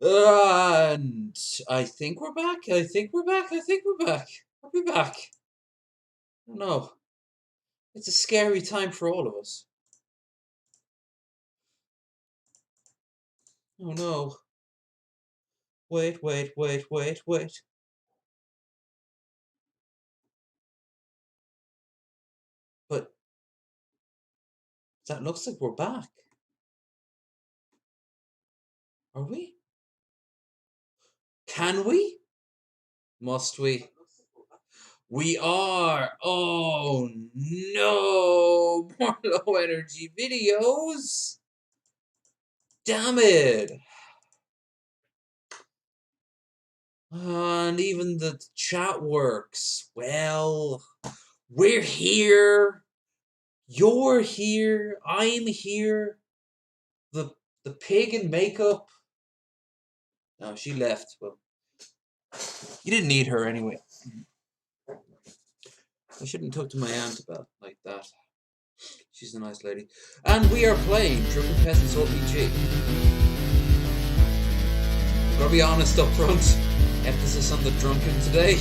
And I think we're back. I think we're back. I think we're back. Are we back? No. It's a scary time for all of us. Oh no. Wait, wait, wait, wait, wait. But that looks like we're back. Are we? Can we? Must we? We are. Oh no. More low energy videos. Damn it. And even the chat works. Well, we're here. You're here. I'm here. The the pig in makeup. No, she left. Well, you didn't need her anyway. I shouldn't talk to my aunt about like that. She's a nice lady. And we are playing Drunken Peasants RPG. Gotta be honest up front. Emphasis on the drunken today.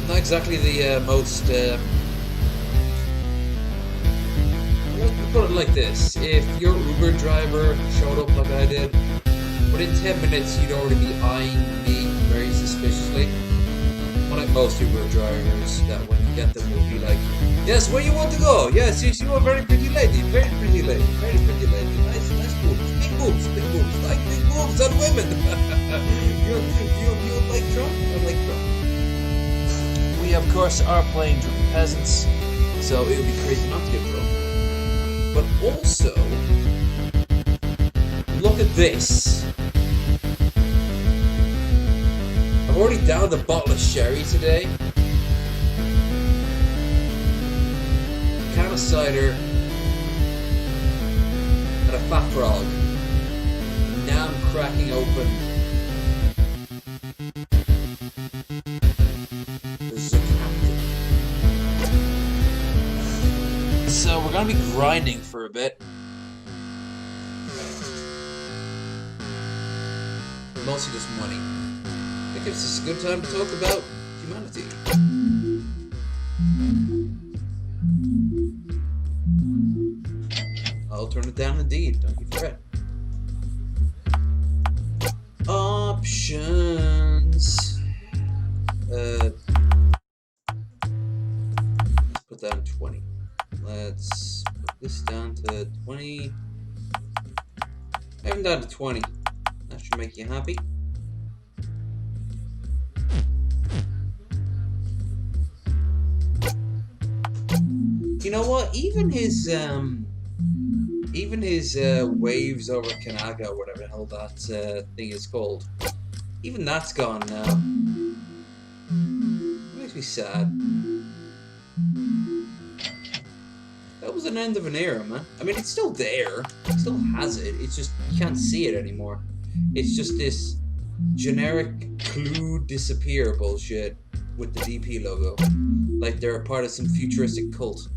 Not exactly the most. Let me put it like this: if your Uber driver showed up like I did, within 10 minutes you'd already be eyeing me very suspiciously. Unlike most Uber drivers, that when you get them will be like, "Yes, where you want to go? Yes, yes, you are very pretty lady, very pretty lady, very pretty lady. Nice, nice boobs, big boobs, big boobs, like big boobs on women." you like drunk? I like drunk. We of course are playing Drunken Peasants, so it would be crazy not to get drunk. But also, look at this. I've already downed a bottle of sherry today, a can of cider, and a fat frog. Now I'm cracking open the Zucchini. So we're gonna be grinding for a bit. Mostly just money. I think this is a good time to talk about humanity. I'll turn it down indeed, don't you fret. Options. Let's put down 20. Let's put this down to 20. I have down to 20. That should make you happy. You know what? Even his waves over Kanaga, whatever the hell that thing is called, even that's gone now. It makes me sad. That was an end of an era, man. I mean, it's still there. It still has it. It's just you can't see it anymore. It's just this generic clue disappear bullshit with the DP logo. Like they're a part of some futuristic cult.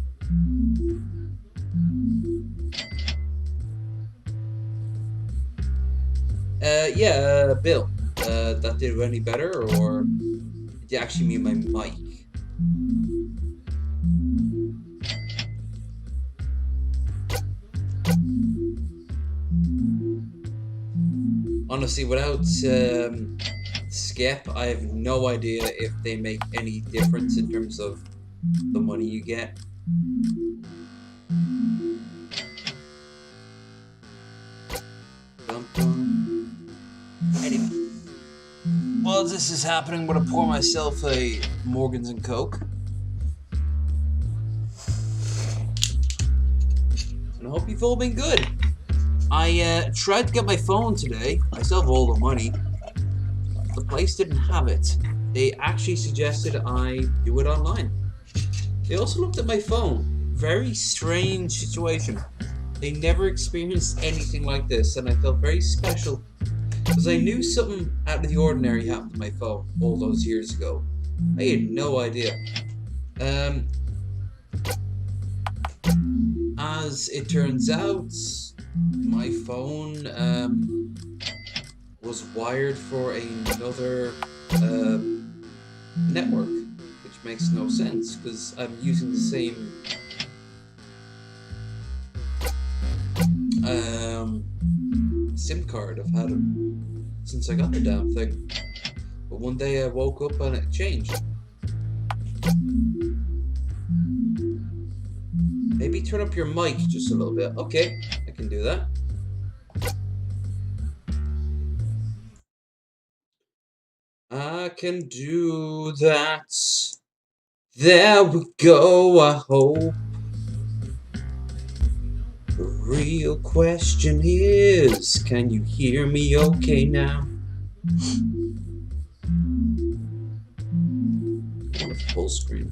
Bill. That did any better, or did you actually mean my mic? Honestly, without Skip, I have no idea if they make any difference in terms of the money you get. Anyway, while this is happening, I'm gonna pour myself a Morgans and Coke. And I hope you've all been good. I tried to get my phone today. I still have all the money. The place didn't have it. They actually suggested I do it online. They also looked at my phone. Very strange situation. They never experienced anything like this, and I felt very special because I knew something out of the ordinary happened to my phone all those years ago. I had no idea. As it turns out, My phone was wired for another network, which makes no sense because I'm using the same SIM card. I've had it since I got the damn thing. But one day I woke up and it changed. Maybe turn up your mic just a little bit. Okay, I can do that. I can do that. There we go, I hope. The real question is, can you hear me okay now? I want a full screen.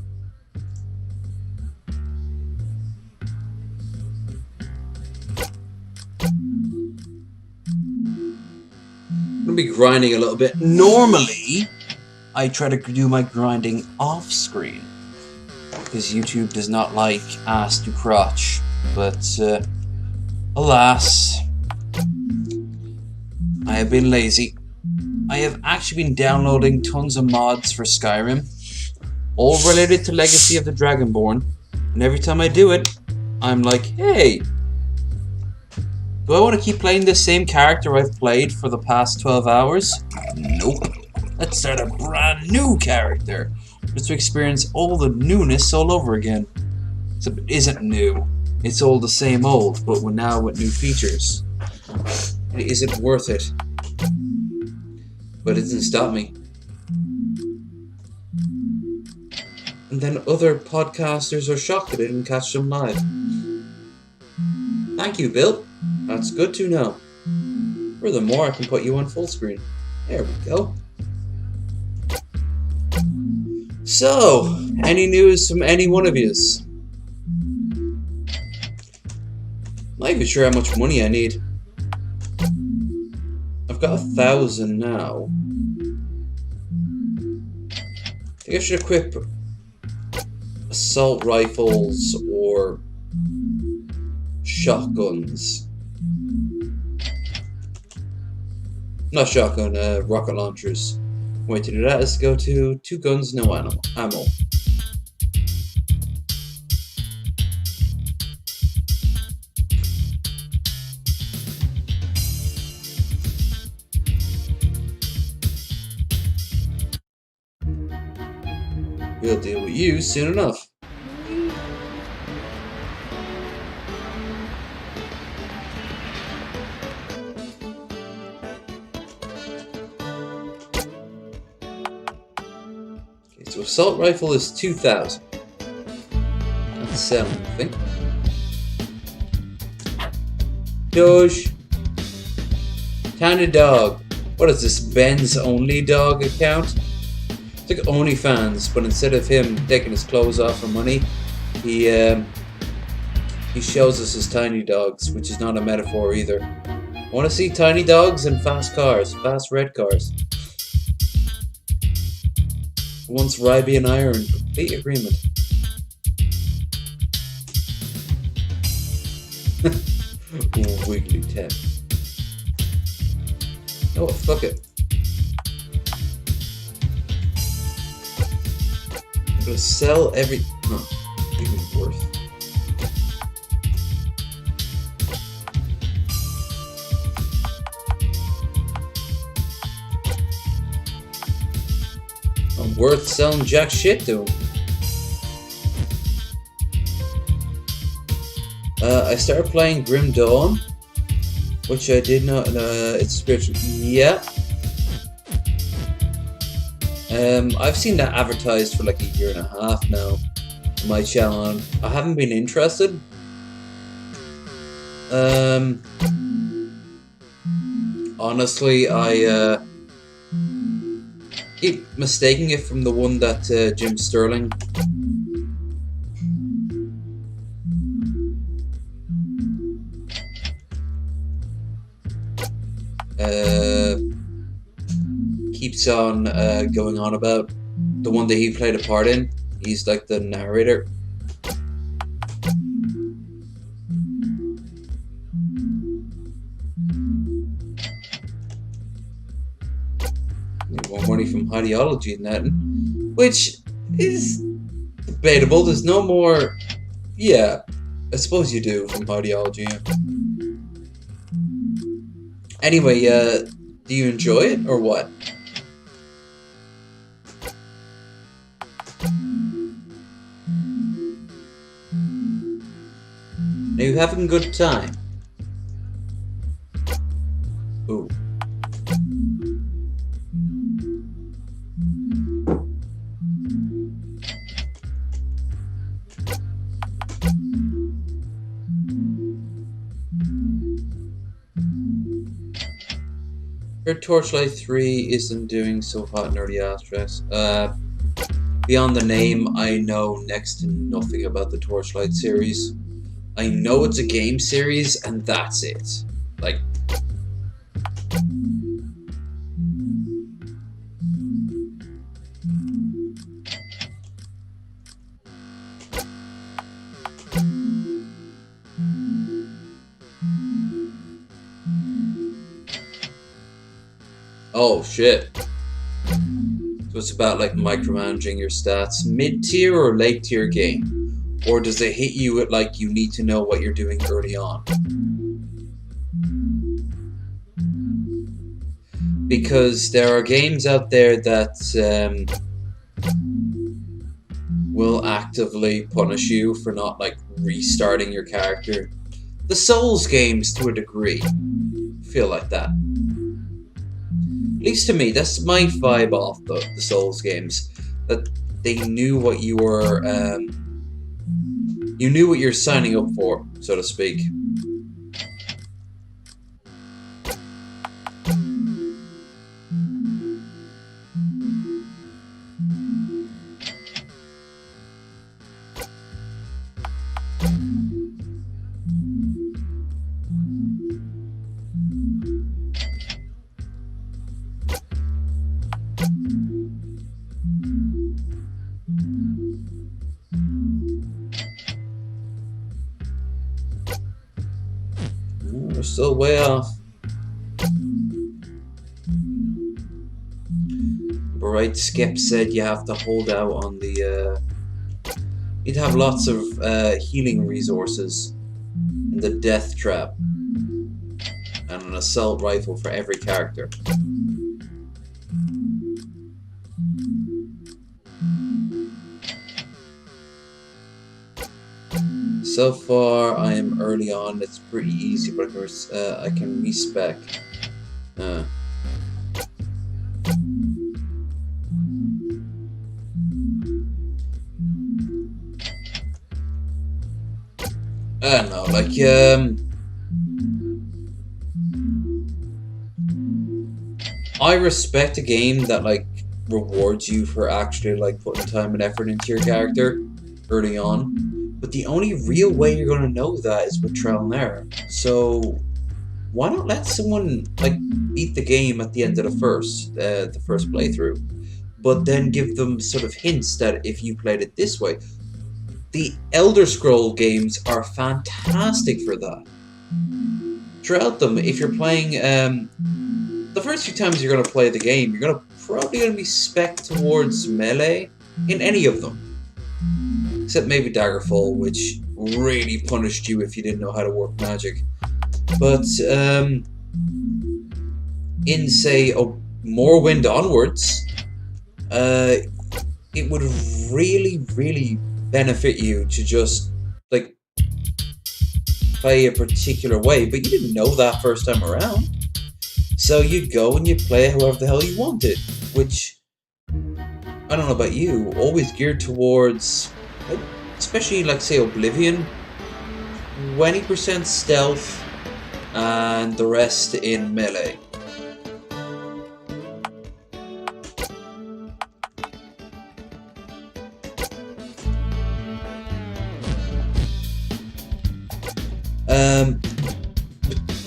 I'm gonna be grinding a little bit. Normally, I try to do my grinding off screen because YouTube does not like ass to crotch. But alas, I have been lazy. I have actually been downloading tons of mods for Skyrim, all related to Legacy of the Dragonborn, and every time I do it, I'm like, hey, do I want to keep playing this same character I've played for the past 12 hours? Nope. Let's start a brand new character, just to experience all the newness all over again. Except it isn't new. It's all the same old, but now with new features. It isn't worth it. But it didn't stop me. And then other podcasters are shocked that I didn't catch them live. Thank you, Bill. That's good to know. Furthermore, I can put you on full screen. There we go. So, any news from any one of yous? Not even sure how much money I need. I've got 1,000 now. I think I should equip assault rifles or shotguns. Not shotgun, rocket launchers. Way to do that is go to 2 guns, no ammo. We'll deal with you soon enough. Okay, so assault rifle is 2,000. That's something. Doge. Tiny dog. What is this, Ben's only dog account? It's like OnlyFans, but instead of him taking his clothes off for money, he shows us his tiny dogs, which is not a metaphor either. I want to see tiny dogs and fast cars, fast red cars. Once Ryby and I are in complete agreement. Wiggly tap. Oh, fuck it. I'm gonna sell every. Huh. Even worth. I'm worth selling jack shit to him. I started playing Grim Dawn, which I did not. It's spiritual. Yeah. I've seen that advertised for like a year and a half now on my channel, and I haven't been interested. Honestly, I keep mistaking it from the one that Jim Sterling keeps on going on about. The one that he played a part in. He's like the narrator. more money from ideology than that, which is debatable. There's no more. Yeah, I suppose you do from ideology. Yeah. Anyway, do you enjoy it or what? Are you having a good time? Ooh. Heard Torchlight 3 isn't doing so hot in early access. Beyond the name, I know next to nothing about the Torchlight series. I know it's a game series, and that's it. Like, oh shit. So it's about like micromanaging your stats. Mid-tier or late-tier game? Or does it hit you at like you need to know what you're doing early on? Because there are games out there that will actively punish you for not like restarting your character. The Souls games, to a degree, feel like that. At least to me, that's my vibe off the Souls games. That they knew what you were, you knew what you're signing up for, so to speak. We're still way off. Bright Skip said you have to hold out on the, you'd have lots of healing resources in the death trap and an assault rifle for every character. So far, I am early on. It's pretty easy, but I can respec. I don't know, like, I respect a game that, like, rewards you for actually, like, putting time and effort into your character early on. But the only real way you're going to know that is with trial and error. So, why not let someone, like, beat the game at the end of the first playthrough, but then give them sort of hints that if you played it this way. The Elder Scroll games are fantastic for that. Throughout them, if you're playing, the first few times you're going to play the game, you're probably going to be spec towards melee in any of them. Except maybe Daggerfall, which really punished you if you didn't know how to work magic. But, in, say, Morrowind onwards, it would really, really benefit you to just, like, play a particular way, but you didn't know that first time around. So you'd go and you'd play however the hell you wanted, which, I don't know about you, always geared towards, especially, like, say, Oblivion, 20% stealth, and the rest in melee.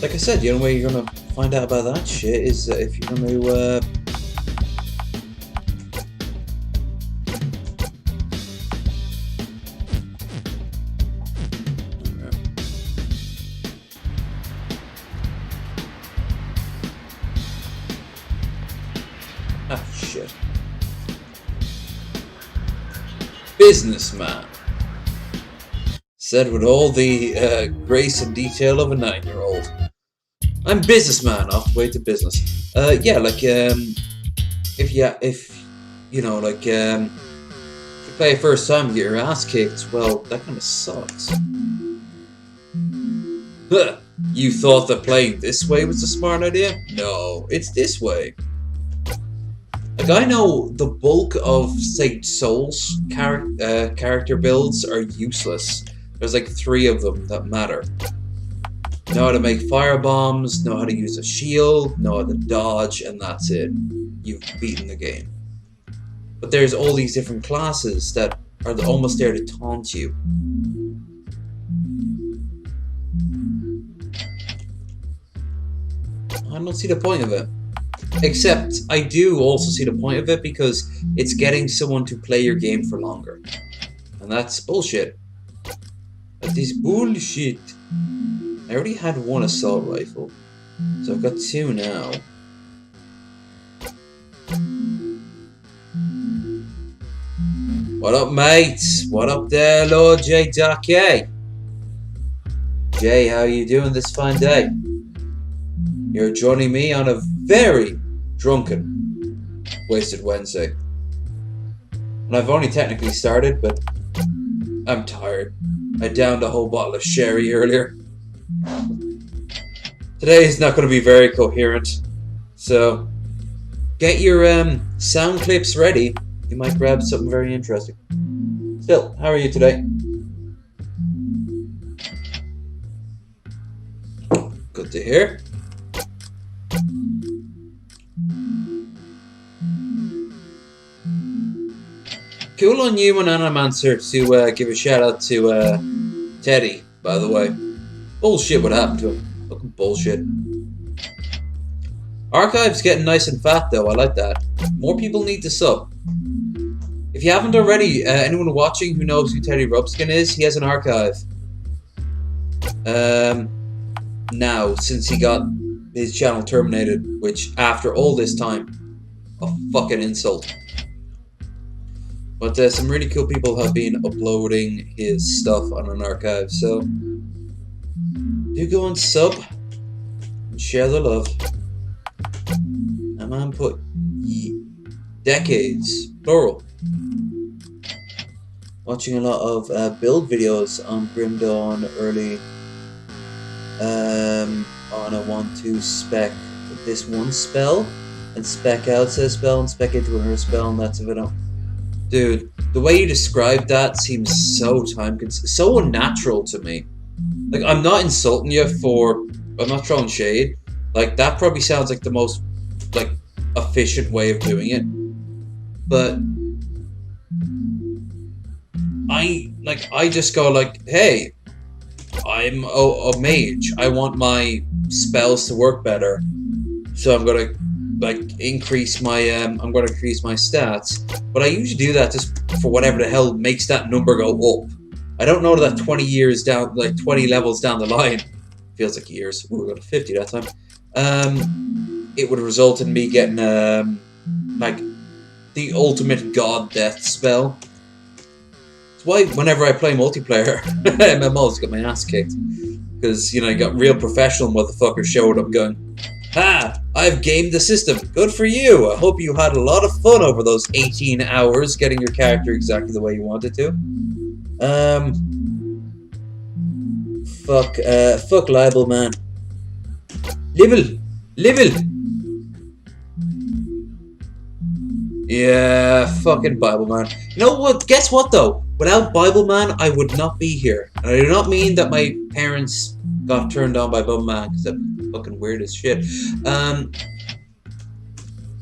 Like I said, the only way you're gonna find out about that shit is if you're gonna Bullshit. Businessman. Said with all the grace and detail of a 9-year-old. I'm businessman off the way to business. Yeah, like if you know, like if you play a first time and get your ass kicked, well, that kind of sucks. Huh. You thought that playing this way was a smart idea? No, it's this way. Like, I know the bulk of, say, Souls character builds are useless. There's like 3 of them that matter. Know how to make fire bombs, know how to use a shield, know how to dodge, and that's it. You've beaten the game. But there's all these different classes that are almost there to taunt you. I don't see the point of it. Except, I do also see the point of it because it's getting someone to play your game for longer. And that's bullshit. That is bullshit. I already had 1 assault rifle. So I've got 2 now. What up, mates? What up there, Lord J. K? Jay, how are you doing this fine day? You're joining me on a very drunken, wasted Wednesday. And I've only technically started, but I'm tired. I downed a whole bottle of sherry earlier. Today is not going to be very coherent, so get your sound clips ready. You might grab something very interesting. Still, how are you today? Good to hear. Cool on you and Animancer to give a shout out to Teddy, by the way. Bullshit what happened to him. Fucking bullshit. Archive's getting nice and fat though, I like that. More people need to sub. If you haven't already, anyone watching who knows who Teddy Rubskin is, he has an archive. Now, since he got his channel terminated, which after all this time, a fucking insult. But some really cool people have been uploading his stuff on an archive, so do go and sub and share the love. And man, put decades, plural. Watching a lot of build videos on Grim Dawn early on a 1-2 spec this one spell and spec out says spell and spec into her spell, and that's a bit of. Dude, the way you described that seems so so unnatural to me. Like, I'm not insulting you for, I'm not throwing shade. Like, that probably sounds like the most, like, efficient way of doing it. But I just go like, hey, I'm a mage. I want my spells to work better. So I'm gonna increase my I'm gonna increase my stats. But I usually do that just for whatever the hell makes that number go up. I don't know that 20 years down, like 20 levels down the line, feels like years. Ooh, we got to 50 that time. It would result in me getting like the ultimate god death spell. It's why whenever I play multiplayer MMOs, I get my ass kicked because you got real professional motherfuckers showing up going, "Ha! I've gamed the system. Good for you. I hope you had a lot of fun over those 18 hours getting your character exactly the way you wanted to." Fuck libel, man. Libel. Yeah, fucking Bible man. You know what? Guess what though? Without Bible man, I would not be here. And I do not mean that my parents got turned on by Bible man because I'm fucking weird as shit.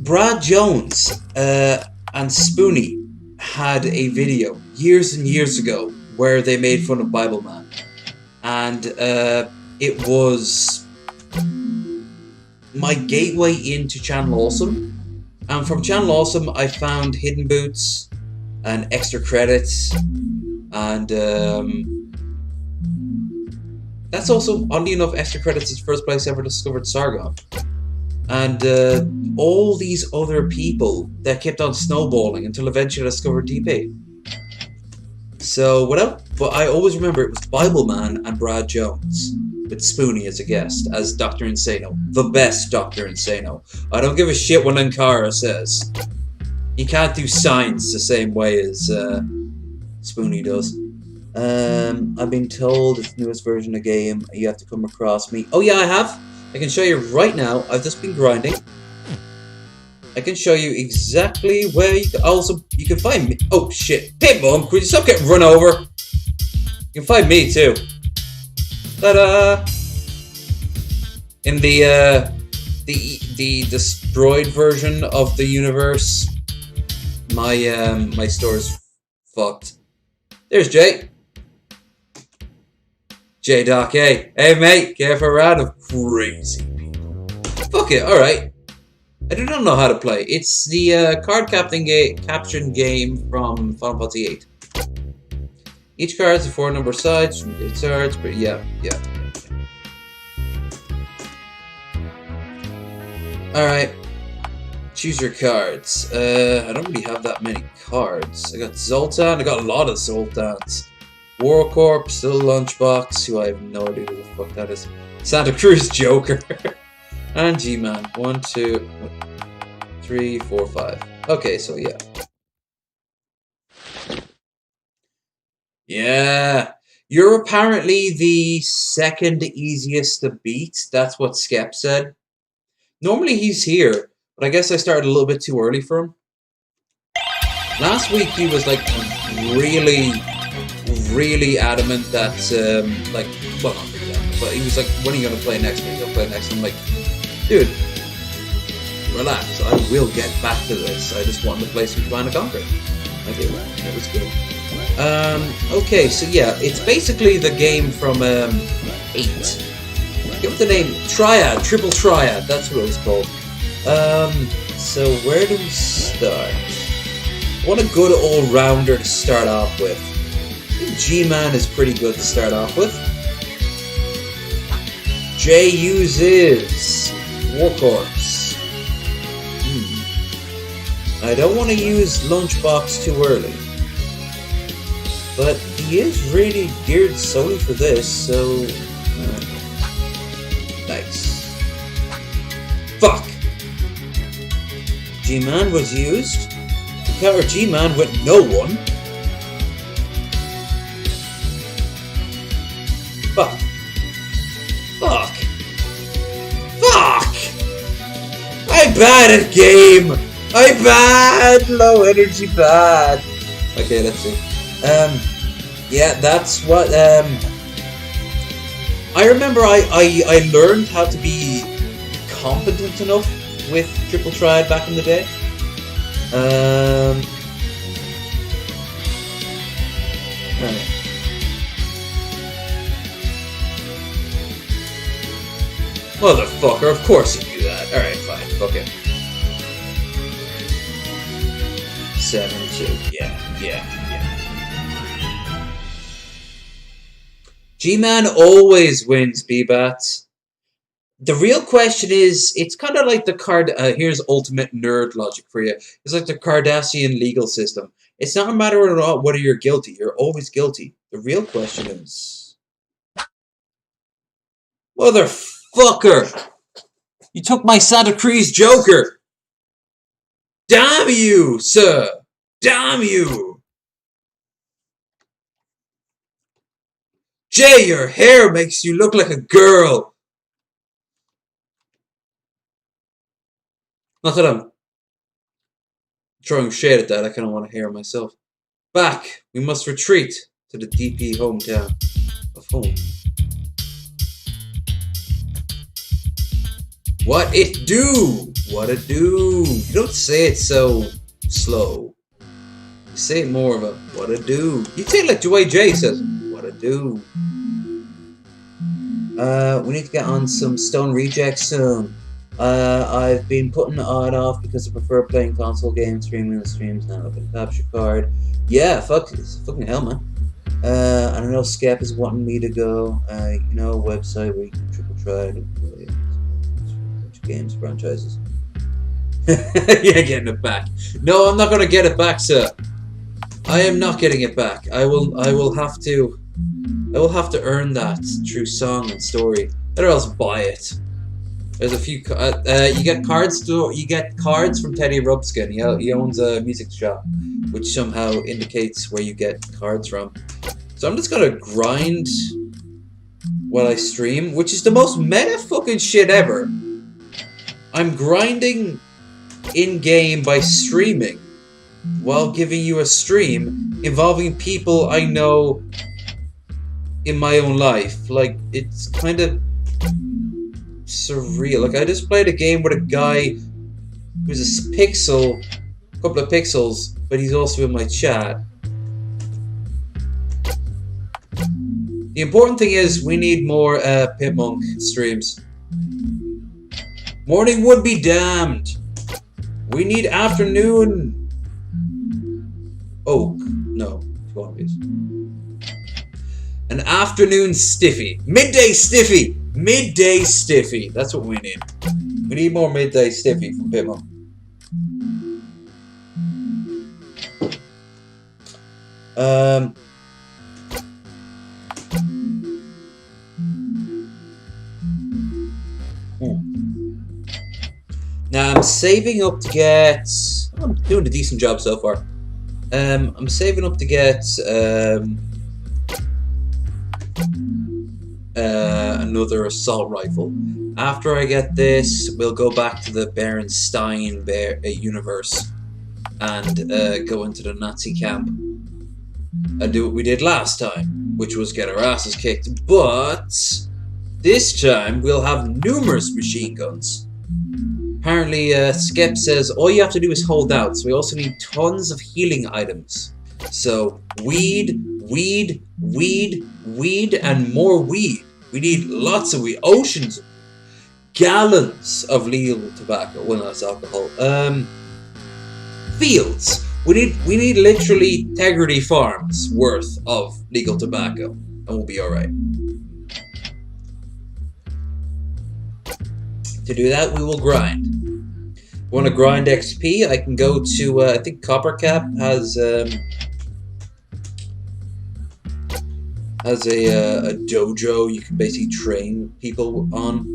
Brad Jones and Spoonie had a video years and years ago where they made fun of Bible man, and it was my gateway into Channel Awesome. And from Channel Awesome, I found Hidden Boots and extra credits, and that's also, oddly enough, extra credits is the first place I ever discovered Sargon. and all these other people that kept on snowballing until eventually I discovered DP. So but I always remember it was Bible Man and Brad Jones with Spoonie as a guest as Dr. Insano, the best Dr. Insano. I don't give a shit what Ankara says. He can't do science the same way as Spoonie does. I've been told it's the newest version of the game. You have to come across me. Oh yeah, I have. I can show you right now. I've just been grinding. I can show you exactly where you can. Also, you can find me. Oh shit, Pitmonk! Would you stop getting run over? You can find me too. Ta-da! In the destroyed version of the universe, my store's fucked. There's Jay. J Doc A. Hey mate, care for a round of crazy people. Fuck it, alright. I do not know how to play. It's the card caption game from Final Fantasy VIII. Each card has a 4-number sides from its cards, but yeah. Alright. Choose your cards. I don't really have that many cards. I got Zoltan, I got a lot of Zoltans. War Corp, still Lunchbox, who I have no idea who the fuck that is. Santa Cruz Joker. And G-Man. 1, 2, 3, 4, 5. Okay, so yeah. Yeah. You're apparently the second easiest to beat. That's what Skep said. Normally he's here, but I guess I started a little bit too early for him. Last week he was like really adamant that like, well, not really adamant, but he was like, when are you gonna play next week? I'll play next. I'm like, dude, relax, I will get back to this. I just wanted to play some Command & Conquer. I did, that was good. Okay, so yeah, it's basically the game from 8. Give it the name Triad, Triple Triad, that's what it was called. So where do we start? I want a good all-rounder to start off with. I think G-Man is pretty good to start off with. J uses War Corps. I don't want to use Lunchbox too early. But he is really geared solely for this, so... nice. Fuck! G-Man was used. To counter G-Man with no one. Fuck. Fuck. Fuck! I'm bad at game! I'm bad! Low energy bad. Okay, let's see. Yeah, that's what, I remember I learned how to be competent enough with Triple Triad back in the day. Alright. Motherfucker, of course you do that. Alright, fine. Fuck it. 7-2. Yeah. G-Man always wins, B-Bats. The real question is, it's kind of like the here's ultimate nerd logic for you. It's like the Cardassian legal system. It's not a matter of whether you're guilty. You're always guilty. The real question is... Motherfucker! You took my Santa Cruz Joker! Damn you, sir! Damn you! Jay, your hair makes you look like a girl! Not that I'm throwing shade at that, I kind of want to hear myself. Back, we must retreat to the DP hometown of home. What it do? What it do? You don't say it so slow. You say it more of a what it do. You say it like Dwight J says, what it do. We need to get on some Stone Rejects soon. I've been putting it off because I prefer playing console games, streaming the streams, now look at the capture card. Yeah, fucking hell, man. I know Skep is wanting me to go, website where you can triple try to play. games franchises. Yeah, getting it back. No, I'm not gonna get it back, sir. I am not getting it back. I will have to earn that through song and story, or else buy it. There's a few. You get cards. You get cards from Teddy Rubskin. He owns a music shop, which somehow indicates where you get cards from. So I'm just gonna grind while I stream, which is the most meta fucking shit ever. I'm grinding in game by streaming, while giving you a stream involving people I know in my own life. Like, it's kind of surreal. Like, I just played a game with a guy who's a couple of pixels, but he's also in my chat. The important thing is we need more Pitmonk streams. Morning would be damned. We need afternoon. Oak. No, too obvious. An afternoon stiffy. Midday stiffy. Midday stiffy. That's what we need. We need more midday stiffy from Pitmonk. Now I'm saving up to get. I'm doing a decent job so far. I'm saving up to get another assault rifle. After I get this, we'll go back to the Berenstain universe and go into the Nazi camp and do what we did last time, which was get our asses kicked. But this time we'll have numerous machine guns. Apparently, Skep says all you have to do is hold out, so we also need tons of healing items. So, weed, weed, weed, weed, and more weed. We need lots of weed. Oceans, gallons of legal tobacco. Well, that's alcohol. Fields. We need literally Integrity Farms worth of legal tobacco, and we'll be alright. To do that, we will grind. If you want to grind XP, I can go to, I think Coppercap has a dojo you can basically train people on.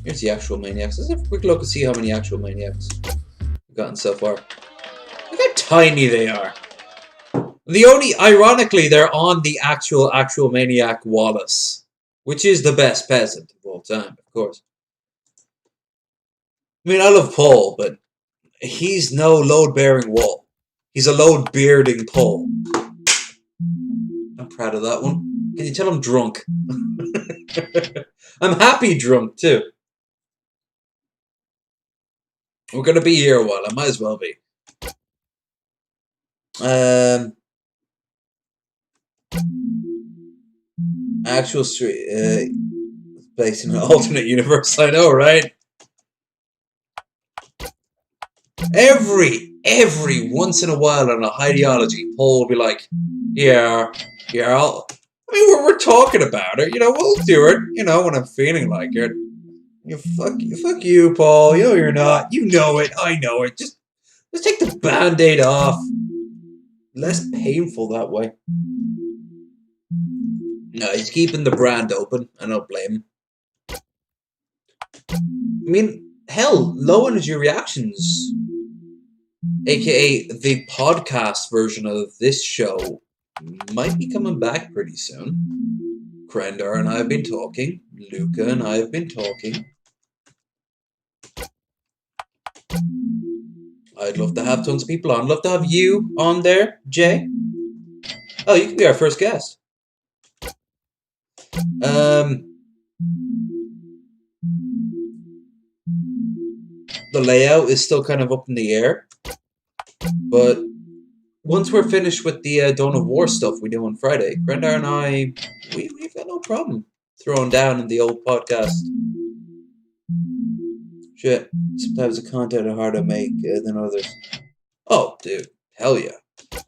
Here's the actual maniacs. Let's have a quick look and see how many actual maniacs we've gotten so far. Look how tiny they are. Ironically, they're on the actual maniac Wallace, which is the best peasant of all time, of course. I mean, I love Paul, but he's no load-bearing wall. He's a load-bearding Paul. I'm proud of that one. Can you tell I'm drunk? I'm happy drunk, too. We're going to be here a while. I might as well be. Actual street, based in an alternate universe. I know, right? Every once in a while on a ideology, Paul will be like, yeah, I mean, we're talking about it, we'll do it, when I'm feeling like it. Fuck you, Paul, you're not, you know it, I know it, just take the band-aid off. Less painful that way. No, he's keeping the brand open, I don't blame him. I mean, hell, low energy reactions, aka the podcast version of this show, might be coming back pretty soon. Krendar and I have been talking. Luca and I have been talking. I'd love to have tons of people on. I'd love to have you on there, Jay. Oh, you can be our first guest. The layout is still kind of up in the air, but once we're finished with the Dawn of War stuff we do on Friday, Krendar and I, we've got no problem throwing down in the old podcast. Shit, sometimes the content are harder to make than others. Oh, dude, hell yeah.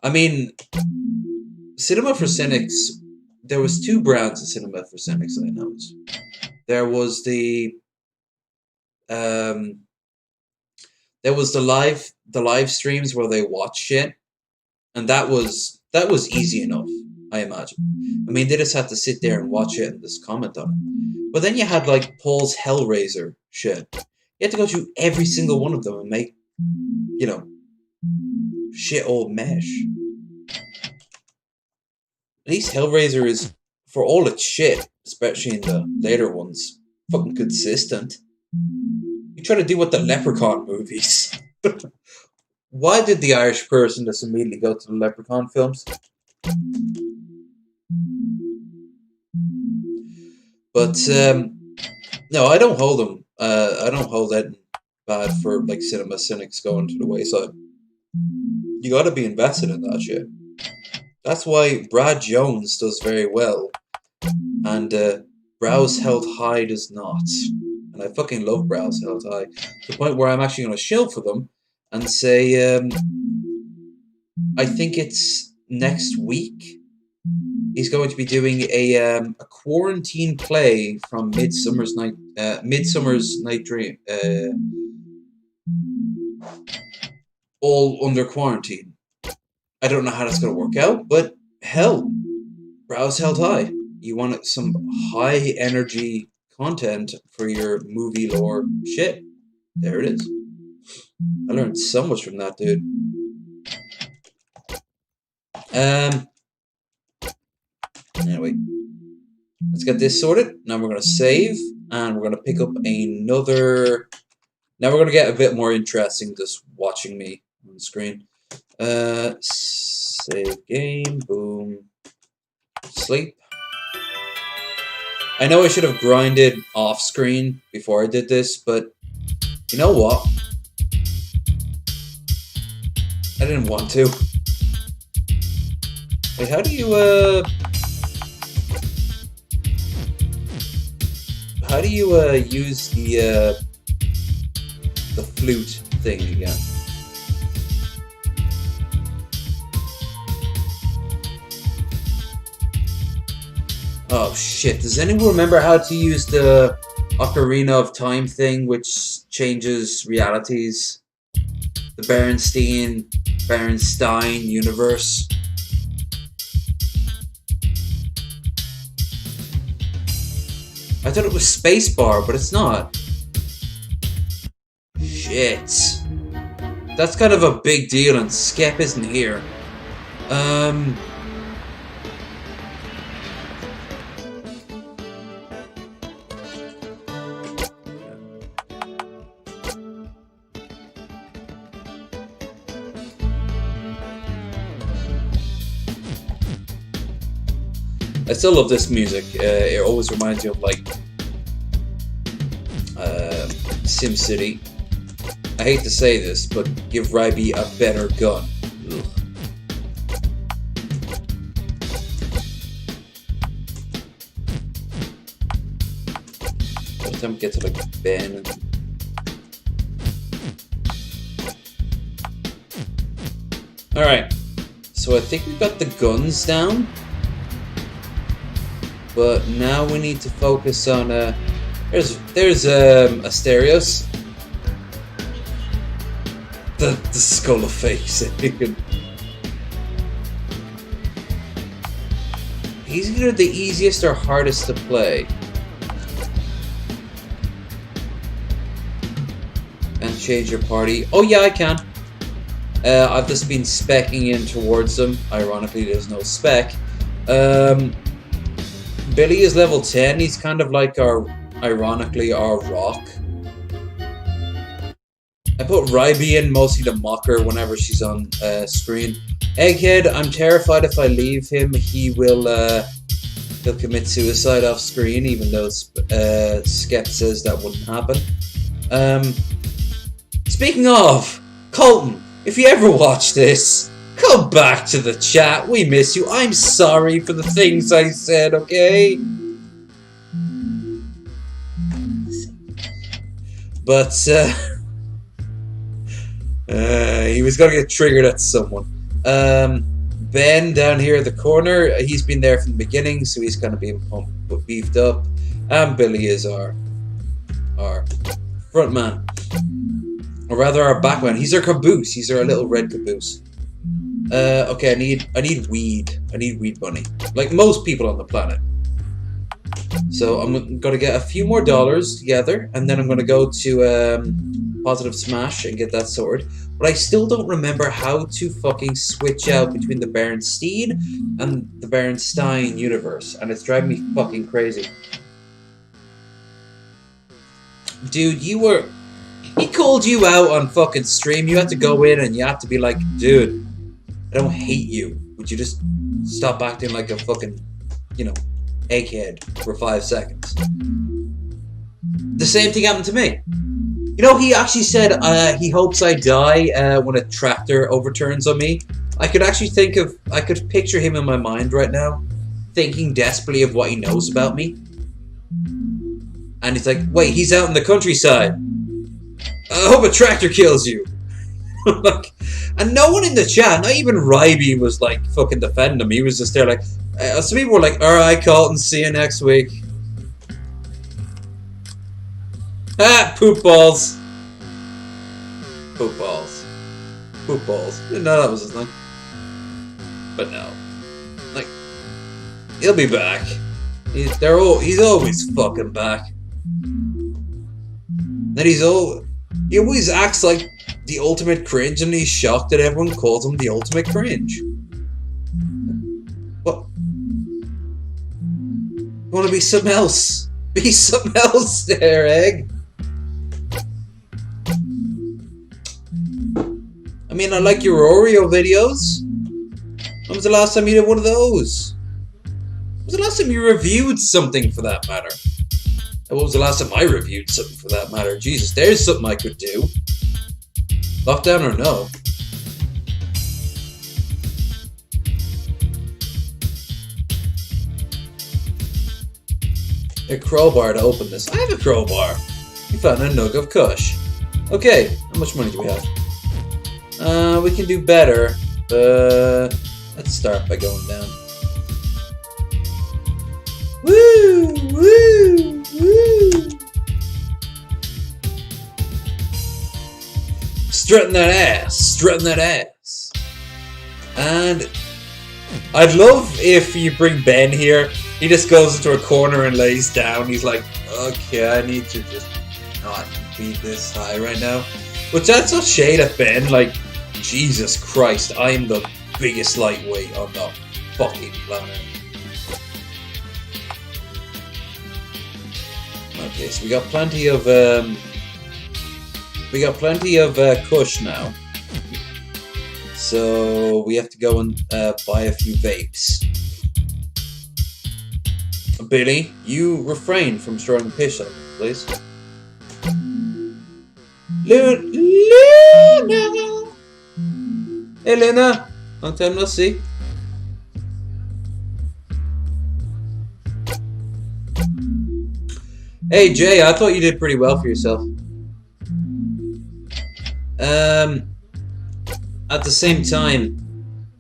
I mean, Cinema for Cynics, there was 2 brands of Cinema for Cynics I noticed. there was um, the live streams where they watch shit, and that was easy enough, I imagine. I mean, they just had to sit there and watch it and just comment on it. But then you had like Paul's Hellraiser shit. You had to go through every single one of them and make, you know, shit all mesh. At least Hellraiser is, for all its shit, especially in the later ones, fucking consistent. You try to do what the Leprechaun movies. Why did the Irish person just immediately go to the Leprechaun films? But no, I don't hold them. I don't hold that bad for like cinema cynics going to the wayside. You got to be invested in that shit. That's why Brad Jones does very well, and Browse Held High does not. And I fucking love Browse Held High to the point where I'm actually going to shill for them and say, I think it's next week. He's going to be doing a quarantine play from Midsummer's Night Dream, all under quarantine. I don't know how that's going to work out, but hell, Browse Held High. You want some high energy content for your movie lore shit. There it is. I learned so much from that dude. Anyway, let's get this sorted. Now we're going to save, and we're going to pick up another. Now we're going to get a bit more interesting just watching me on the screen. Save game, boom, sleep. I know I should have grinded off screen before I did this, but you know what? I didn't want to. Wait, how do you use the flute thing again? Oh shit, does anyone remember how to use the Ocarina of Time thing, which changes realities? The Berenstein universe? I thought it was spacebar, but it's not. Shit. That's kind of a big deal, and Skep isn't here. I still love this music. It always reminds me of like SimCity. I hate to say this, but give Ryby a better gun. Ugh. By the time we get to like Ben and alright. So I think we've got the guns down. But now we need to focus on there's Asterios. The skull of face. He's either the easiest or hardest to play. And change your party. Oh yeah, I can. I've just been specking in towards them. Ironically, there's no spec. Billy is level 10. He's kind of like ironically, our rock. I put Ryby in mostly to mock her whenever she's on screen. Egghead, I'm terrified if I leave him, he'll commit suicide off screen, even though Skep says that wouldn't happen. Speaking of, Colton, if you ever watch this, come back to the chat. We miss you. I'm sorry for the things I said, okay? But, he was gonna get triggered at someone. Ben down here at the corner, he's been there from the beginning, so he's kind of being beefed up. And Billy is our front man. Or rather our back man. He's our caboose. He's our little red caboose. Okay, I need weed. I need weed money. Like most people on the planet. So I'm gonna get a few more dollars together, and then I'm gonna go to Positive Smash and get that sorted. But I still don't remember how to fucking switch out between the Berenstein and the Berenstein universe, and it's driving me fucking crazy. Dude, he called you out on fucking stream. You had to go in and you had to be like, dude, I don't hate you. Would you just stop acting like a fucking, you know, egghead for 5 seconds? The same thing happened to me. You know, he actually said he hopes I die when a tractor overturns on me. I could actually I could picture him in my mind right now, thinking desperately of what he knows about me. And he's like, wait, he's out in the countryside. I hope a tractor kills you. Like, and no one in the chat, not even Ryby, was like fucking defending him. He was just there like, some people were like, alright, Colton, see you next week. Ah, poop balls. Poop balls. Poop balls. Didn't know that was his name. But no. Like, he'll be back. He's always fucking back. Then he always acts like the ultimate cringe, and he's shocked that everyone calls him the ultimate cringe. What? You wanna be something else? Be something else there, Egg. I mean, I like your Oreo videos. When was the last time you did one of those? When was the last time you reviewed something, for that matter? And when was the last time I reviewed something, for that matter? Jesus, there's something I could do. Lockdown or no? A crowbar to open this. I have a crowbar. You found a nug of kush. Okay, how much money do we have? We can do better. Let's start by going down. Woo! Woo! Woo! Strutting that ass! Strutting that ass! And I'd love if you bring Ben here. He just goes into a corner and lays down. He's like, okay, I need to just not be this high right now. Which that's a shade at Ben. Like, Jesus Christ, I'm the biggest lightweight on the fucking planet. Okay, so we got plenty of kush now. So we have to go and buy a few vapes. Billy, you refrain from throwing piss at me, please. Luna! Hey, Luna! Long time no see. Hey, Jay, I thought you did pretty well for yourself. At the same time,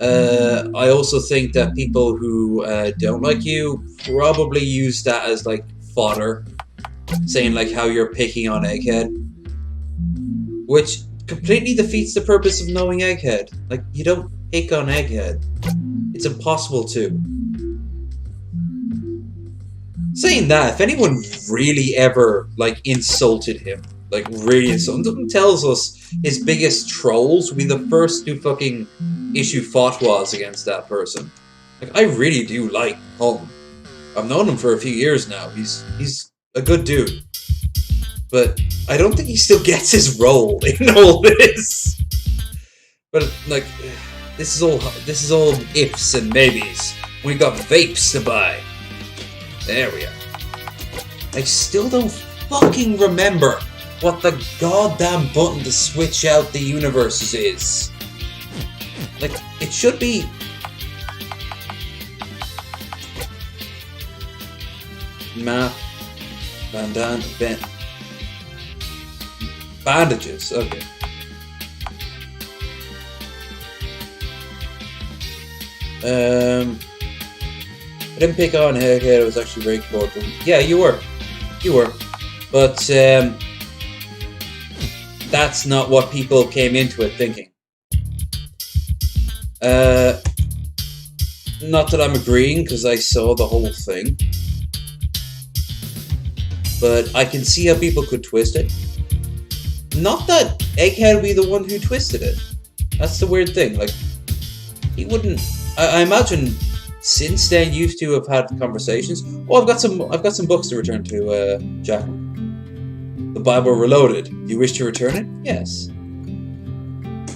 I also think that people who don't like you probably use that as like fodder, saying like how you're picking on Egghead, which completely defeats the purpose of knowing Egghead. Like, you don't pick on Egghead. It's impossible to. Saying that, if anyone really ever like insulted him, like really insulted, tells us his biggest trolls, we the first to fucking issue fatwas against that person. Like, I really do like Colton. I've known him for a few years now. He's a good dude. But I don't think he still gets his role in all this. But like, this is all ifs and maybes. We got vapes to buy. There we are. I still don't fucking remember what the goddamn button to switch out the universes is. Like, it should be... Map. Bandages, okay. I didn't pick on Egghead, it was actually very important. Yeah, you were. You were. But that's not what people came into it thinking. Not that I'm agreeing, because I saw the whole thing. But I can see how people could twist it. Not that Egghead would be the one who twisted it. That's the weird thing. Like, he wouldn't. I imagine since then used to have had conversations. Oh, I've got some books to return to, Jack. The Bible Reloaded. Do you wish to return it? Yes.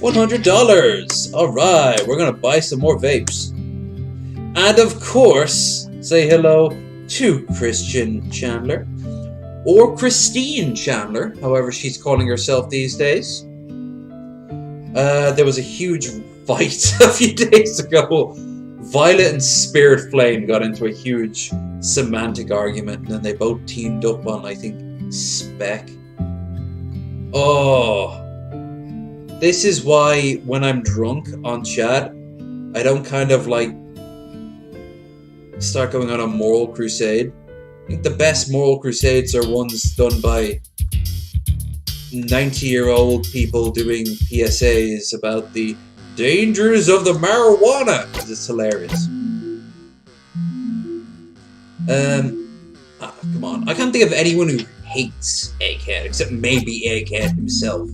$100. All right, we're gonna buy some more vapes. And of course, say hello to Christian Chandler. Or Christine Chandler, however she's calling herself these days. There was a huge fight a few days ago. Violet and Spirit Flame got into a huge semantic argument, and then they both teamed up on, I think, Spec. Oh. This is why when I'm drunk on chat, I don't kind of like start going on a moral crusade. I think the best moral crusades are ones done by 90-year-old people doing PSAs about the dangers of the marijuana, because it's hilarious. Come on. I can't think of anyone who hates Egghead, except maybe Egghead himself.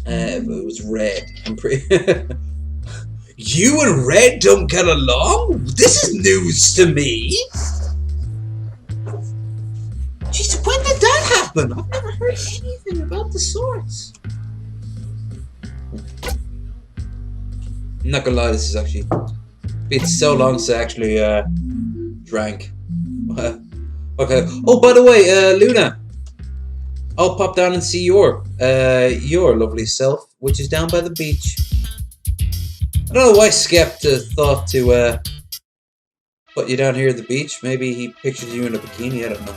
It was Red. I'm pretty... You and Red don't get along? This is news to me. Jeez, when did that happen? I've never heard anything about the sorts. I'm not gonna lie, this is actually... It's so long since I actually, drank. Okay. Oh, by the way, Luna. I'll pop down and see your lovely self, which is down by the beach. I don't know why Skepta thought to, put you down here at the beach. Maybe he pictured you in a bikini, I don't know.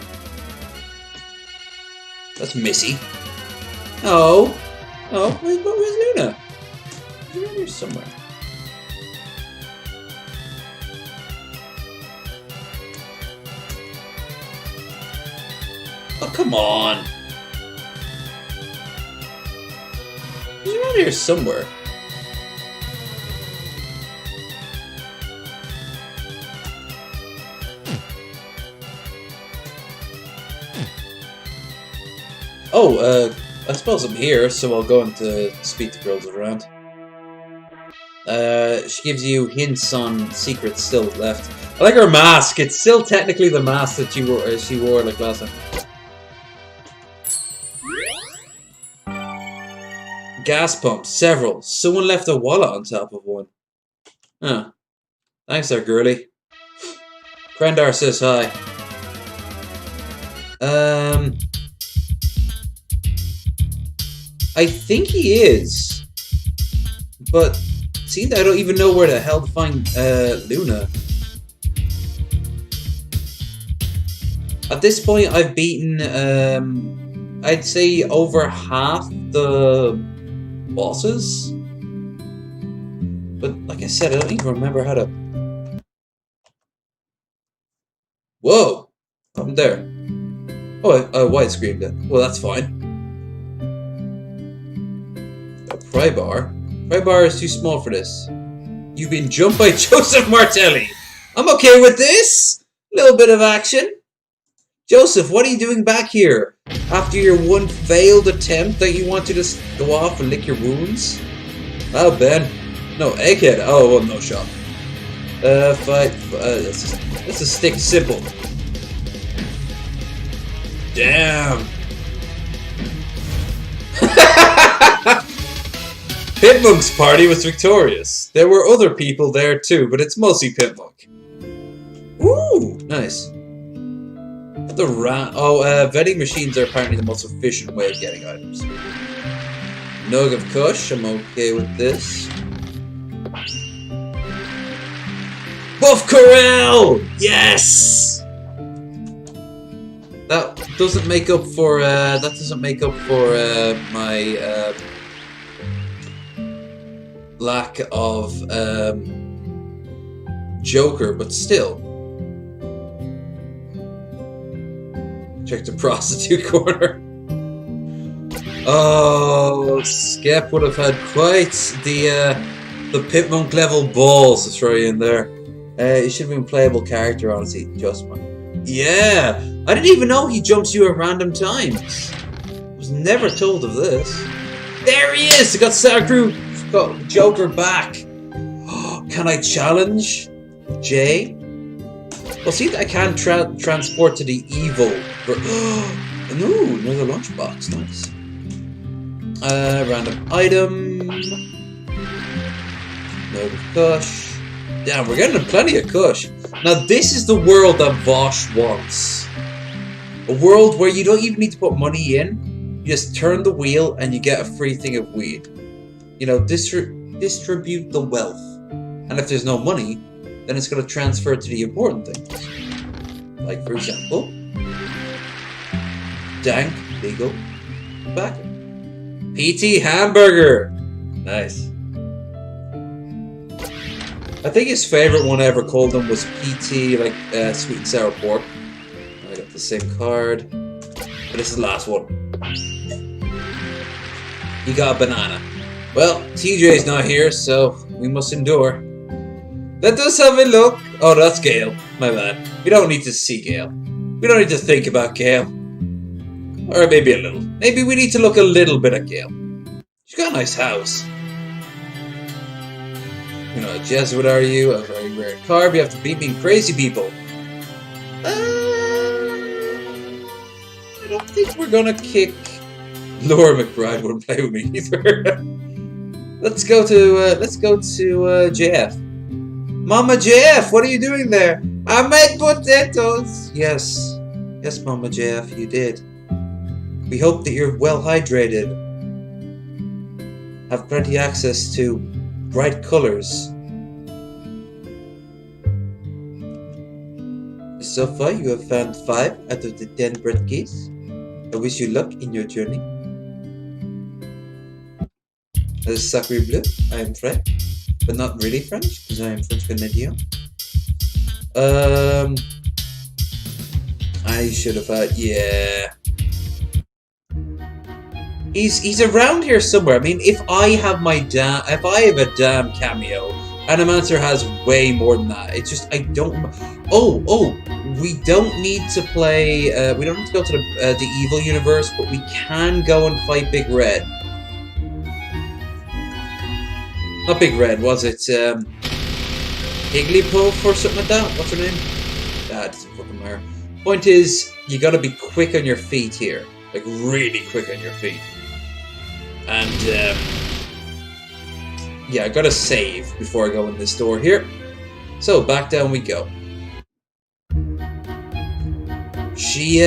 That's Missy. Oh. Oh, where's Luna? She's around here somewhere. Oh, come on. She's around here somewhere. Oh, I suppose I'm here, so I'll go in to speak to girls around. She gives you hints on secrets still left. I like her mask. It's still technically the mask that she wore like last time. Gas pumps, several. Someone left a wallet on top of one. Huh. Thanks there, girly. Krendar says hi. I think he is. But, see, I don't even know where the hell to find, Luna. At this point, I've beaten, I'd say over half the bosses. But, like I said, I don't even remember how to... Whoa! I'm there. Oh, I widescreened it. Well, that's fine. A pry bar? Pry bar is too small for this. You've been jumped by Joseph Martelli. I'm okay with this. A little bit of action. Joseph, what are you doing back here? After your one failed attempt that you want to just go off and lick your wounds? Oh, Ben. No, Egghead. Oh, well, no shot. Fight. Let's just stick simple. Damn. Pitmonk's party was victorious. There were other people there too, but it's mostly Pitmonk. Ooh, nice. Vending machines are apparently the most efficient way of getting items. Nug of Kush, I'm okay with this. Buff Corral! Yes! That doesn't make up for my lack of Joker, but still. Check the prostitute corner. Oh, Skep would have had quite the Pipmunk level balls to throw you in there. He should have been a playable character, honestly. Just one. Yeah, I didn't even know he jumps you at random times. I was never told of this. There he is! I got Sakru, got Joker back. Can I challenge Jay? Well, see, I can transport to the evil. Ooh, another lunchbox. Nice. Random item. Load of kush. Damn, we're getting plenty of kush. Now, this is the world that Vosh wants. A world where you don't even need to put money in. You just turn the wheel and you get a free thing of weed. You know, distribute the wealth. And if there's no money, then it's going to transfer to the important things. Like, for example, dank, legal, tobacco. PT Hamburger! Nice. I think his favorite one I ever called him was PT, like, sweet and sour pork. I got the same card. But this is the last one. He got a banana. Well, TJ's not here, so we must endure. Let us have a look. Oh, that's Gale. My bad. We don't need to see Gale. We don't need to think about Gale. Or maybe a little. Maybe we need to look a little bit at Gale. She's got a nice house. You know, a Jesuit are you? A very rare carb. You have to beat me crazy people. I don't think we're gonna kick... Laura McBride wouldn't play with me either. Let's go to JF. Mama JF, what are you doing there? I made potatoes. Yes, Mama JF, you did. We hope that you're well hydrated. Have plenty access to bright colors. So far, you have found 5 out of the 10 bread keys. I wish you luck in your journey. This is Sacré Bleu. I am French, but not really French, because I am French Canadian. I should have had, yeah. He's around here somewhere. I mean, if I have a damn cameo, Animancer has way more than that. It's just I don't. Oh, we don't need to play. We don't need to go to the evil universe, but we can go and fight Big Red. Not Big Red, was it? Higglypuff or something like that? What's her name? That doesn't fucking matter. Point is, you gotta be quick on your feet here. Like, really quick on your feet. And, yeah, I gotta save before I go in this door here. So, back down we go. She,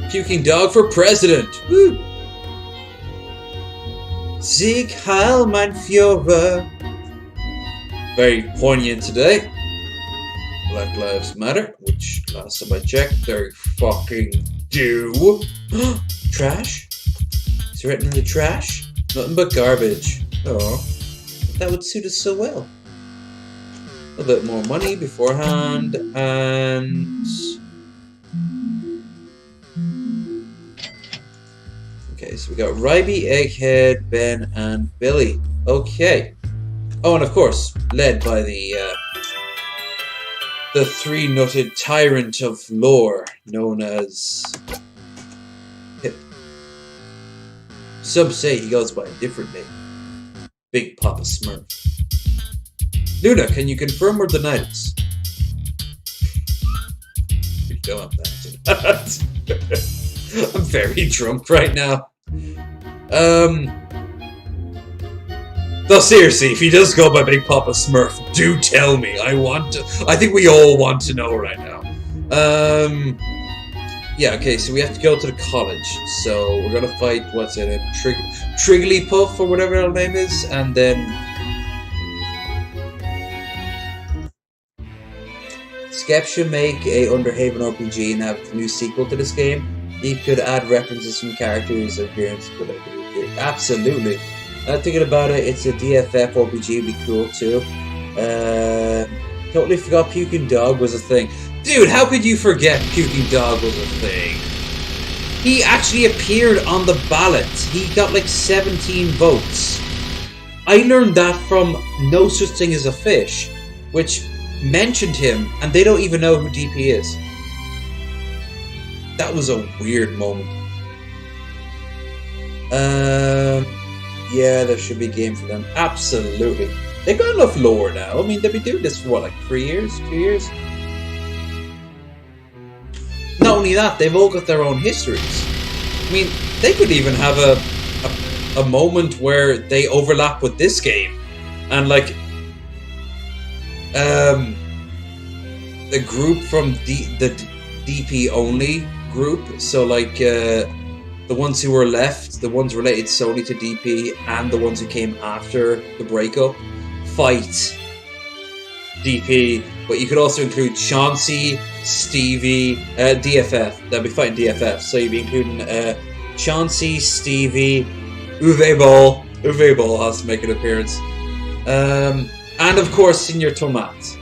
puking dog for president. Woo! Sieg Heil, mein Führer. Very poignant today. Black Lives Matter, which last time I checked, they fucking do. Trash? Is it written in the trash? Nothing but garbage. Oh, that would suit us so well. A little bit more money beforehand, and... Okay, so we got Ryby, Egghead, Ben, and Billy. Okay. Oh, and of course, led by the three-nutted tyrant of lore, known as Pip. Some say he goes by a different name. Big Papa Smurf. Luna, can you confirm or deny this? You don't have to answer that. I'm very drunk right now. No, seriously, if he does go by Big Papa Smurf, do tell me. I think we all want to know right now. Yeah, okay, so we have to go to the college. So we're gonna fight, what's it, Trigglypuff or whatever her name is, and then... Skep should make a Underhaven RPG and have a new sequel to this game. He could add references from characters and appearances, but I agree with you. Absolutely. Thinking about it, it's a DFF RPG, would be cool too. Totally forgot Puking Dog was a thing. Dude, how could you forget Puking Dog was a thing? He actually appeared on the ballot. He got like 17 votes. I learned that from No Such Thing as a Fish, which mentioned him, and they don't even know who DP is. That was a weird moment. Yeah, there should be a game for them. Absolutely. They've got enough lore now. I mean, they've been doing this for what, like 3 years? 2 years? Not only that, they've all got their own histories. I mean, they could even have a moment where they overlap with this game. And like, the group from the DP only group. So like, the ones who were left, the ones related solely to DP, and the ones who came after the breakup, fight DP. But you could also include Chauncey, Stevie, DFF. They'll be fighting DFF. So you'd be including Chauncey, Stevie, Uwe Ball. Uwe Ball has to make an appearance. And of course, Senior Tomat.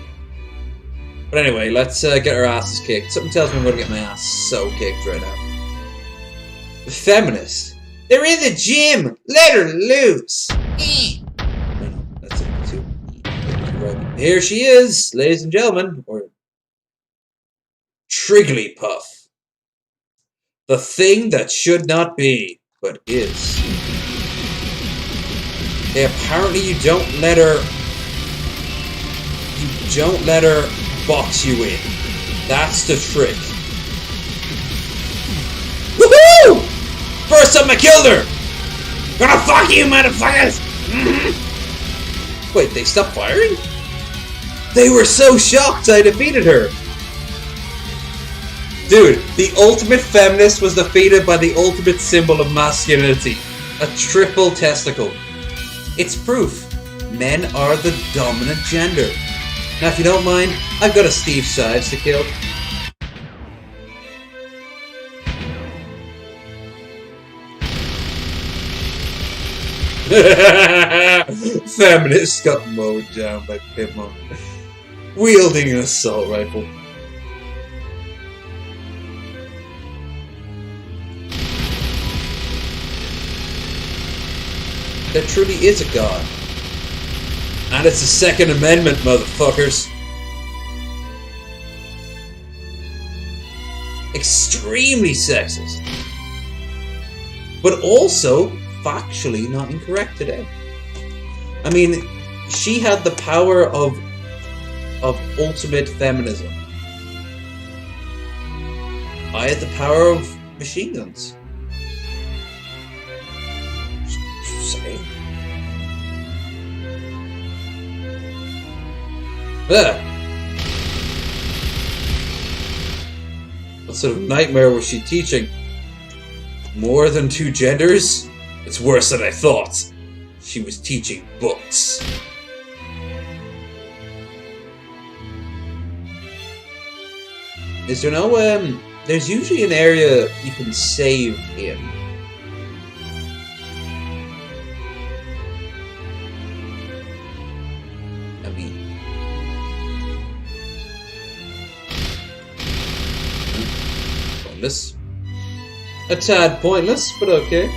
But anyway, let's get our asses kicked. Something tells me I'm going to get my ass so kicked right now. The feminists. They're in the gym. Let her loose. No, that's it too. Here she is, ladies and gentlemen. Or Trigglypuff. The thing that should not be, but is. Okay, apparently you don't let her box you in. That's the trick. Woohoo! First time I killed her! Gonna fuck you, motherfuckers! Wait, they stopped firing? They were so shocked I defeated her. Dude, the ultimate feminist was defeated by the ultimate symbol of masculinity. A triple testicle. It's proof. Men are the dominant gender. Now, if you don't mind, I've got a Steve Sides to kill. Feminists got mowed down by Pitmon. Wielding an assault rifle. There truly is a God. And it's the Second Amendment, motherfuckers. Extremely sexist. But also factually not incorrect today. I mean, she had the power of ultimate feminism. I had the power of machine guns. Just saying. What sort of nightmare was she teaching? More than two genders? It's worse than I thought. She was teaching books. Is there no, there's usually an area you can save in. I mean... pointless. A tad pointless, but okay.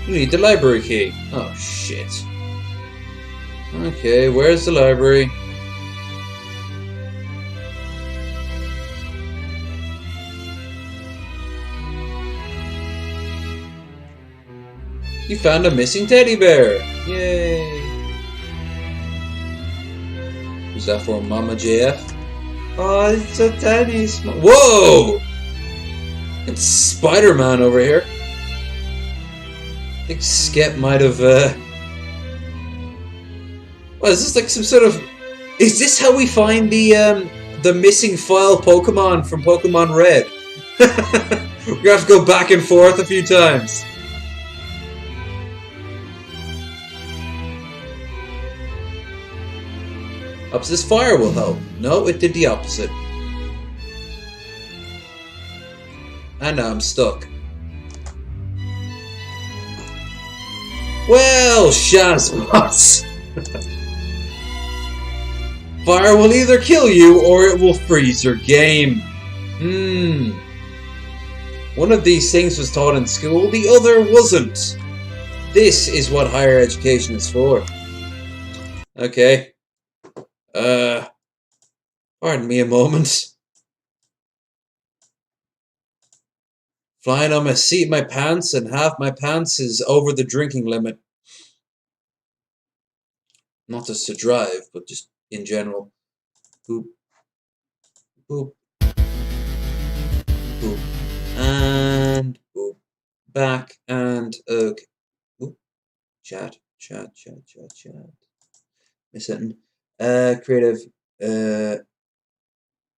You need the library key. Oh, shit. Okay, where's the library? You found a missing teddy bear! Yay! Is that for Mama JF? Oh, it's so tiny. Whoa! It's Spider-Man over here. I think Skep might have, What, is this like some sort of... Is this how we find the missing file Pokemon from Pokemon Red? We're gonna have to go back and forth a few times. Perhaps this fire will help. No, it did the opposite. And now I'm stuck. Well, Shazbots. Fire will either kill you or it will freeze your game. One of these things was taught in school, the other wasn't. This is what higher education is for. Okay. Pardon me a moment. Flying on my seat, my pants, and half my pants is over the drinking limit. Not just to drive, but just in general. Boop. Boop. Boop. And boop. Back and okay. Boop. Chat. Miss something. Creative.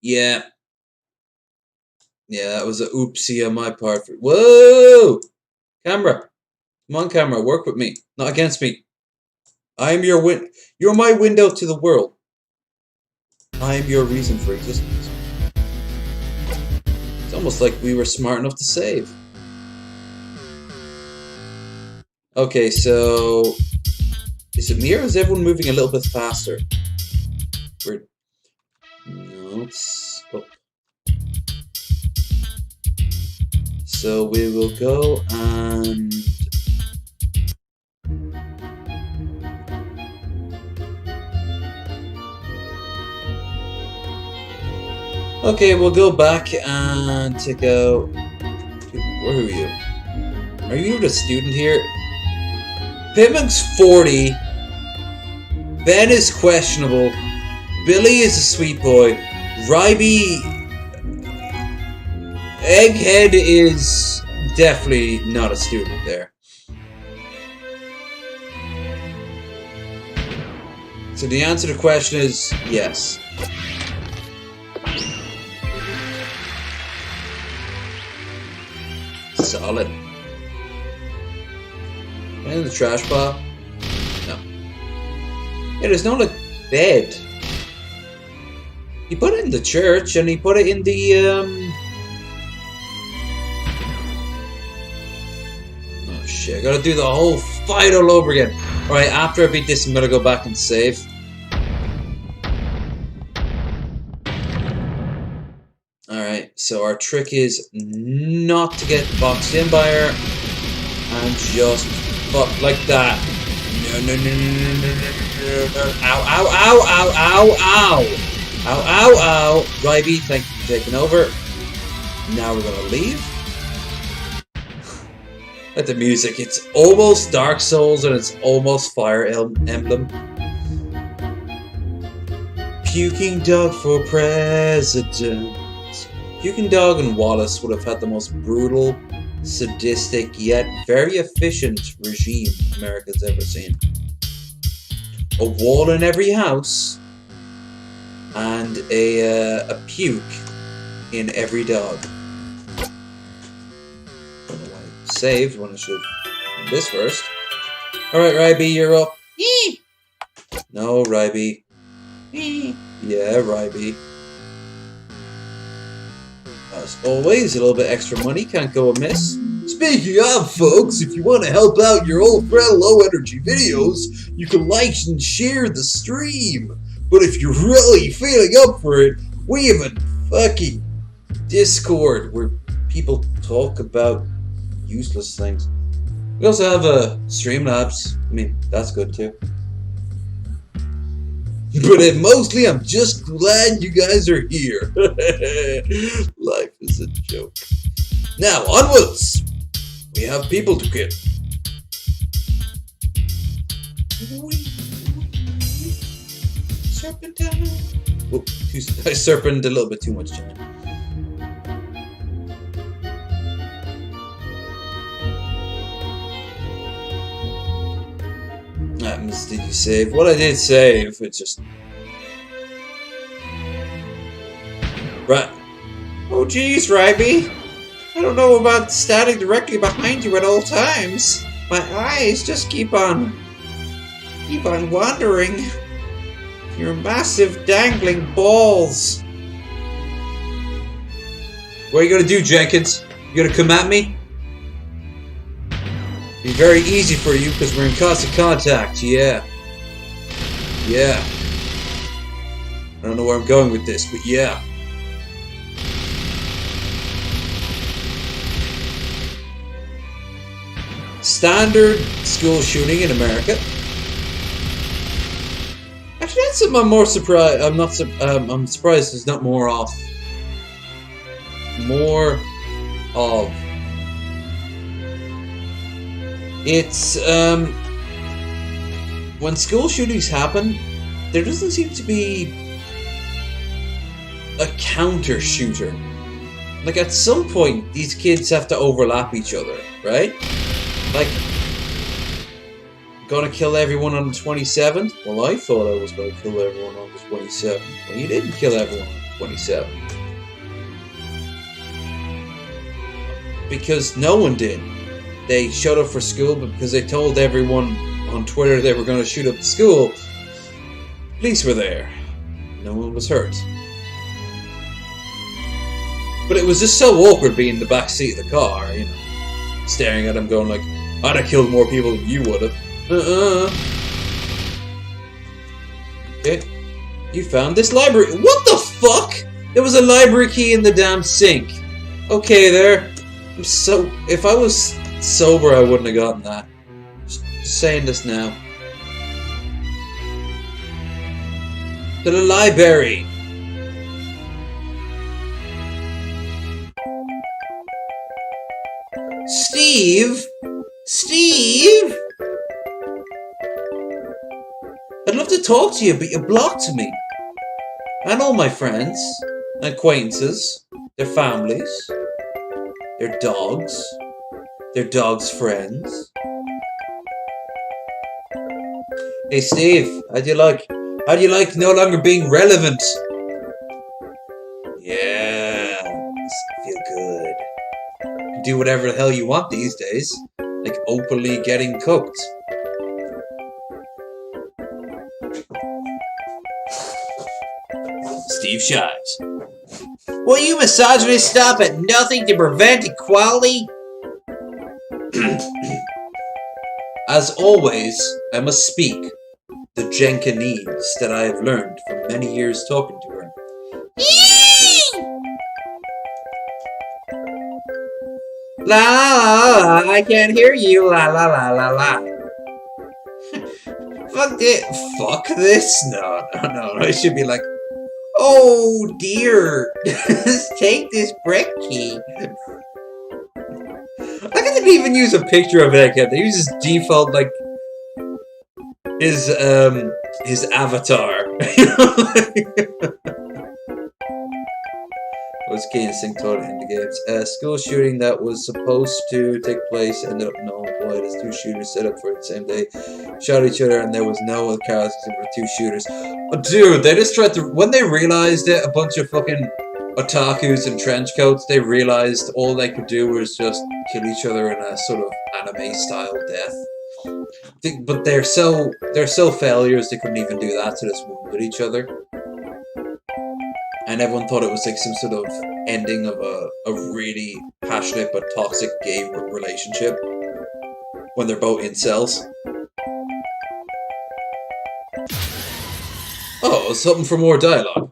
Yeah. Yeah, that was a oopsie on my part. Whoa! Camera. Come on, camera. Work with me. Not against me. I'm your You're my window to the world. I'm your reason for existence. It's almost like we were smart enough to save. Okay, so... Is it me or is everyone moving a little bit faster? We're... No, it's up. So we will go and... Okay, we'll go back and take out... Where are you? Are you even a student here? Pittman's 40. Ben is questionable. Billy is a sweet boy. Ryby... Egghead is definitely not a student there. So the answer to the question is yes. Solid. And the trash pile? No. Yeah, there's no like bed. He put it in the church and he put it in the Oh shit, I gotta do the whole fight all over again. Alright, after I beat this I'm gonna go back and save. Alright, so our trick is not to get boxed in by her and just fuck like that. No. Ow, ow, ow, ow, ow, ow. Ow, ow, ow. Ryby, thank you for taking over. Now we're gonna leave. At the music, it's almost Dark Souls and it's almost Fire Emblem. Puking Dog for president. Puking Dog and Wallace would have had the most brutal, sadistic, yet very efficient regime America's ever seen. A wall in every house, and a puke in every dog. Don't know why I saved when I should have done this first. Alright, Ryby, you're up. No, Ryby. Yeah, Ryby. As always, a little bit extra money can't go amiss. Speaking of, folks, if you want to help out your old friend Low Energy Videos, you can like and share the stream. But if you're really feeling up for it, we have a fucking Discord where people talk about useless things. We also have a Streamlabs. I mean, that's good too. But mostly, I'm just glad you guys are here. Life is a joke. Now, onwards! We have people to kill. Serpentine. Whoop, I serpented a little bit too much time. Did you save? What I did save, it's just... Right. Oh jeez, Ryby. I don't know about standing directly behind you at all times. My eyes just keep on wandering. Your massive dangling balls. What are you gonna do, Jenkins? You gonna come at me? You very easy for you because we're in constant contact. Yeah. Yeah. I don't know where I'm going with this, but yeah. Standard school shooting in America. Actually, that's something I'm more surprised. I'm surprised there's not more of. It's when school shootings happen, there doesn't seem to be a counter shooter. Like at some point, these kids have to overlap each other, right? Like, gonna kill everyone on the 27th? Well, I thought I was gonna kill everyone on the 27th. Well, you didn't kill everyone on the 27th. Because no one did. They showed up for school, but because they told everyone on Twitter they were gonna shoot up the school, police were there. No one was hurt. But it was just so awkward being in the back seat of the car, you know, staring at him going like, I'd have killed more people than you would have. Okay. You found this library. What the fuck? There was a library key in the damn sink. Okay, there. If I was sober, I wouldn't have gotten that. Just saying this now. To the library. Steve? Steve? I'd love to talk to you, but you blocked me. And all my friends, and acquaintances, their families, their dogs' friends. Hey Steve, how do you like no longer being relevant? Yeah, this feel good. You do whatever the hell you want these days, like openly getting cooked. Steve Shives. Will you misogynists stop at nothing to prevent equality? As always, I must speak the Jenkinese that I have learned from many years talking to her. La la la, I can't hear you. La la la la la. Fuck this. No. I should be like, oh dear, take this brekkie. I didn't even use a picture of Egghead. They use his default, like, his avatar. Was Kane Sing taught in the games. A school shooting that was supposed to take place ended up null and void as two shooters set up for the same day, shot each other, and there was no other cars except for two shooters. Oh, dude, they just tried to. When they realized it, a bunch of fucking otakus in trench coats, they realized all they could do was just kill each other in a sort of anime-style death. But they're so failures, they couldn't even do that, so just wounded each other. And everyone thought it was like some sort of ending of a really passionate but toxic gay relationship when they're both incels. Oh, something for more dialogue.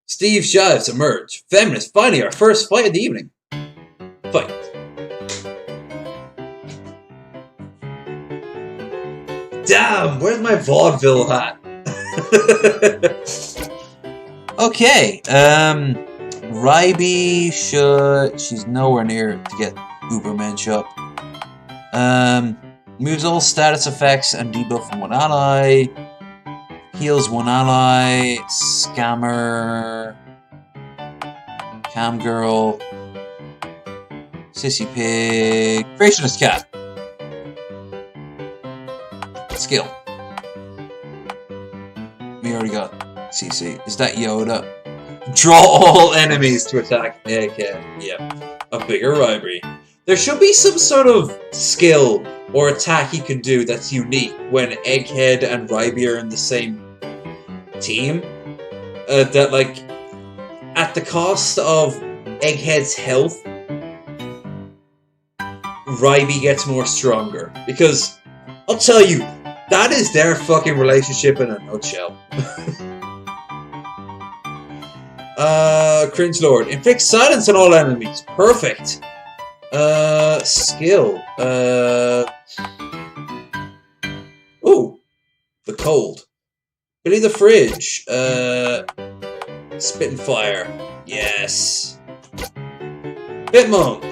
Steve Shives emerge. Feminists, finally our first fight of the evening. Fight. Damn, where's my vaudeville hat? Okay, Ryby she's nowhere near to get Ubermensch up. Moves all status effects and debuff from one ally. Heals one ally. Scammer. Camgirl. Sissy Pig. Creationist Cat. Skill. We already got CC. Is that Yoda? Draw all enemies to attack Egghead. Yep. A bigger Ryby. There should be some sort of skill or attack you can do that's unique when Egghead and Ryby are in the same team. That, like, at the cost of Egghead's health, Ryby gets more stronger. Because, I'll tell you, that is their fucking relationship in a nutshell. Cringe Lord. Inflict silence on all enemies. Perfect. Skill. Ooh. The cold. Billy the Fridge. Spit and Fire. Yes. Bitmonk.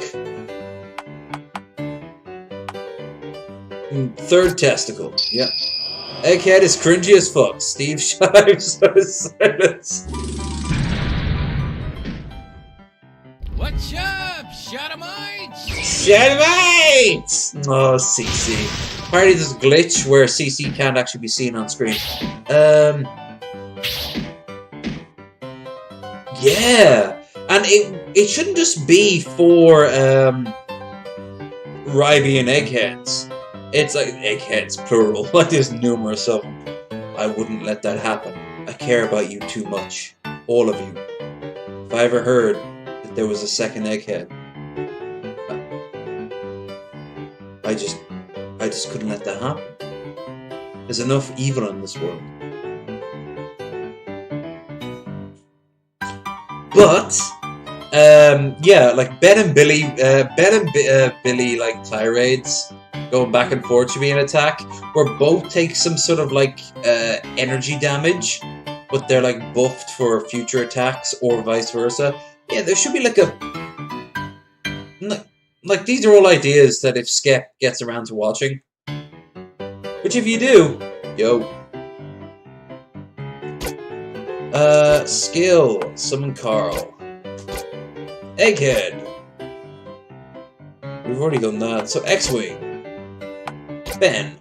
Third testicle. Yep. Egghead is cringy as fuck. Steve Shives silence. What's up, Shadowmites? Shadowmites! Oh, CC. Apparently there's a glitch where CC can't actually be seen on screen. Yeah. And it shouldn't just be for Ryby and Eggheads. It's like Eggheads, plural. Like there's numerous of them. I wouldn't let that happen. I care about you too much. All of you. If I ever heard that there was a second Egghead, I just couldn't let that happen. There's enough evil in this world. But yeah, like Ben and Billy like tirades going back and forth to be an attack, where both take some sort of like energy damage, but they're like buffed for future attacks or vice versa. Yeah, there should be like a like these are all ideas that if Skep gets around to watching, which if you do, yo. Skill, summon Carl. Egghead. We've already done that. So X-Wing. Ben.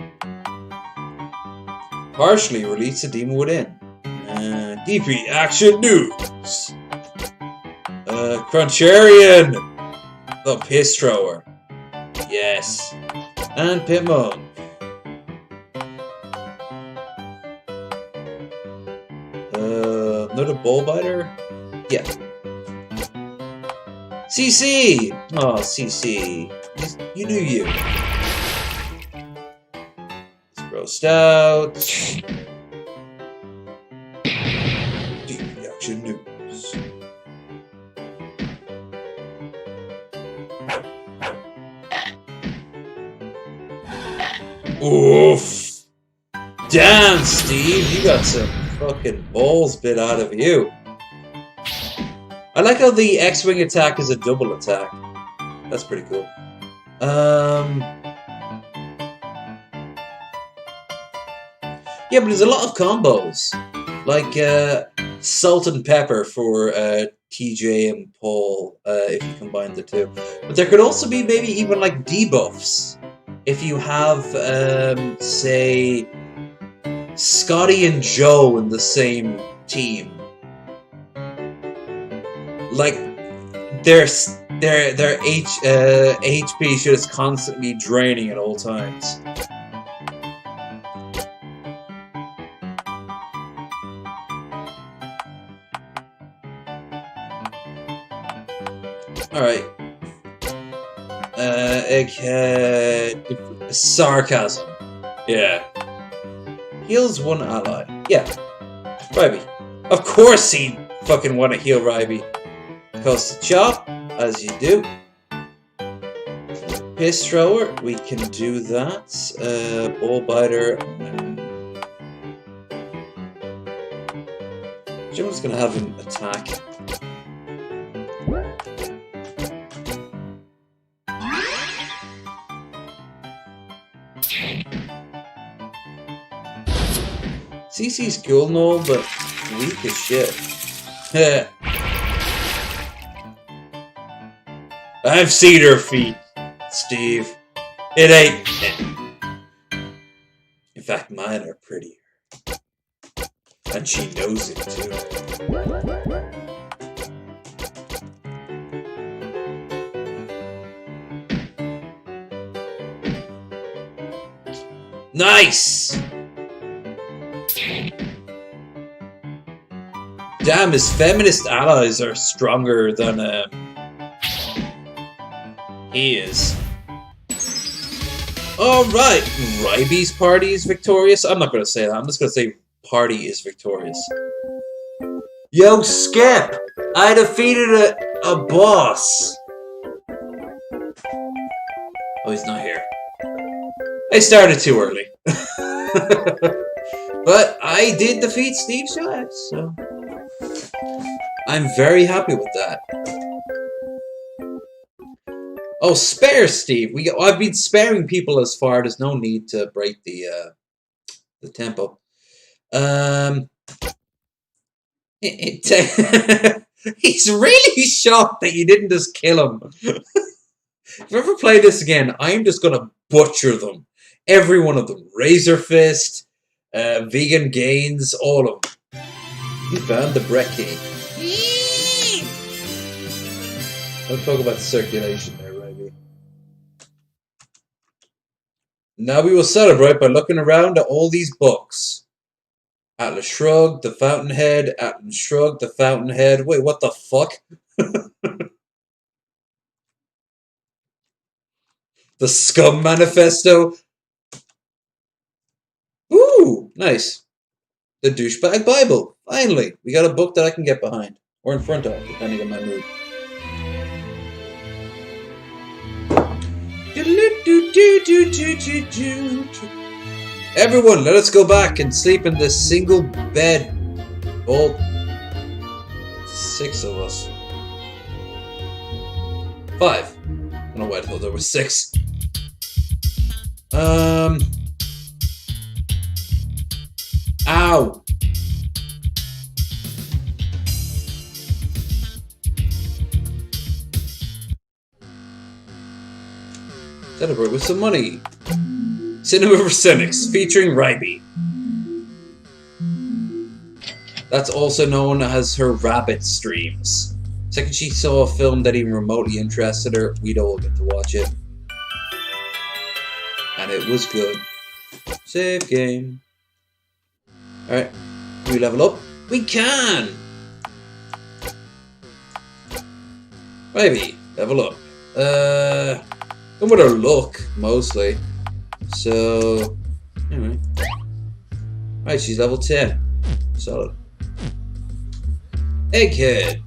Partially release a demon within. DP Action News. Cruncharian. The Piss Thrower. Yes. And Pitmonk. Another ball biter? Yeah. CC! Oh, CC. You do you. It's grossed out. Deep reaction news. Oof! Damn, Steve, you got some fucking balls bit out of you. I like how the X-Wing attack is a double attack. That's pretty cool. Yeah, but there's a lot of combos. Like, salt and pepper for TJ and Paul, if you combine the two. But there could also be maybe even like debuffs. If you have, say, Scotty and Joe in the same team. Like, their HP should just constantly draining at all times. Alright. Egghead. Sarcasm. Yeah. Heals one ally. Yeah. Ryby. Of course he'd fucking want to heal Ryby. Because the chop, as you do. Piss Thrower, we can do that. Ball Biter. Jim's gonna have him attack. CC's cool and all, but weak as shit. I've seen her feet, Steve. It ain't. In fact, mine are prettier. And she knows it too. Nice! Damn, his feminist allies are stronger than he is. Alright, Ryby's party is victorious. I'm not going to say that. I'm just going to say party is victorious. Yo, Skip! I defeated a boss! Oh, he's not here. I started too early. But I did defeat Steve Shives, so... I'm very happy with that. Oh, spare Steve! I've been sparing people as far. There's no need to break the tempo. He's really shocked that you didn't just kill him. If you ever play this again, I'm just gonna butcher them. Every one of them. Razor Fist, Vegan Gains, all of them. You found the Brett Key. Don't talk about circulation there, Ryby. Now we will celebrate by looking around at all these books. Atlas Shrugged, The Fountainhead, Atlas Shrugged, The Fountainhead. Wait, what the fuck? The Scum Manifesto. Ooh, nice. The Douchebag Bible. Finally, we got a book that I can get behind. Or in front of, depending on my mood. Everyone, let us go back and sleep in this single bed. All 6 of us. 5. I don't know why I thought there were 6. Ow! Celebrate with some money. Cinema for Cynics, featuring Ryby. That's also known as her rabbit streams. Second she saw a film that even remotely interested her, we'd all get to watch it. And it was good. Save game. Alright, can we level up? We can! Ryby, level up. Come with her look, mostly. So, anyway. Right, she's level 10. Solid. Egghead.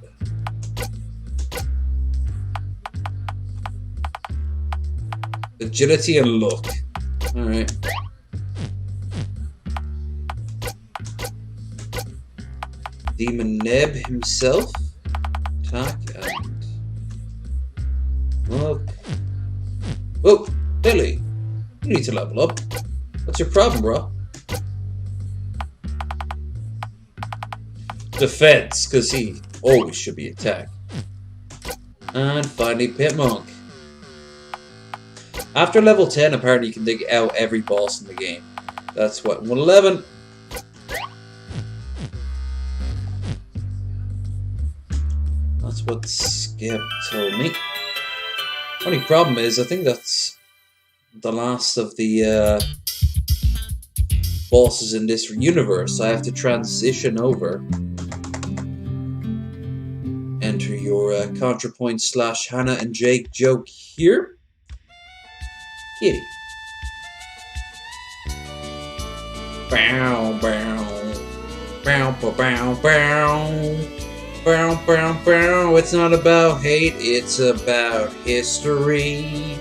Agility and luck. Alright. Demon Neb himself. Attack and luck. Whoa, Billy. You need to level up. What's your problem, bro? Defense, because he always should be attacked. And finally, Pit Monk. After level 10, apparently you can dig out every boss in the game. That's what, 111. That's what Skip told me. Only problem is, I think that's the last of the bosses in this universe. I have to transition over. Enter your ContraPoint / Hannah and Jake joke here. Kitty. Bow, bow. Bow, bow, bow, bow. Bow, bow, bow. It's not about hate, it's about history.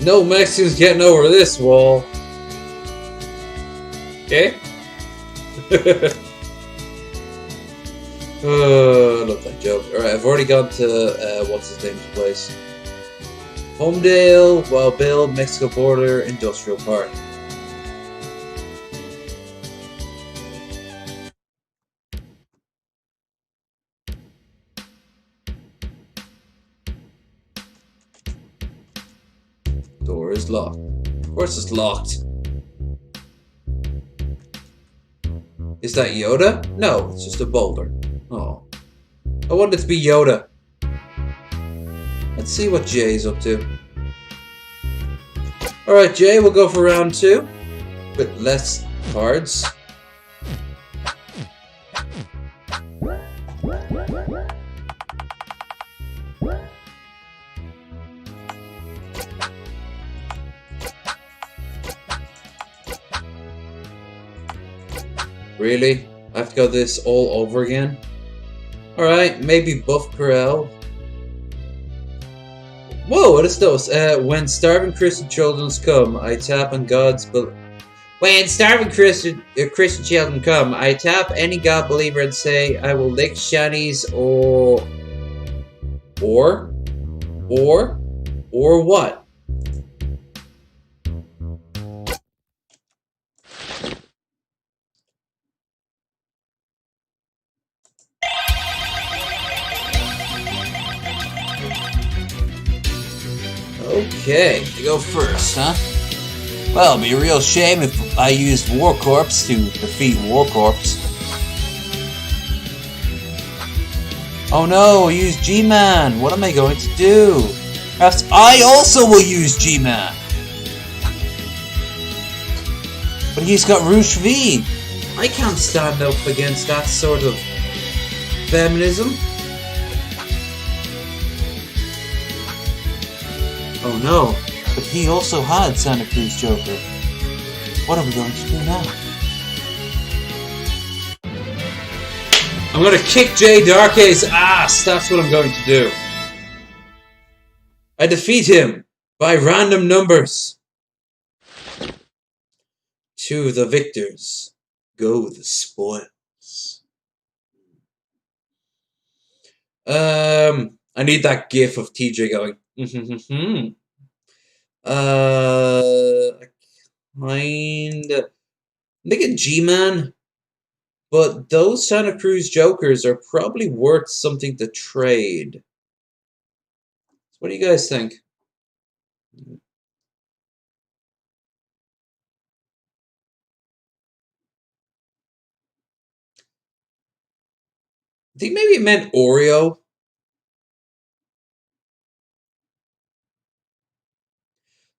No Mexicans getting over this wall. Okay? I love that joke. Alright, I've already gone to, what's his name's place? Homedale, Wild Bill, Mexico Border, Industrial Park. Door is locked. Of course it's locked. Is that Yoda? No, it's just a boulder. Oh. I want it to be Yoda. Let's see what Jay's up to. Alright, Jay, we'll go for round 2. With less cards. Really? I have to go this all over again? Alright, maybe Buff Corral. Whoa, what is those? When starving Christian children come, I tap on God's... When starving Christian children come, I tap any God believer and say, I will lick Shani's or what? Okay, I go first, huh? Well, it'd be a real shame if I used War Corpse to defeat War Corpse. Oh no, I used G-Man! What am I going to do? Perhaps I also will use G-Man! But he's got Roosh V! I can't stand up against that sort of feminism. Oh no, but he also had Santa Cruz Joker. What are we going to do now? I'm gonna kick Jay Darkey's ass! That's what I'm going to do. I defeat him by random numbers. To the victors go the spoils. I need that gif of TJ going. Kinda. I'm thinking G-Man, but those Santa Cruz Jokers are probably worth something to trade. What do you guys think? I think maybe it meant Oreo.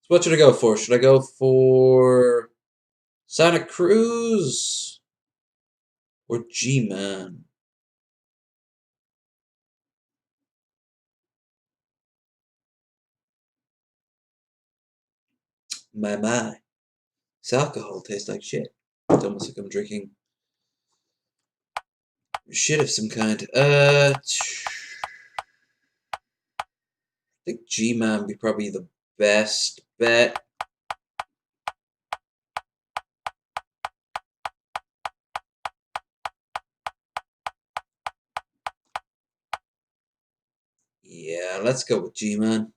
So what should I go for? Should I go for Santa Cruz or G-Man? My. This alcohol tastes like shit. It's almost like I'm drinking shit of some kind. I think G-Man would be probably the best bet. Yeah, let's go with G-Man.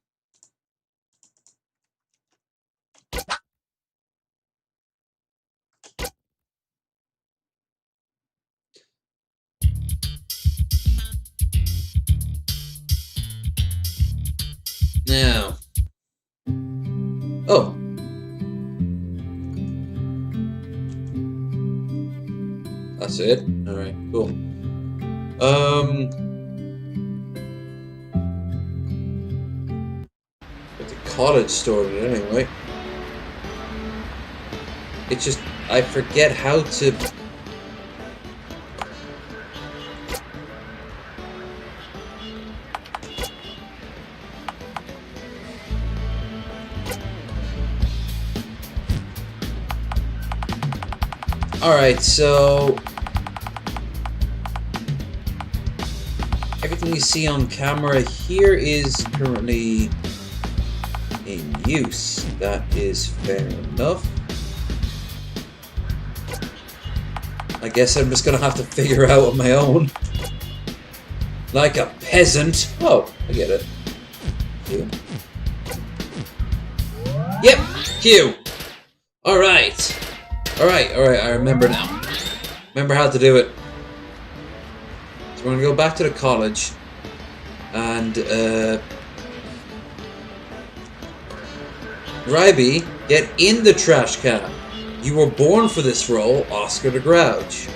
Now. Oh. That's it? Alright, cool. But the college started anyway. It's just, I forget how to... Alright, so... everything you see on camera here is currently in use. That is fair enough. I guess I'm just gonna have to figure out on my own. Like a peasant. Oh, I get it. Q. Yep, Q. Alright. Alright, I remember now. Remember how to do it. So we're gonna go back to the college. And, Ryby, get in the trash can. You were born for this role, Oscar the Grouch.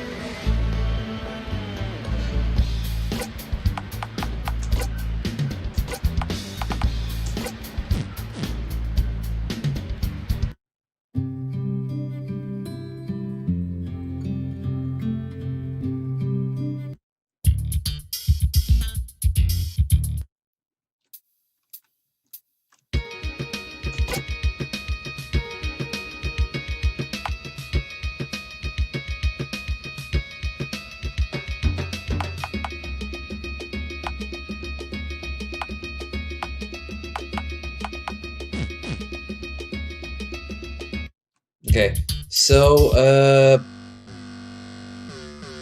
Okay, so,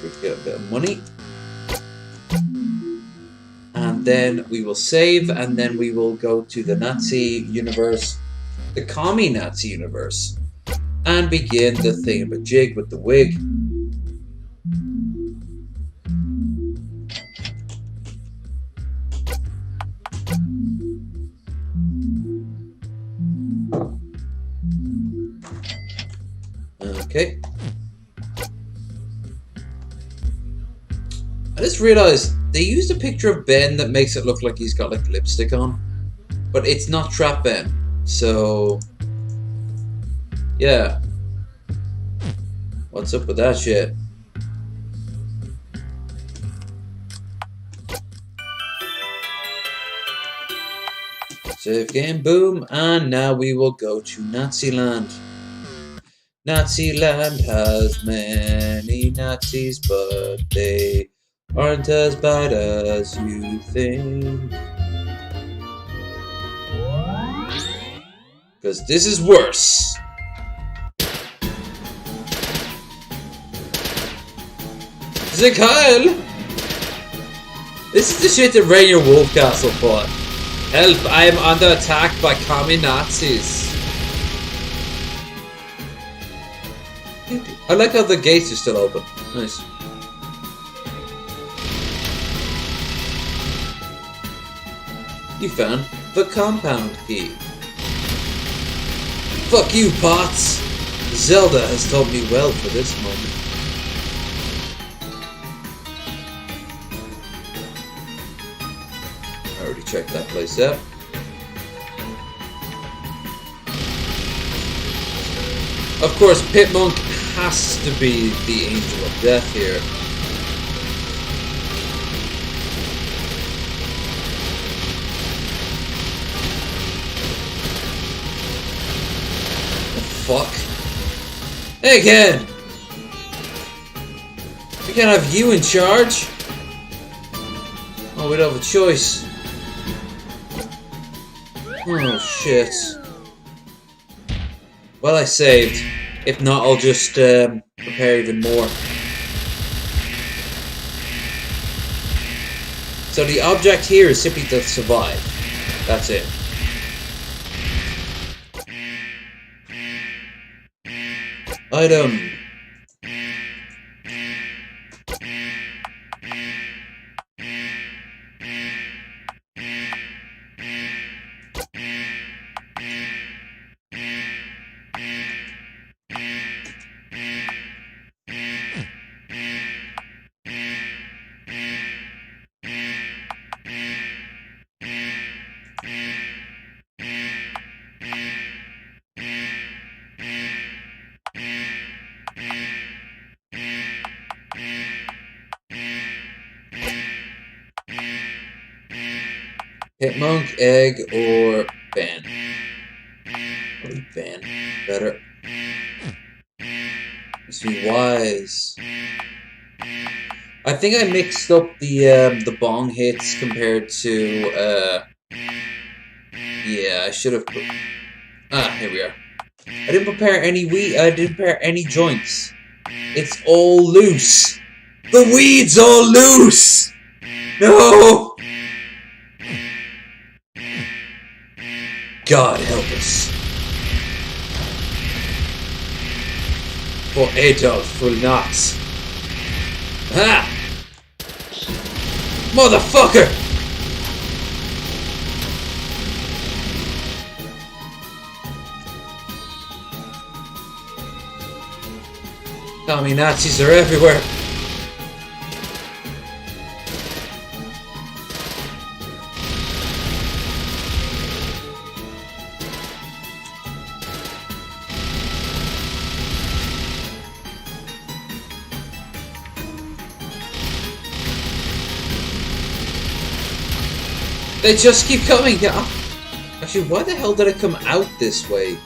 we get a bit of money. And then we will save, and then we will go to the Nazi universe, the commie Nazi universe, and begin the thingamajig with the wig. Okay. I just realized they used a picture of Ben that makes it look like he's got like lipstick on, but it's not Trap Ben. So, yeah. What's up with that shit? Save game, boom, and now we will go to Nazi land. Nazi land has many Nazis, but they aren't as bad as you think. Because this is worse. Zikheil! This is the shit that Rainier Wolfcastle fought. Help, I am under attack by commie Nazis. I like how the gates are still open. Nice. You found the compound key. Fuck you, Potts! Zelda has taught me well for this moment. I already checked that place out. Of course, Pitmonk has to be the Angel of Death here. Fuck. Hey, Ken! We can't have you in charge. Oh, we don't have a choice. Oh, shit. Well, I saved. If not, I'll just prepare even more. So the object here is simply to survive. That's it. Item. Hitmonk, Egg, or Ben? Probably Ben. Better. Let's be wise. I think I mixed up the bong hits compared to yeah, I should have put. Ah, here we are. I didn't prepare any I didn't prepare any joints. It's all loose. The weed's all loose. No. God help us. For Adolf will not. Ah! Motherfucker! Commie Nazis are everywhere. They just keep coming. Actually, why the hell did I come out this way?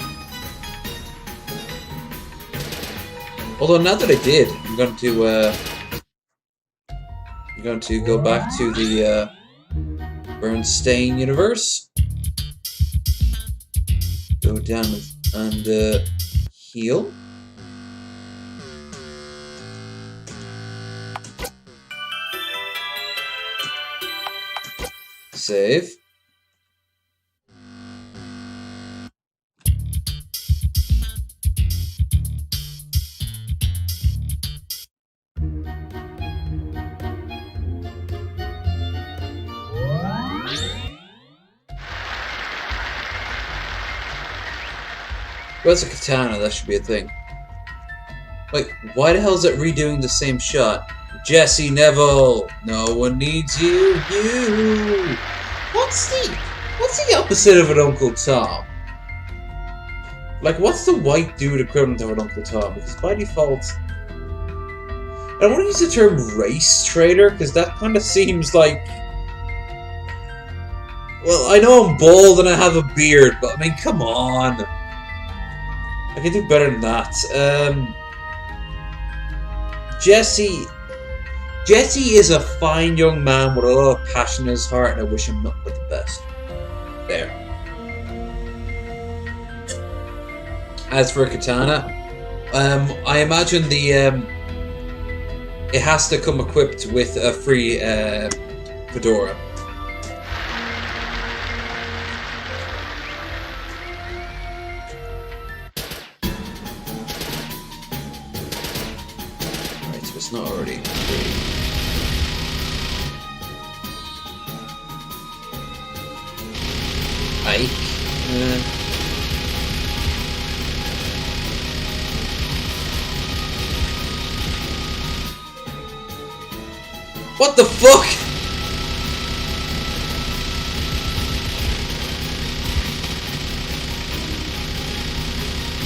Although now that I did, I'm going to go back to the Bernstein universe. Go down and Heal. Save. Where's a katana? That should be a thing. Wait, why the hell is it redoing the same shot? Jesse Neville! No one needs you! You! What's the opposite of an Uncle Tom? Like, what's the white dude equivalent of an Uncle Tom? Because by default... I don't want to use the term race traitor, because that kind of seems like... Well, I know I'm bald and I have a beard, but I mean, come on! I can do better than that. Jesse is a fine young man with a lot of passion in his heart, and I wish him nothing but the best. There. As for katana, I imagine it has to come equipped with a free fedora. It's not already free. Ike. What the fuck?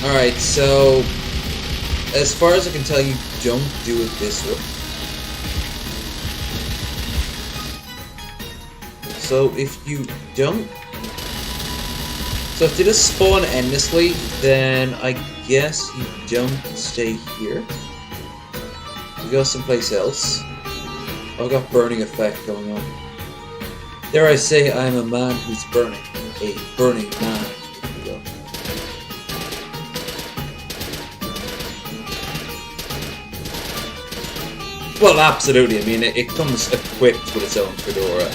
Alright, so as far as I can tell, you don't do it this way. So if you don't... So if they just spawn endlessly, then I guess you don't stay here. You go someplace else. I've got burning effect going on. Dare I say I am a man who's burning. A burning man. Well, absolutely. I mean, it comes equipped with its own fedora.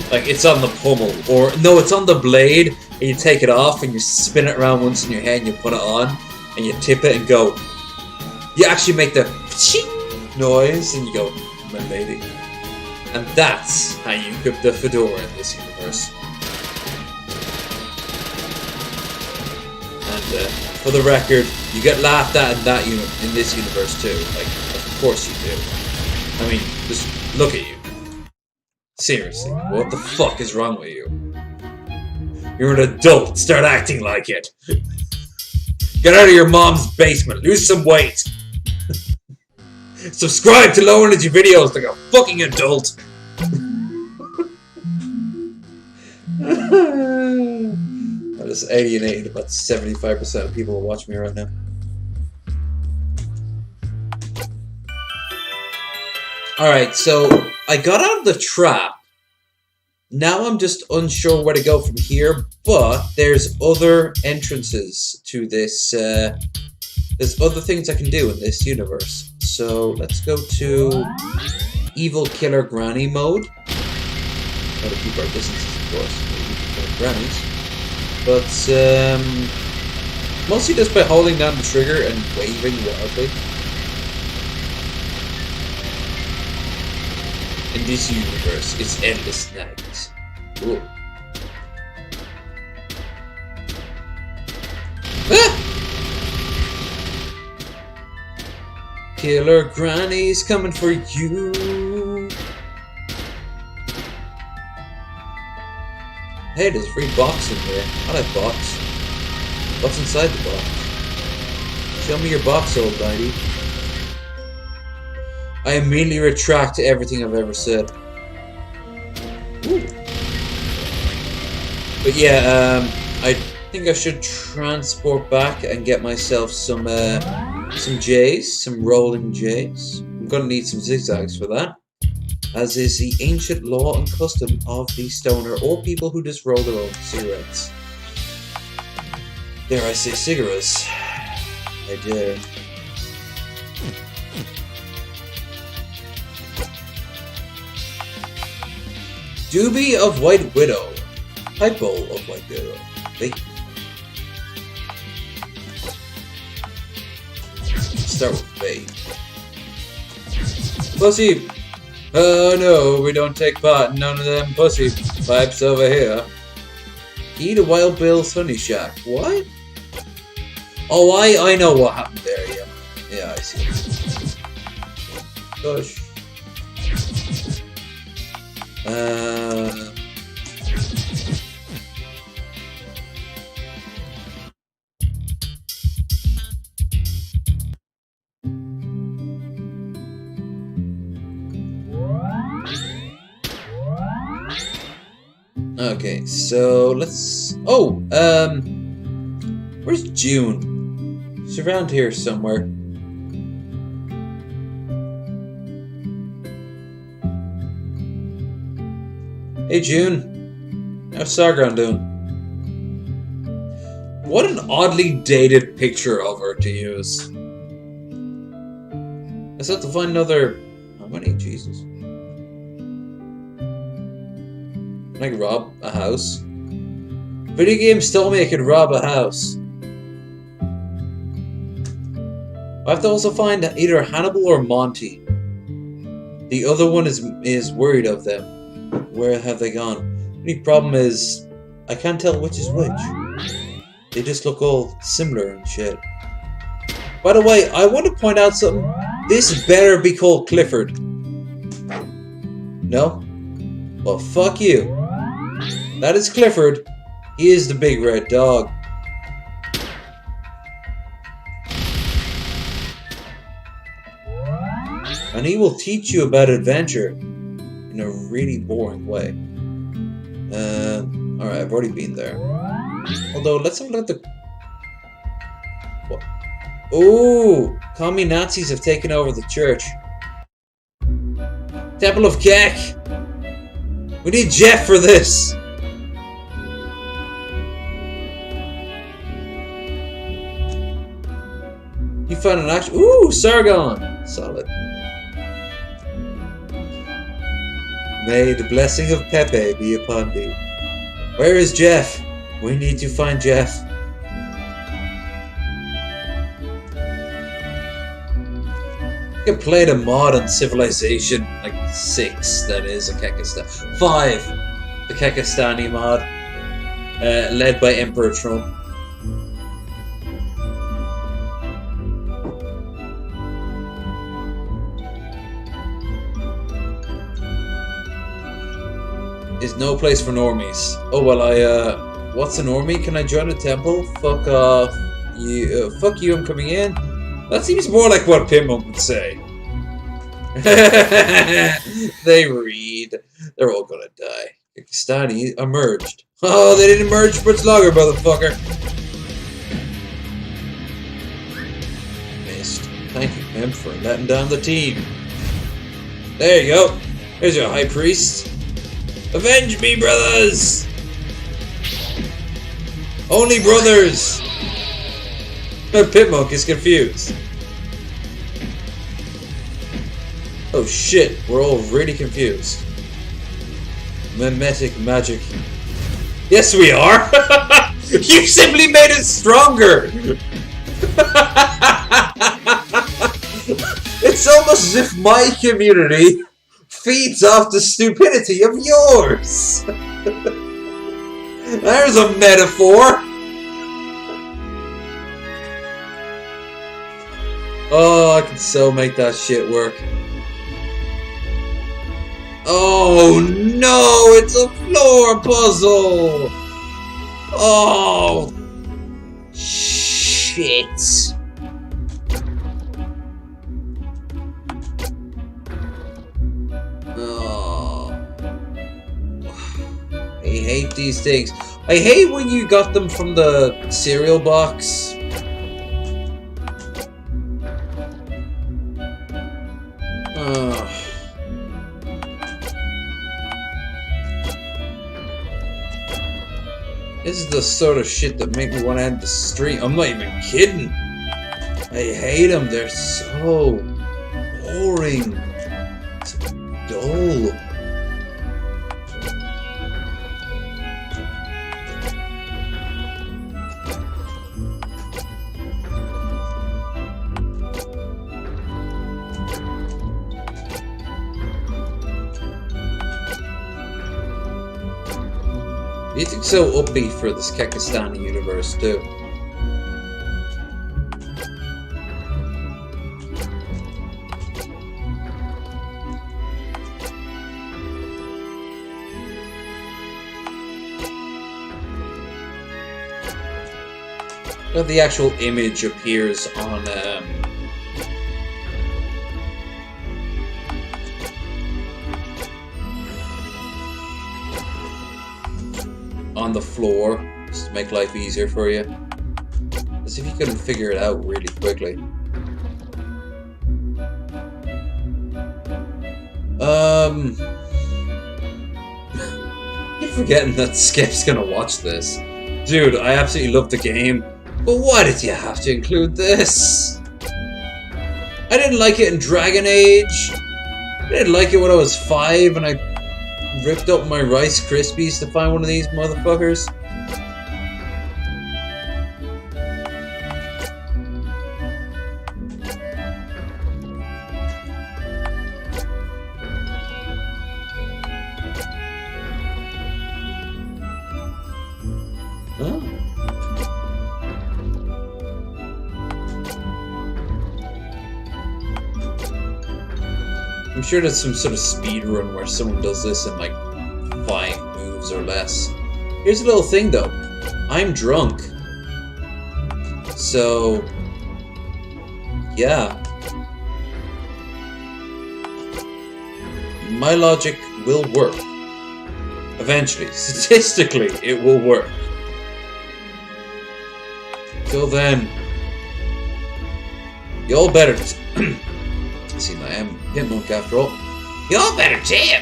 Like, it's on the pommel, or no, it's on the blade, and you take it off, and you spin it around once in your head, and you put it on, and you tip it, and go. You actually make the noise, and you go, my lady. And that's how you equip the fedora in this universe. And for the record, you get laughed at in this universe too. Like, of course you do. I mean, just look at you. Seriously, what the fuck is wrong with you? You're an adult, start acting like it. Get out of your mom's basement, lose some weight. Subscribe to low energy videos like a fucking adult. I just alienated about 75% of people who watch me right now. Alright, so I got out of the trap. Now I'm just unsure where to go from here, but there's other entrances to this. There's other things I can do in this universe. So let's go to Evil Killer Granny mode. Gotta keep our distances, of course. Evil Killer Grannies. But, mostly just by holding down the trigger and waving wildly. In this universe, it's endless night. Ooh. Ah! Killer Granny's coming for you. Hey, there's a free box in here. I like box. What's inside the box? Show me your box, old lady. I immediately retract everything I've ever said. Ooh. But yeah, I think I should transport back and get myself some J's, some rolling J's. I'm gonna need some zigzags for that, as is the ancient law and custom of the stoner or people who just roll their own cigarettes. Dare I say cigarettes? I dare. Doobie of White Widow. Hypo of White Widow. Wait. Start with Faye. Pussy! Oh no, we don't take part in none of them pussy pipes over here. Eat a Wild Bill's Honey Shack. What? Oh, I know what happened there, yeah. Yeah, I see. Gosh. Okay, so let's... Oh, where's June? She's around here somewhere. Hey, June. How's Sargon doing? What an oddly dated picture of her to use. I just have to find another... How many? Jesus. Can I rob a house? Video games told me I could rob a house. I have to also find either Hannibal or Monty. The other one is worried of them. Where have they gone? The only problem is I can't tell which is which. They just look all similar and shit. By the way, I want to point out something. This better be called Clifford. No? Well, fuck you. That is Clifford. He is the big red dog. And he will teach you about adventure in a really boring way. Alright, I've already been there. Although, let's have a look at the... What? Ooh! Commie Nazis have taken over the church. Temple of Kek! We need Jeff for this! You found an action... Ooh! Sargon! Solid. May the blessing of Pepe be upon thee. Where is Jeff? We need to find Jeff. I can play the mod on Civilization, like 6, that is, a Kekistan. 5, the Kekistani mod, led by Emperor Trump. Is no place for normies. Oh well, what's a normie? Can I join a temple? Fuck off. Fuck you, I'm coming in. That seems more like what Pimmo would say. They read. They're all gonna die. Pakistani emerged. Oh, they didn't emerge much longer, motherfucker. Missed. Thank you, Pimp, for letting down the team. There you go. Here's your high priest. Avenge me, brothers! Only brothers! Pitmonk is confused. Oh shit, we're all really confused. Mimetic magic. Yes, we are! You simply made it stronger! It's almost as if my community feeds off the stupidity of yours. There's a metaphor. Oh, I can so make that shit work. Oh no, it's a floor puzzle. Oh shit. I hate these things. I hate when you got them from the cereal box. This is the sort of shit that make me want to end the stream. I'm not even kidding. I hate them. They're so boring. So dull. Music's so upbeat for this Kekistani universe too. The actual image appears on the floor, just to make life easier for you. As if you couldn't figure it out really quickly. Keep forgetting that Skip's gonna watch this. Dude, I absolutely love the game, but why did you have to include this? I didn't like it in Dragon Age. I didn't like it when I was 5 and I ripped up my Rice Krispies to find one of these motherfuckers. Huh? I'm sure there's some sort of speed run where someone does this in like 5 moves or less. Here's a little thing though. I'm drunk. So yeah. My logic will work. Eventually. Statistically, it will work. Till then, y'all better see, I am Hitmonk after all. Y'all better tip!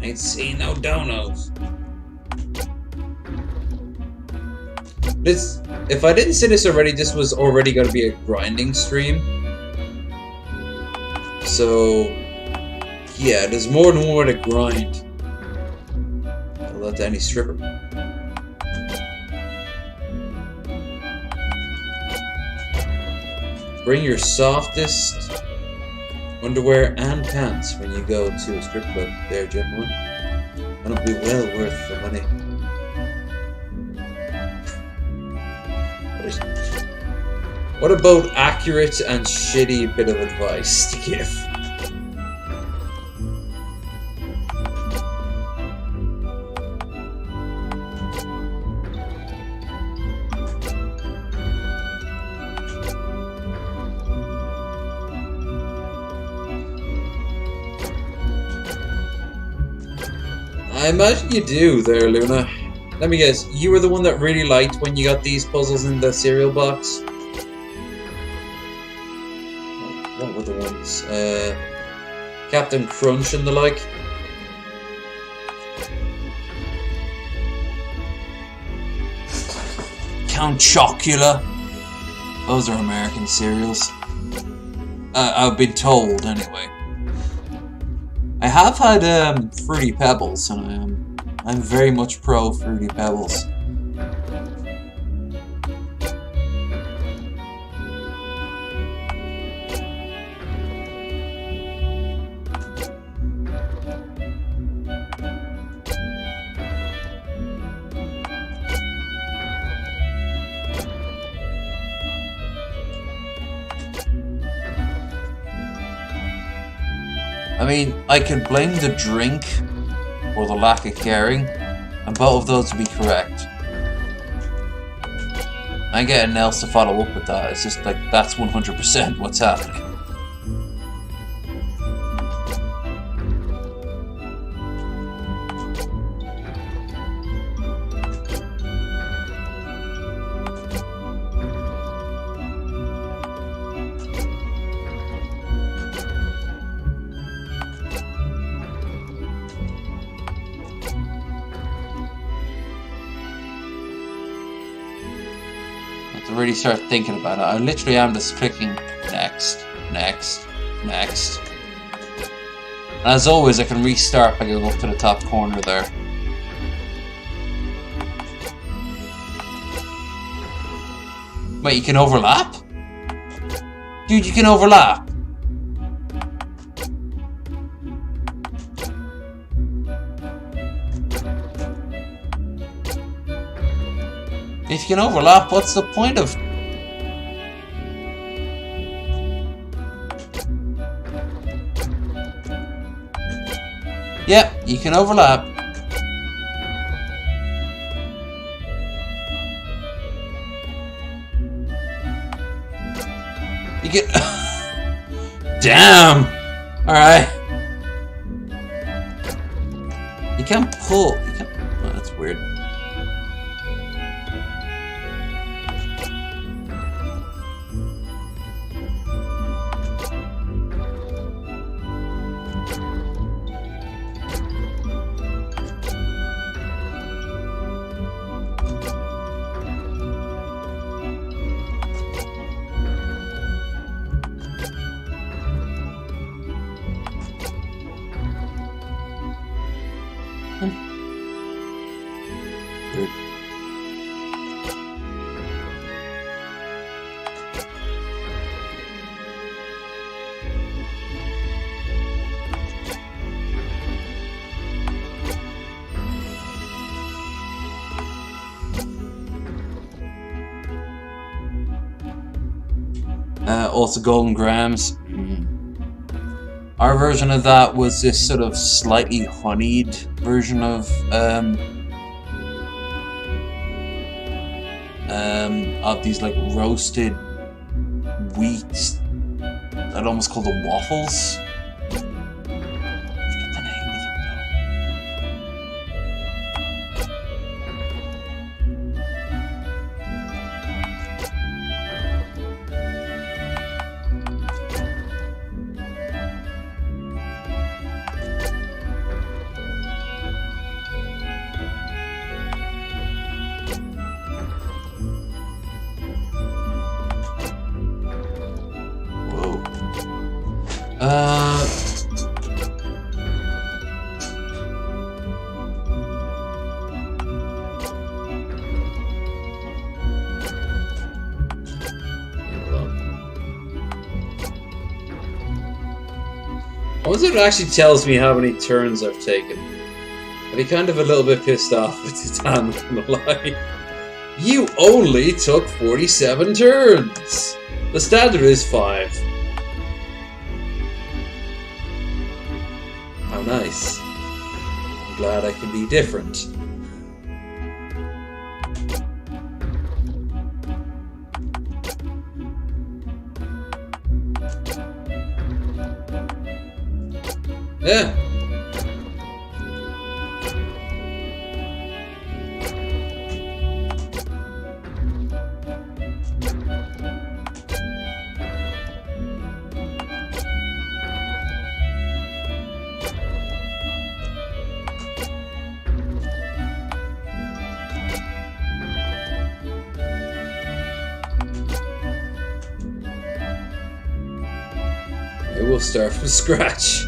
Ain't seen no donos. This, if I didn't say this already, this was already going to be a grinding stream. So, yeah, there's more than one way to grind. Tell that to any stripper. Bring your softest underwear and pants when you go to a strip club there, gentlemen. And it'll be well worth the money. What about accurate and shitty bit of advice to give? I imagine you do there, Luna. Let me guess, you were the one that really liked when you got these puzzles in the cereal box? What were the ones? Captain Crunch and the like? Count Chocula. Those are American cereals. I've been told, anyway. I have had Fruity Pebbles, and I'm very much pro Fruity Pebbles. I mean, I could blame the drink or the lack of caring, and both of those would be correct. I ain't getting else to follow up with that. It's just like, that's 100% what's happening. to really start thinking about it. I literally am just clicking next, next, next. And as always, I can restart by going up to the top corner there. Wait, you can overlap? Dude, you can overlap. If you can overlap, what's the point of... Yep, you can overlap. You can... Damn! Alright. You can't pull... You can't... Oh, that's weird. Also golden grams. Our version of that was this sort of slightly honeyed version of these like roasted wheats. I'd almost call them waffles. I forget the name of them I wonder if it actually tells me how many turns I've taken. I'd be kind of a little bit pissed off with Titan, I'm not gonna lie. You only took 47 turns! The standard is 5. How nice. I'm glad I can be different. Yeah. I will start from scratch.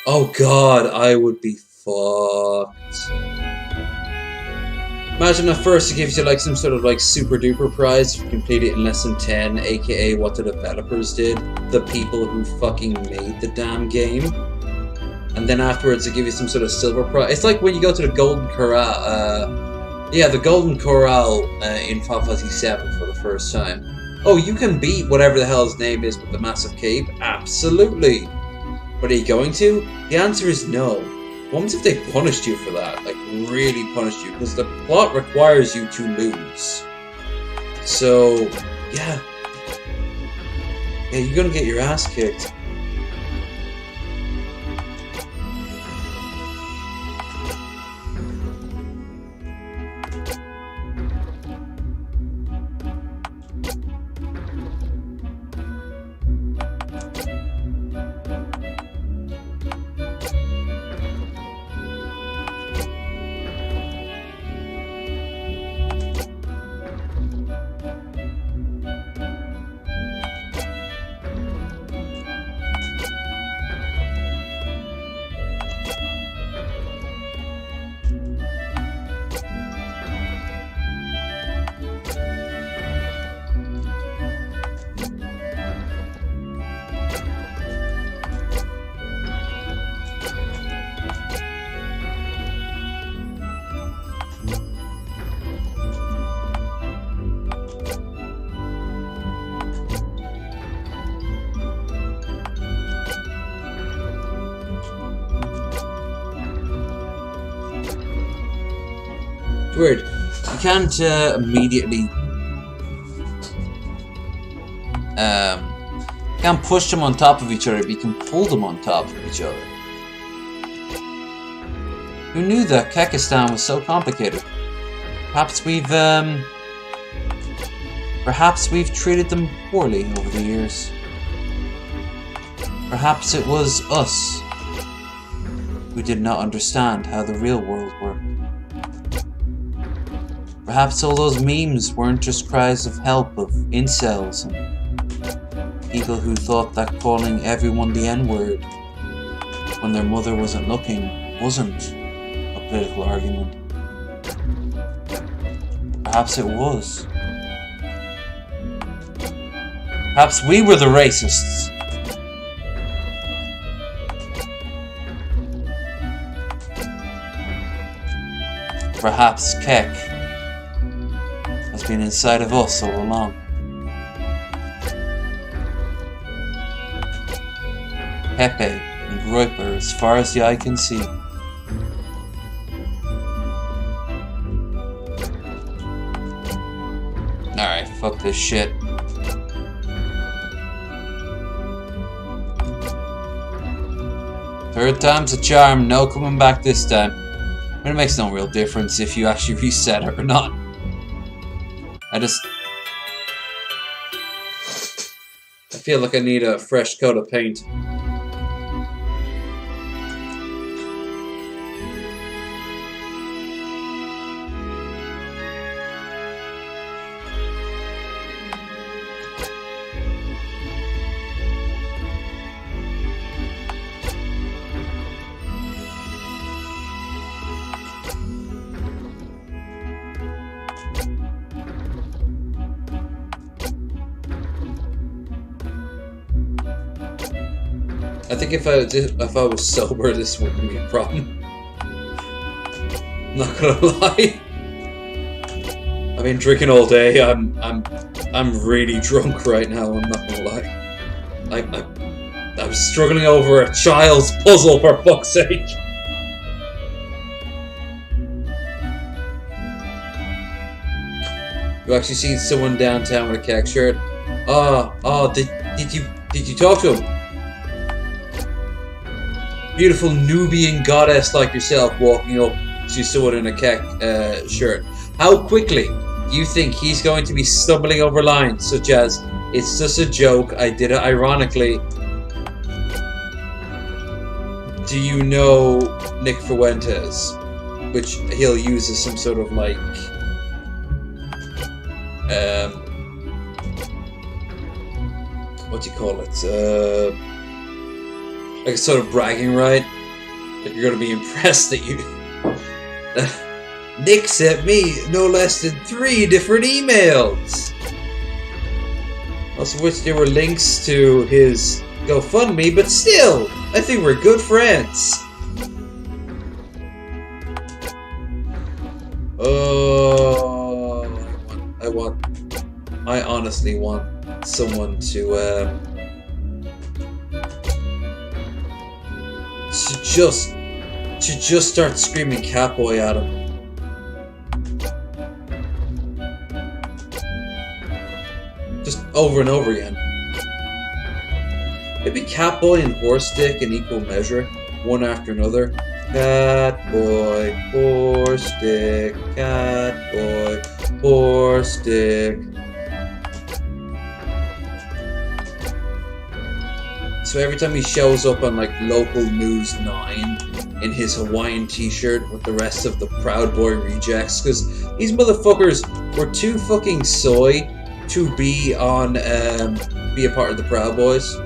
Oh god, I would be fucked. Imagine at first it gives you like some sort of like super duper prize if you complete it in less than 10, aka what the developers did, the people who fucking made the damn game. And then afterwards it gives you some sort of silver prize. It's like when you go to the Golden Corral, yeah, the Golden Corral in Final Fantasy VII for the first time. Oh, you can beat whatever the hell his name is with the massive cape? Absolutely! But are you going to? The answer is no. What if they punished you for that? Like, really punished you? Because the plot requires you to lose. So, yeah. Yeah, you're gonna get your ass kicked. It's weird. You can't immediately can't push them on top of each other, but you can pull them on top of each other. Who knew that Kekistan was so complicated? Perhaps we've treated them poorly over the years. Perhaps it was us who did not understand how the real world worked. Perhaps all those memes weren't just cries of help of incels and people who thought that calling everyone the N-word when their mother wasn't looking wasn't a political argument. Perhaps it was. Perhaps we were the racists. Perhaps Kek has been inside of us all along. Pepe and Groiper as far as the eye can see. Alright, fuck this shit. Third time's a charm, no coming back this time. I mean, it makes no real difference if you actually reset it or not. I feel like I need a fresh coat of paint. I think if I was sober, this wouldn't be a problem. I'm not gonna lie. I've been drinking all day. I'm really drunk right now. I'm not gonna lie. I'm struggling over a child's puzzle, for fuck's sake. You actually seen someone downtown with a Kek shirt? Did you talk to him? Beautiful Nubian goddess like yourself walking up to someone in a Kek shirt. How quickly do you think he's going to be stumbling over lines such as, "It's just a joke, I did it ironically"? Do you know Nick Fuentes? Which he'll use as some sort of like what do you call it? Like a sort of bragging right. Like you're gonna be impressed that you Nick sent me no less than 3 different emails. Also which there were links to his GoFundMe, but still, I think we're good friends. Oh, I honestly want someone to just start screaming Catboy at him. Just over and over again. Maybe Catboy and Horse Dick in equal measure, one after another. Catboy, Horse Dick, Catboy, Horse Dick. So every time he shows up on like local News 9 in his Hawaiian t-shirt with the rest of the Proud Boy rejects, because these motherfuckers were too fucking soy to be on be a part of the Proud Boys.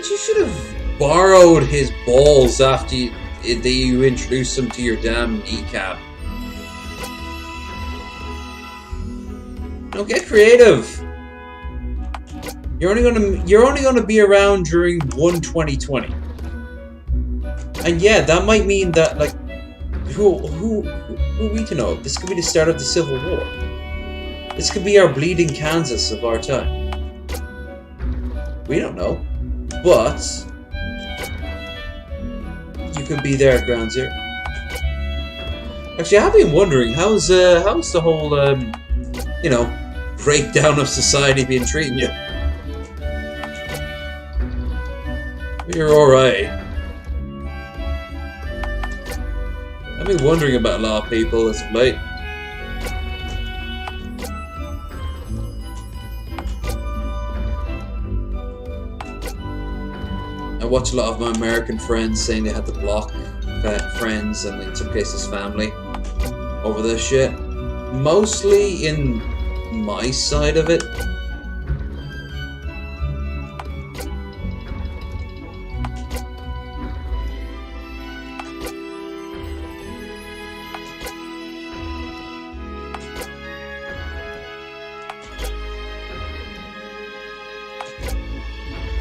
You should have borrowed his balls after you introduced him to your damn kneecap. No, get creative. You're only gonna be around during 2020. And yeah, that might mean that, like, who are we to know? This could be the start of the Civil War. This could be our bleeding Kansas of our time. We don't know. But you could be there at Ground Zero. Actually, I've been wondering, how's the whole you know, breakdown of society been treating you? You're alright. I've been wondering about a lot of people as of late. I watch a lot of my American friends saying they had to block friends and in some cases family over this shit. Mostly in my side of it.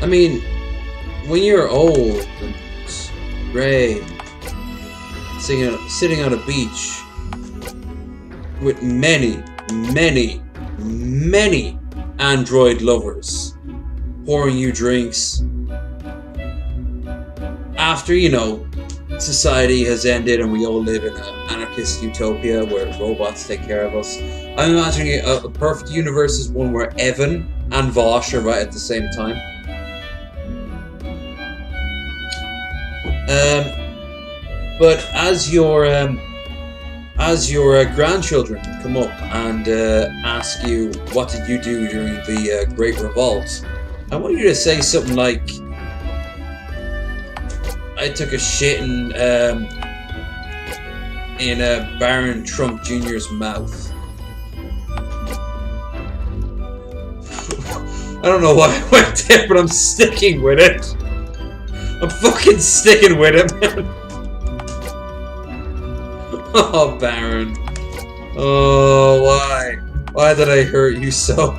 I mean, when you're old and gray, sitting on a beach with many android lovers pouring you drinks after, you know, society has ended and we all live in an anarchist utopia where robots take care of us. I'm imagining a perfect universe is one where Evan and Vosh are right at the same time. But as your grandchildren come up and ask you what did you do during the Great Revolt, I want you to say something like, I took a shit in Baron Trump Jr.'s mouth. I don't know why I went there, but I'm sticking with it. I'm fucking sticking with it, man. Oh, Baron. Oh, why? Why did I hurt you so?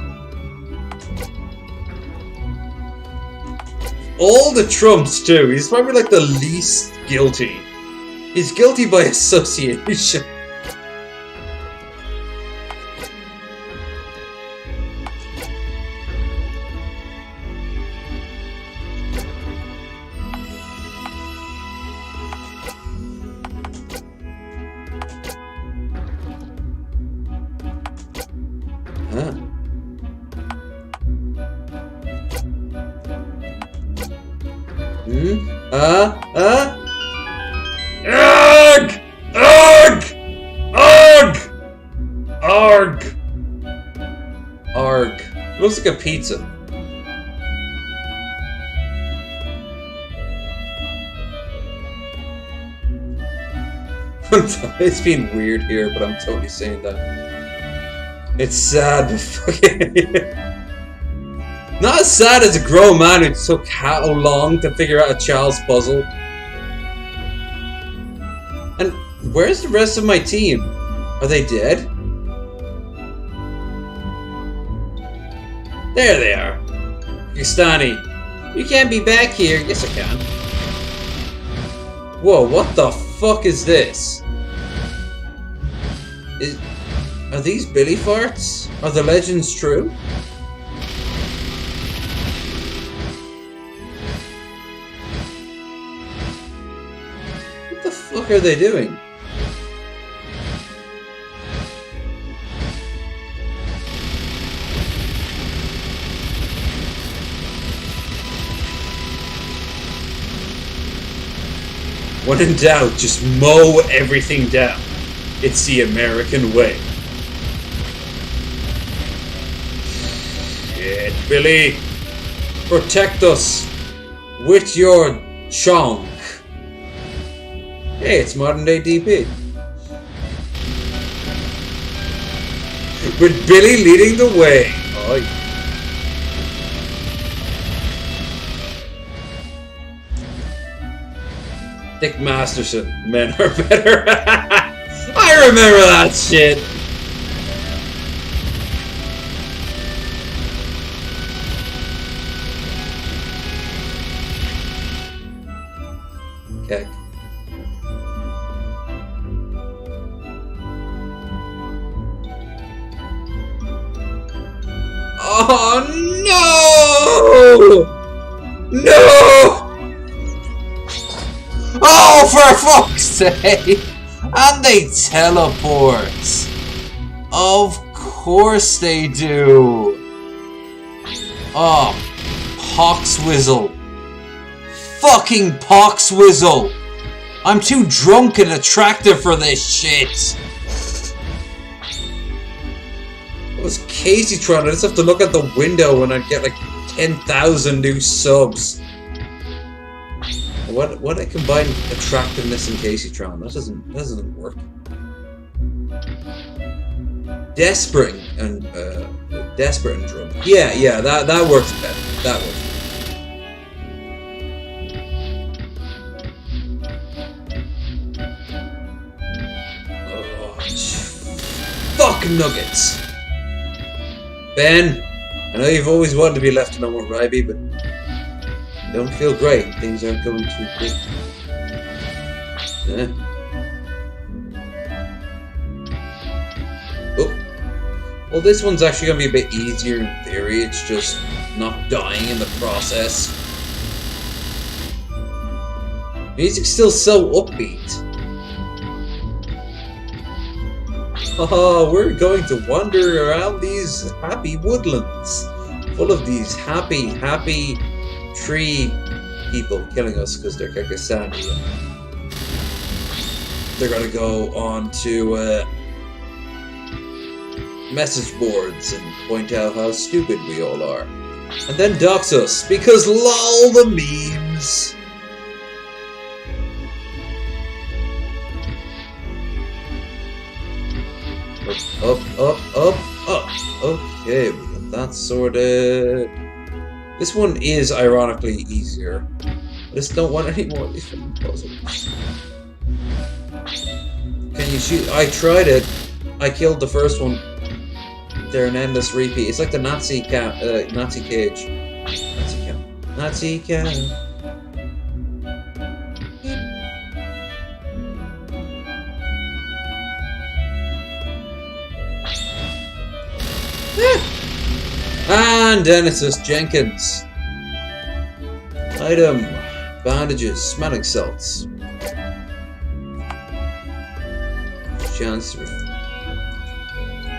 All the Trumps, too. He's probably like the least guilty. He's guilty by association. Huh. Arg! Arg! Arg! Arg! Arg. Looks like a pizza. It's been weird here, but I'm totally saying that. It's sad, but fucking... Not as sad as a grown man who took how long to figure out a child's puzzle. And where's the rest of my team? Are they dead? There they are. Pakistani, you can't be back here. Yes, I can. Whoa, what the fuck is this? Are these Billy farts? Are the legends true? What the fuck are they doing? When in doubt, just mow everything down. It's the American way. Shit, Billy. Protect us with your chonk. Hey, it's modern day DP. With Billy leading the way. Oh, yeah. Dick Masterson, men are better. I remember that shit. Keck. Oh no! No! Oh, for fuck's sake! And they teleport! Of course they do! Oh, Poxwizzle. Fucking Poxwizzle! I'm too drunk and attractive for this shit! It was Caseytron. I just have to look at the window and I'd get like 10,000 new subs. What I combine attractiveness and Caseytron? That doesn't work. Desperate and drunk. Yeah, that works better. That works better. Oh, fuck nuggets. Ben, I know you've always wanted to be Lieutenant with Ryby, but you don't feel great. Things aren't going too quick. Yeah. Oh. Well, this one's actually going to be a bit easier in theory. It's just not dying in the process. Music's still so upbeat. Oh, we're going to wander around these happy woodlands, full of these happy tree people killing us because they're Kakasani. They're gonna go on to message boards and point out how stupid we all are, and then dox us because lol the memes. Up. Okay, we got that sorted. This one is ironically easier. I just don't want any more of these fucking puzzles. Can you shoot? I tried it. I killed the first one. They're an endless repeat. It's like the Nazi cage. Nazi camp. And Dennis Jenkins. Item. Bandages. Smelling salts. Chance.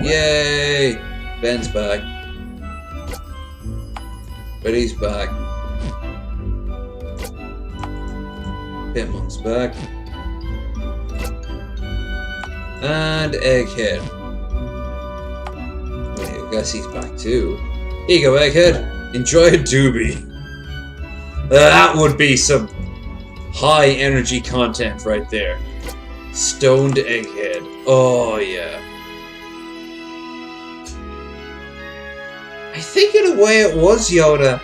Yay! Ben's back. Betty's back. Pitman's back. And Egghead. I guess he's back too. Here you go, Egghead. Enjoy a doobie. That would be some high energy content right there. Stoned Egghead. Oh yeah. I think in a way it was Yoda.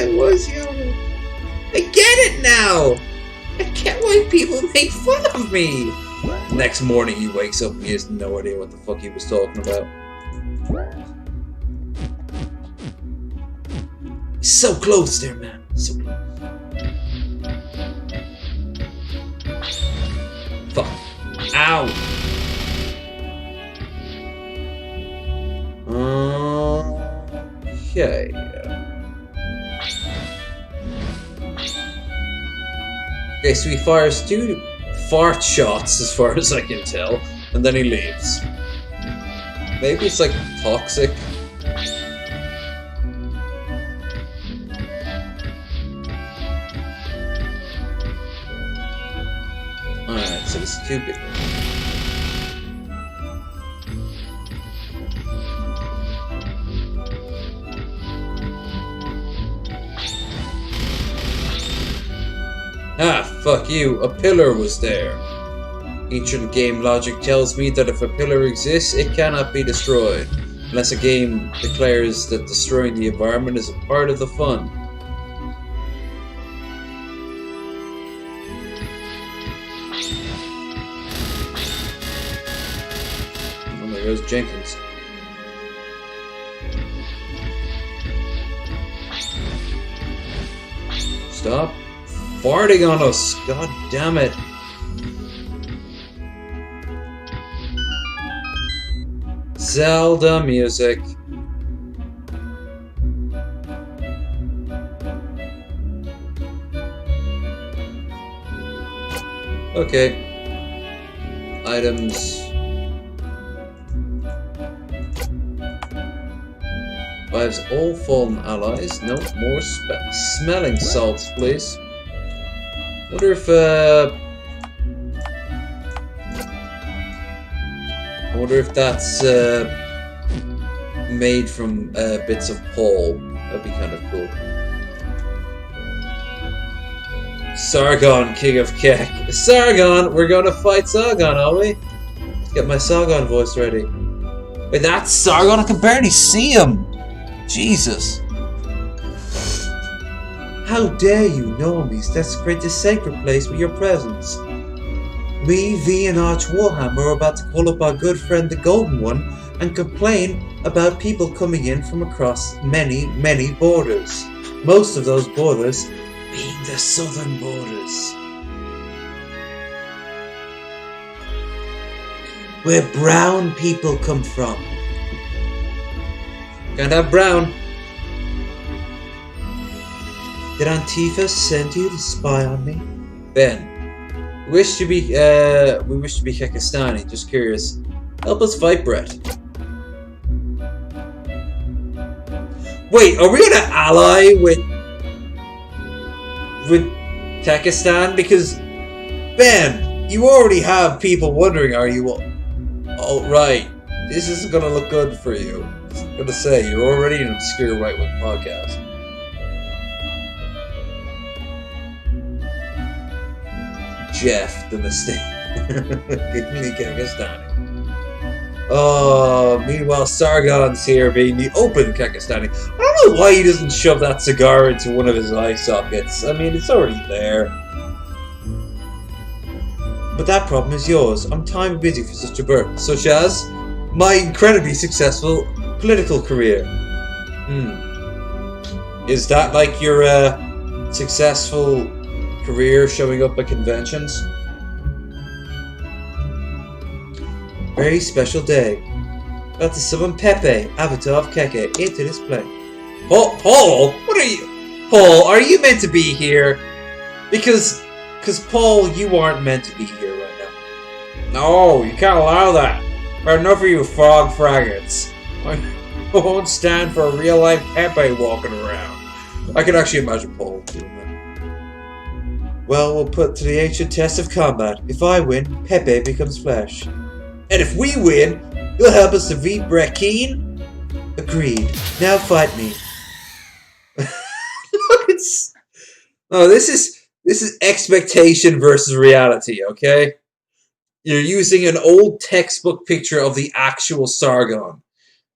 It was Yoda. I get it now. I get why people make fun of me. Next morning he wakes up and he has no idea what the fuck he was talking about. So close there, man. So close. Fuck. Ow. Okay. Okay, so he fires 2 fart shots as far as I can tell, and then he leaves. Maybe it's like toxic. Alright, so it's too big. Ah, fuck you. A pillar was there. Ancient game logic tells me that if a pillar exists, it cannot be destroyed, unless a game declares that destroying the environment is a part of the fun. Oh, there goes Jenkins. Stop farting on us. God damn it. Zelda music. Okay. Items. Revives all fallen allies. No more smelling salts, please. Wonder if I wonder if that's made from bits of Paul. That'd be kind of cool. Sargon, King of Kek. Sargon! We're gonna fight Sargon, are we? Let's get my Sargon voice ready. Wait, that's Sargon? I can barely see him! Jesus. How dare you, normies, desecrate this sacred place with your presence? Me, V, and Arch Warhammer are about to call up our good friend the Golden One and complain about people coming in from across many, many borders. Most of those borders being the southern borders. Where brown people come from. Can't have brown. Did Antifa send you to spy on me? Ben. We wish to be Kekistani, just curious. Help us fight Brett. Wait, are we gonna ally with Kekistan? Because Ben, you already have people wondering, are you oh right. This isn't gonna look good for you. I'm gonna say you're already an obscure right-wing podcast. Jeff, the mistake. Kekistani. Oh, meanwhile, Sargon's here being the open Kekistani. I don't know why he doesn't shove that cigar into one of his eye sockets. I mean, it's already there. But that problem is yours. I'm time busy for such a birth, such as my incredibly successful political career. Is that like your successful career showing up at conventions? Very special day. About to summon Pepe, avatar of Keke, into this play. Paul? What are you? Paul, are you meant to be here? Because Paul, you aren't meant to be here right now. No, you can't allow that. Or enough of you frog fraggots. I won't stand for a real life Pepe walking around. I can actually imagine Paul doing that. Well, we'll put to the ancient test of combat. If I win, Pepe becomes flesh. And if we win, you'll help us defeat Brekeen? Agreed. Now fight me. Oh, this is expectation versus reality, okay? You're using an old textbook picture of the actual Sargon.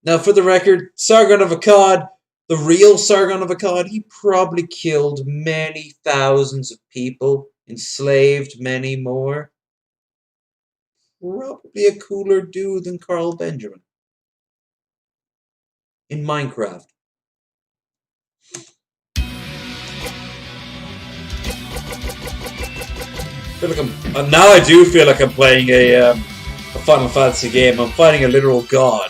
Now, for the record, Sargon of Akkad, the real Sargon of Akkad, he probably killed many thousands of people, enslaved many more. Probably a cooler dude than Carl Benjamin. In Minecraft. Now I do feel like I'm playing a Final Fantasy game. I'm fighting a literal god.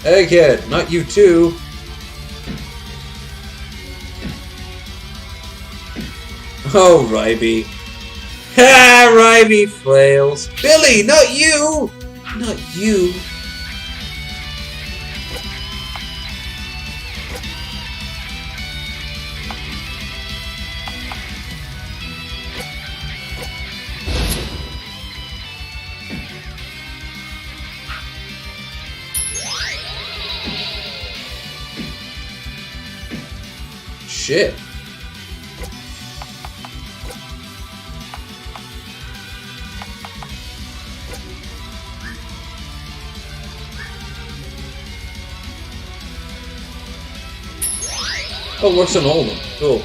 Hey kid, not you too. Oh, Ryby. Ha! Ryby flails. Billy, not you! Not you. Shit. Oh, works on all of them. Cool.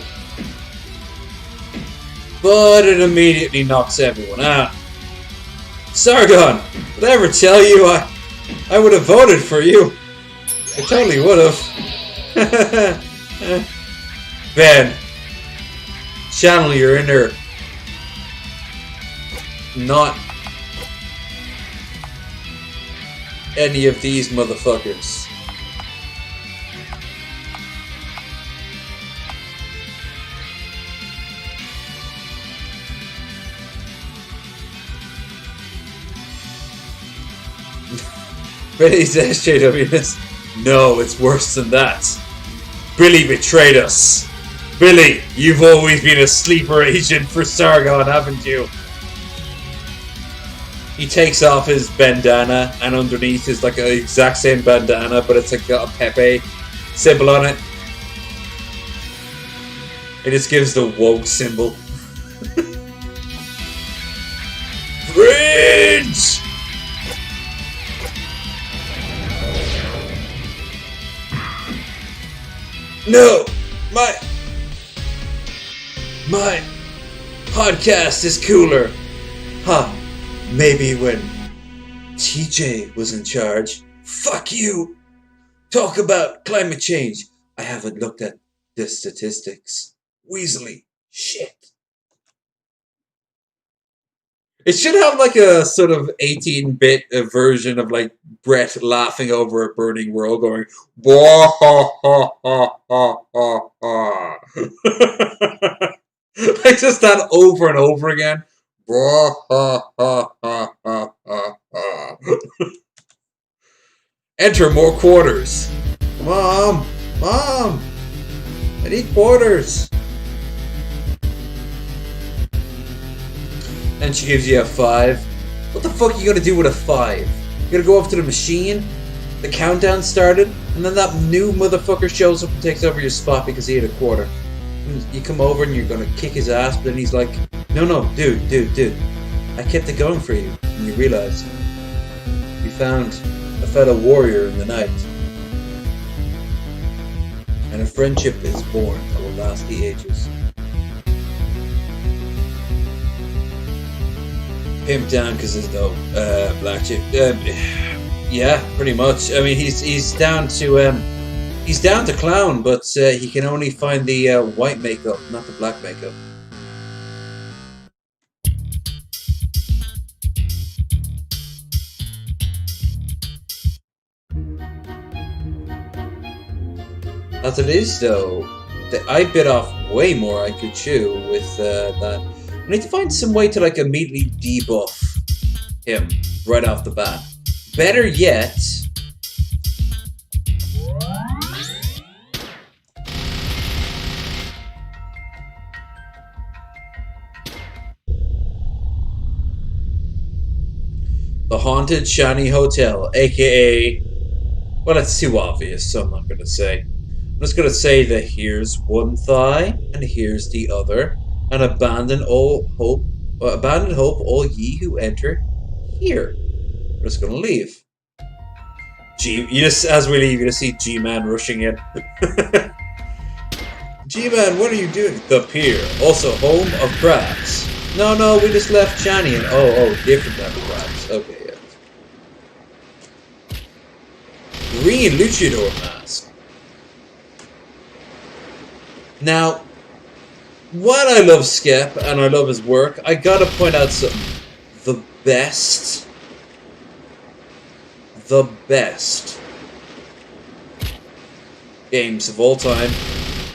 But it immediately knocks everyone out. Sargon, did I ever tell you I would have voted for you? I totally would have. Ben, channel your inner, not any of these motherfuckers. Billy's SJWness. No, it's worse than that. Billy betrayed us. Billy, you've always been a sleeper agent for Sargon, haven't you? He takes off his bandana, and underneath is like an exact same bandana, but it's like got a Pepe symbol on it. It just gives the woke symbol. Fridge! No! My podcast is cooler. Huh. Maybe when TJ was in charge. Fuck you! Talk about climate change. I haven't looked at the statistics. Weasley. Shit. It should have like a sort of 18-bit version of like Brett laughing over a burning world going, "Wah ha ha ha ha ha ha." Like just that over and over again. Wah ha ha ha ha ha ha. Enter more quarters. Mom, I need quarters. And she gives you a 5. What the fuck are you gonna do with a 5? You're gonna go up to the machine, the countdown started, and then that new motherfucker shows up and takes over your spot because he had a quarter. And you come over and you're gonna kick his ass, but then he's like, no, dude, I kept it going for you. And you realize you found a fellow warrior in the night. And a friendship is born that will last the ages. Pimp down because there's no black chick. Yeah, pretty much. I mean, he's down to clown, but he can only find the white makeup, not the black makeup. As it is, though, I bit off way more I could chew with that. I need to find some way to like immediately debuff him right off the bat. Better yet, the Haunted Shiny Hotel, aka, well, it's too obvious, so I'm not gonna say. I'm just gonna say that here's one thigh and here's the other. And abandon hope, all ye who enter here. We're just gonna leave. As we leave, you just see G-Man rushing in. G-Man, what are you doing? The pier, also home of crabs. No, we just left Shani and different type of crabs. Okay, yeah. Green luchador mask. Now, while I love Skep and I love his work, I gotta point out something. The best games of all time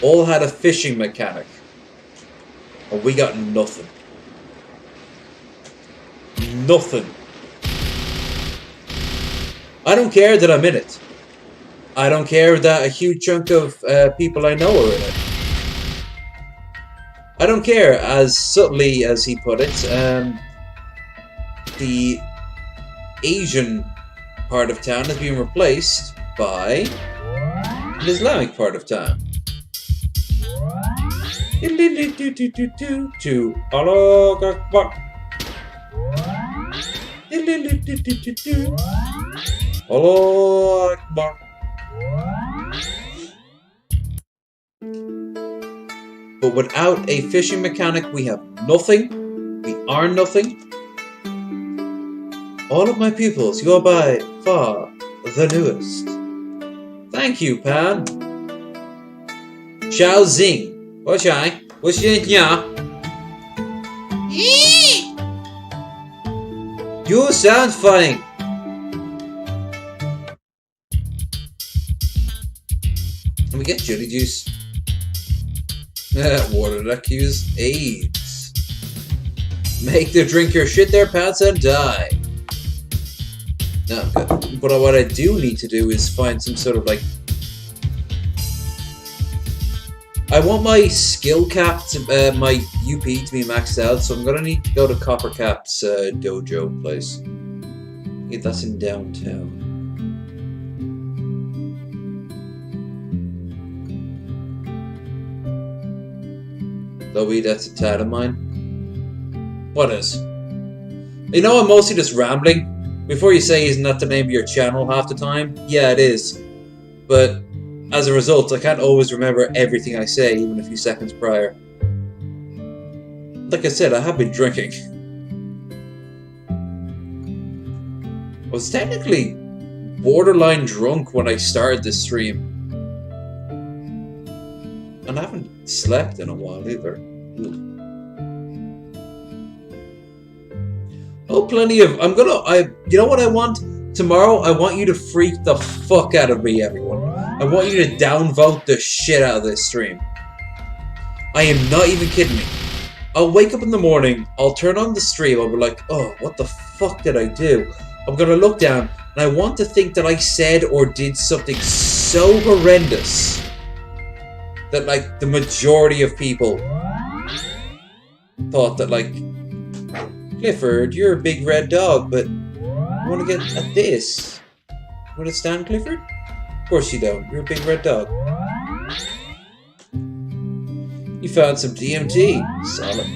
all had a fishing mechanic. And we got nothing. Nothing. I don't care that I'm in it. I don't care that a huge chunk of people I know are in it. I don't care, as subtly as he put it, the Asian part of town has been replaced by the Islamic part of town. To Allah Akbar. Allah Akbar. But without a fishing mechanic, we have nothing. We are nothing. All of my pupils, you are by far the newest. Thank you, Pan. Xiao Zing. What's I? What's ya? You sound funny. Let me get jelly juice. Water that cures AIDS. Make the drinker shit their pants and die. No, I'm good. But what I do need to do is find some sort of like... I want my skill cap, my UP to be maxed out, so I'm gonna need to go to Copper Cap's dojo place. Yeah, that's in downtown. Louis, that's a tat of mine. What is? You know, I'm mostly just rambling. Before you say, isn't that the name of your channel half the time? Yeah, it is. But as a result, I can't always remember everything I say, even a few seconds prior. Like I said, I have been drinking. I was technically borderline drunk when I started this stream. And I haven't slept in a while either. Oh, plenty of... you know what I want? Tomorrow, I want you to freak the fuck out of me, everyone. I want you to downvote the shit out of this stream. I am not even kidding me. I'll wake up in the morning, I'll turn on the stream, I'll be like, oh, what the fuck did I do? I'm gonna look down, and I want to think that I said or did something so horrendous that, like, the majority of people thought that, like, Clifford, you're a big red dog, but I want to get at this. You want to stand, Clifford? Of course you don't. You're a big red dog. You found some DMT. Solid.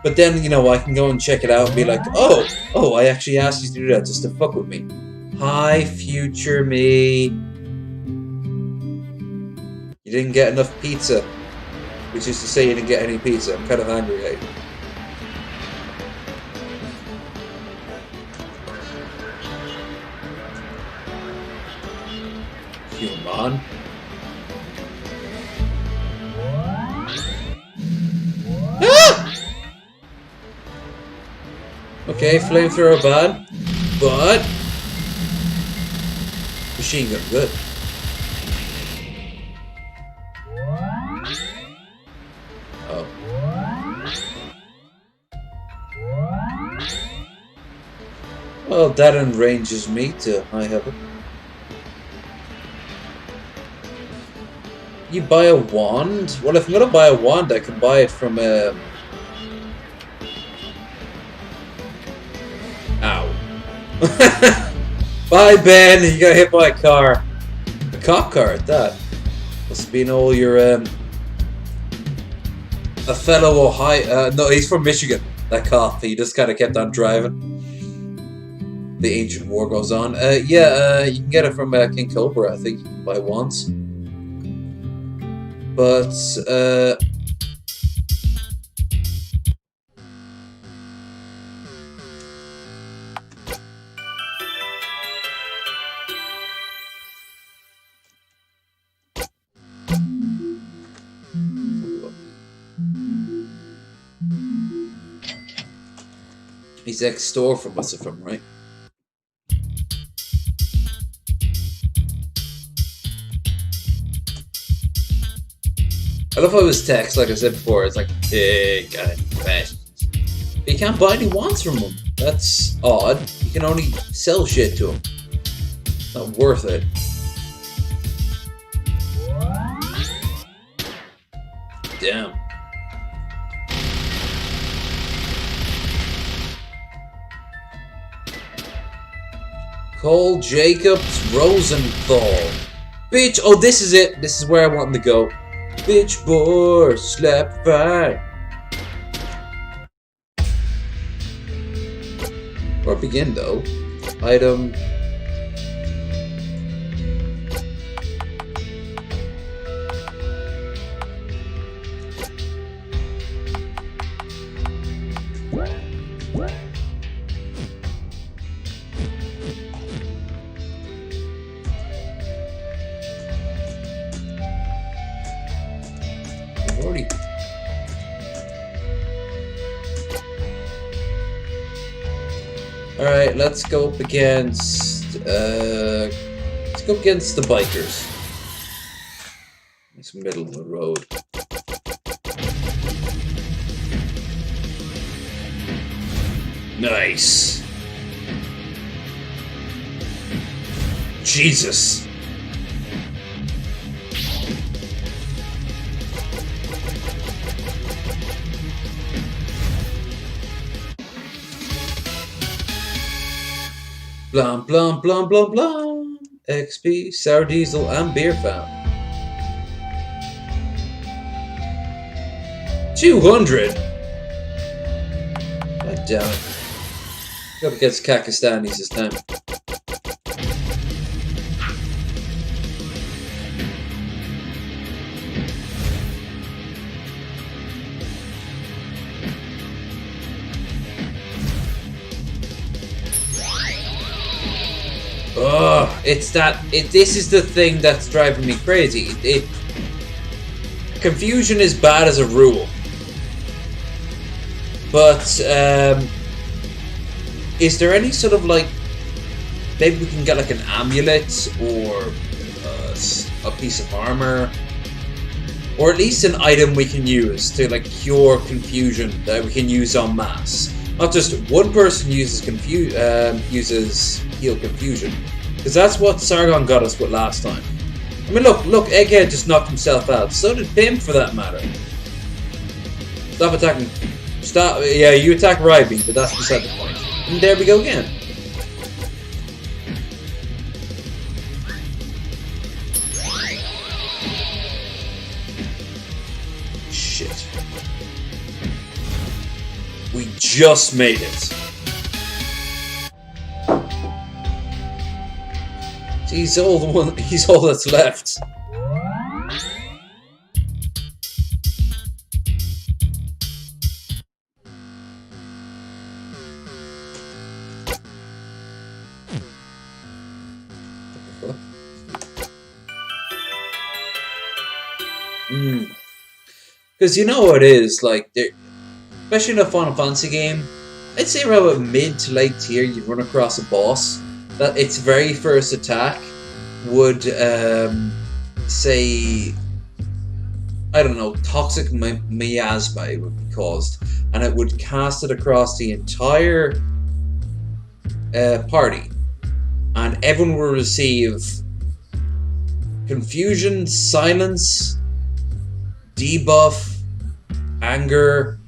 But then, you know, I can go and check it out and be like, oh, I actually asked you to do that just to fuck with me. Hi, future me. You didn't get enough pizza. Which is to say you didn't get any pizza. I'm kind of angry at you. Human. Ah! Okay, flamethrower bad, but machine gun good. Oh. Well, that enranges me to high heaven. You buy a wand? Well, if I'm gonna buy a wand, I can buy it from Ow. Bye, Ben! You got hit by a car. A cop car at that. Must have been all your, a fellow Ohio... no, he's from Michigan, that cop. He just kind of kept on driving. The ancient war goes on. Yeah, you can get it from King Cobra, I think. You can buy wands. But, he's ex-store from us, if I'm right. I love how it was text, like I said before, it's like, hey, God, fast. But you can't buy any wands from him. That's odd. You can only sell shit to him. Not worth it. Damn. Cole Jacobs Rosenthal. Bitch, oh, this is it. This is where I want him to go. Bitch boy, slap fine. Or begin though. Item. Alright, let's go up against the bikers. It's middle of the road. Nice. Jesus. Blum, blum, blum, blum, blum. XP, sour diesel, and beer fountain. 200? God damn it. Go up against Kakistanis this time. Oh, this is the thing that's driving me crazy. Confusion is bad as a rule. But, is there any sort of like, maybe we can get like an amulet or a piece of armor, or at least an item we can use to like cure confusion that we can use en masse. Not just one person uses heal confusion, because that's what Sargon got us with last time. I mean, look, Egghead just knocked himself out. So did Pim, for that matter. Stop attacking. Stop. Yeah, you attack Ryby, but that's beside the point. And there we go again. Shit. We just made it. He's all that's left. Because you know what it is, like, especially in a Final Fantasy game, I'd say around about mid to late tier, you run across a boss that its very first attack would, say, I don't know, toxic miasma it would be caused, and it would cast it across the entire party, and everyone will receive confusion, silence, debuff, anger,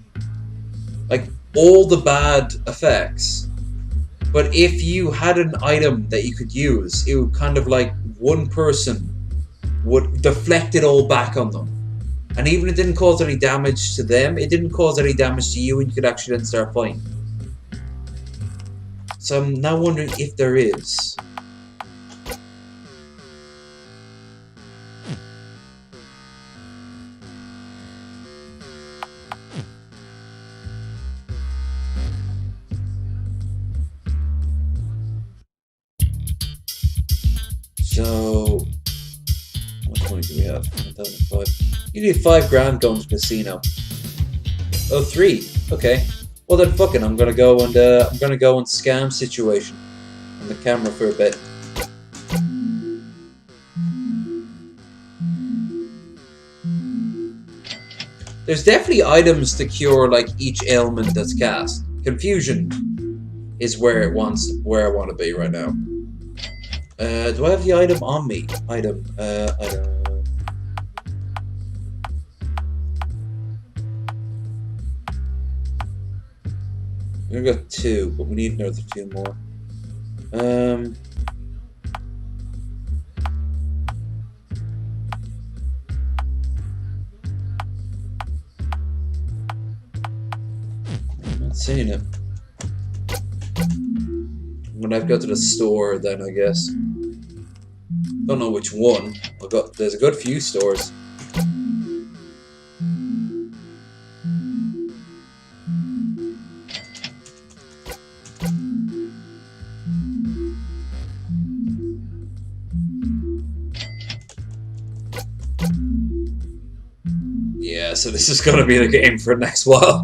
like all the bad effects. But if you had an item that you could use, it would kind of like one person would deflect it all back on them. And even if it didn't cause any damage to them, it didn't cause any damage to you, and you could actually then start fighting. So I'm now wondering if there is. So, what money do we have? 1,005. You need 5 grand going to casino. Oh, 3. Okay. Well then, fucking, I'm gonna go and scam situation on the camera for a bit. There's definitely items to cure like each ailment that's cast. Confusion is where I want to be right now. Do I have the item on me? Item. We got 2, but we need another 2 more. I'm not seeing it. I'm gonna have to go to the store then, I guess. Don't know which one. There's a good few stores. Yeah, so this is gonna be the game for the next while.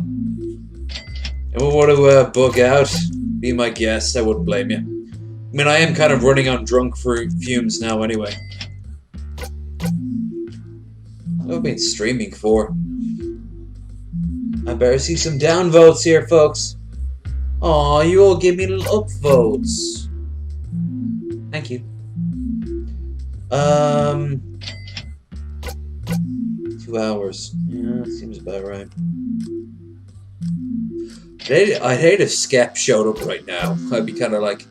And we want to bug out. Be my guest, I wouldn't blame you. I mean, I am kind of running on drunk fumes now anyway. What have I been streaming for? I better see some downvotes here, folks. Aw, you all give me little upvotes. Thank you. 2 hours. Yeah, that seems about right. I'd hate if Skep showed up right now. I'd be kind of like,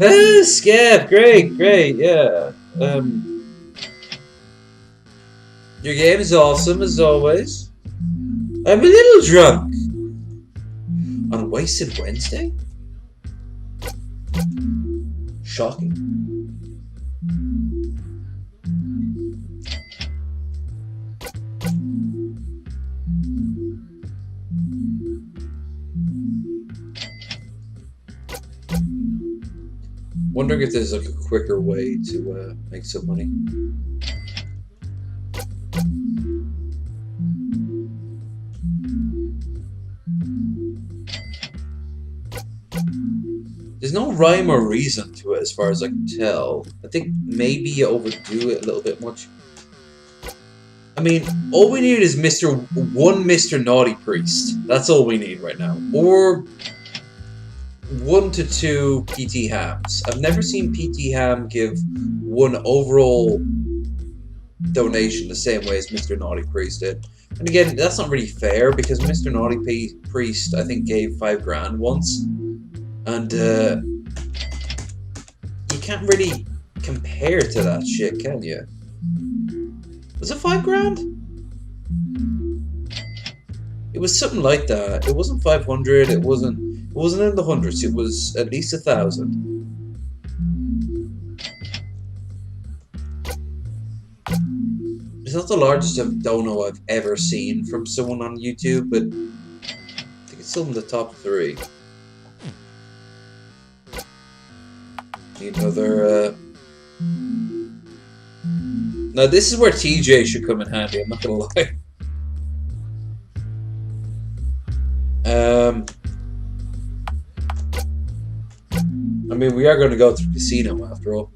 ah, Skep, great, yeah. Your game is awesome as always. I'm a little drunk. On Wasted Wednesday? Shocking. Wondering if there's like a quicker way to make some money. There's no rhyme or reason to it as far as I can tell. I think maybe you overdo it a little bit much. I mean, all we need is one Mr. Naughty Priest. That's all we need right now. Or 1 to 2 PT Hams. I've never seen PT Ham give one overall donation the same way as Mr. Naughty Priest did. And again, that's not really fair because Mr. Naughty Priest, I think, gave 5 grand once. And you can't really compare to that shit, can you? Was it 5 grand? It was something like that. It wasn't 500. It wasn't in the hundreds. It was at least 1,000. It's not the largest dono I've ever seen from someone on YouTube, but I think it's still in the top 3. Need another. Now this is where TJ should come in handy. I'm not gonna lie. I mean, we are going to go to the casino after all.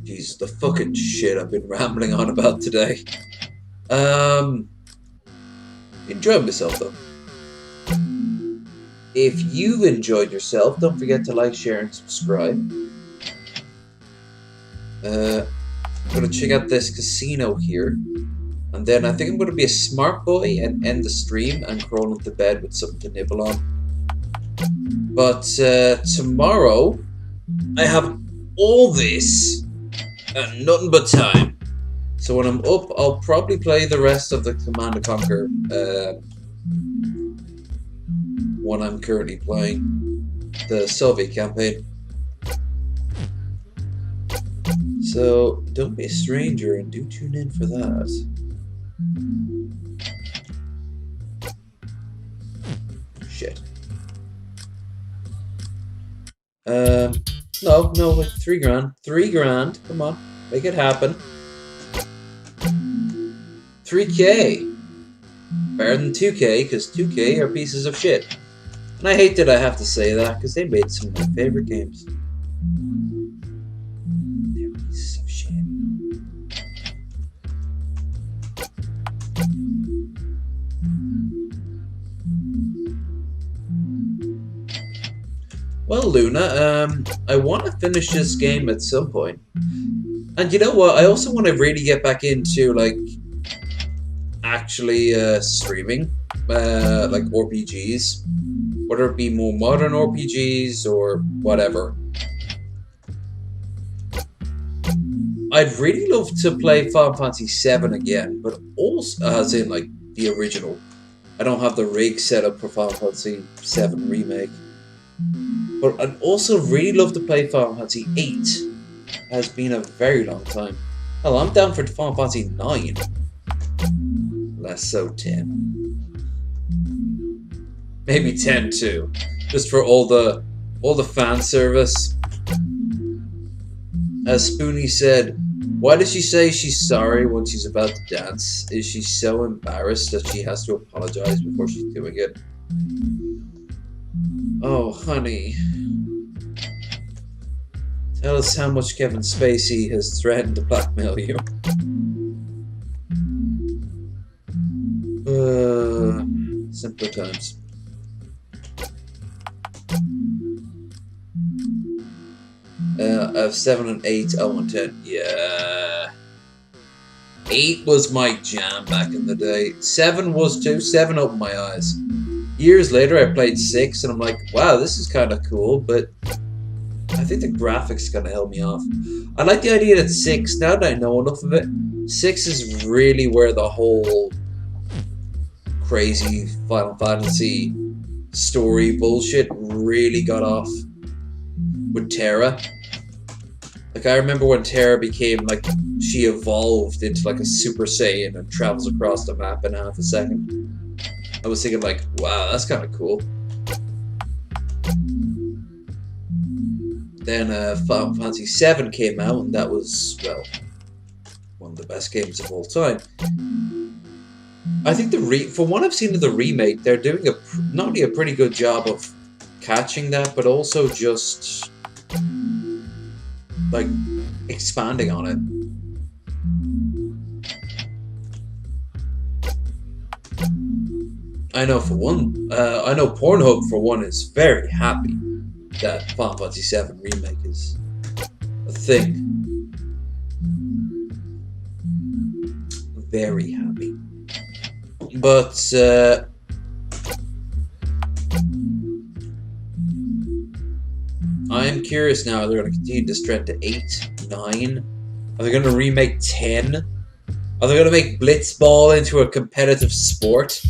Jesus, the fucking shit I've been rambling on about today. Enjoyed myself though. If you've enjoyed yourself, don't forget to like, share, and subscribe. I'm gonna check out this casino here, and then I think I'm gonna be a smart boy and end the stream and crawl into bed with something to nibble on. But tomorrow I have all this and nothing but time. So when I'm up, I'll probably play the rest of the Command & Conquer one I'm currently playing, the Soviet campaign. So don't be a stranger and do tune in for that. Shit. No, like 3 grand. 3 grand. Come on, make it happen. 3K. Better than 2K, because 2K are pieces of shit. And I hate that I have to say that, because they made some of my favorite games. They're pieces of shit. Well, Luna, I want to finish this game at some point. And you know what? I also want to really get back into, like, actually streaming, like RPGs. Whether it be more modern RPGs or whatever. I'd really love to play Final Fantasy VII again, but also, as in, like, the original. I don't have the rig set up for Final Fantasy VII Remake. But I'd also really love to play Final Fantasy VIII. It has been a very long time. Oh, I'm down for Final Fantasy 9. Less so 10. Maybe 10 too. Just for all the fan service. As Spoonie said, why does she say she's sorry when she's about to dance? Is she so embarrassed that she has to apologize before she's doing it? Oh, honey. Tell us how much Kevin Spacey has threatened to blackmail you. Simpler times. I have 7 and 8, 0 and 10. Yeah. 8 was my jam back in the day. 7 was too. 7 opened my eyes. Years later, I played 6, and I'm like, wow, this is kind of cool, but I think the graphics kind of held me off. I like the idea that 6, now that I know enough of it, 6 is really where the whole crazy Final Fantasy story bullshit really got off with Terra. Like, I remember when Terra became, like, she evolved into, like, a Super Saiyan and travels across the map in half a second. I was thinking, like, wow, that's kind of cool. Then Final Fantasy VII came out, and that was, well, one of the best games of all time. I think from what I've seen of the remake, they're doing not only a pretty good job of catching that, but also just like expanding on it. I know for one, I know Pornhub for one is very happy that Final Fantasy VII remake is a thing. Very happy. But I am curious now, are they going to continue this trend to 8, 9? Are they going to remake 10? Are they going to make Blitzball into a competitive sport?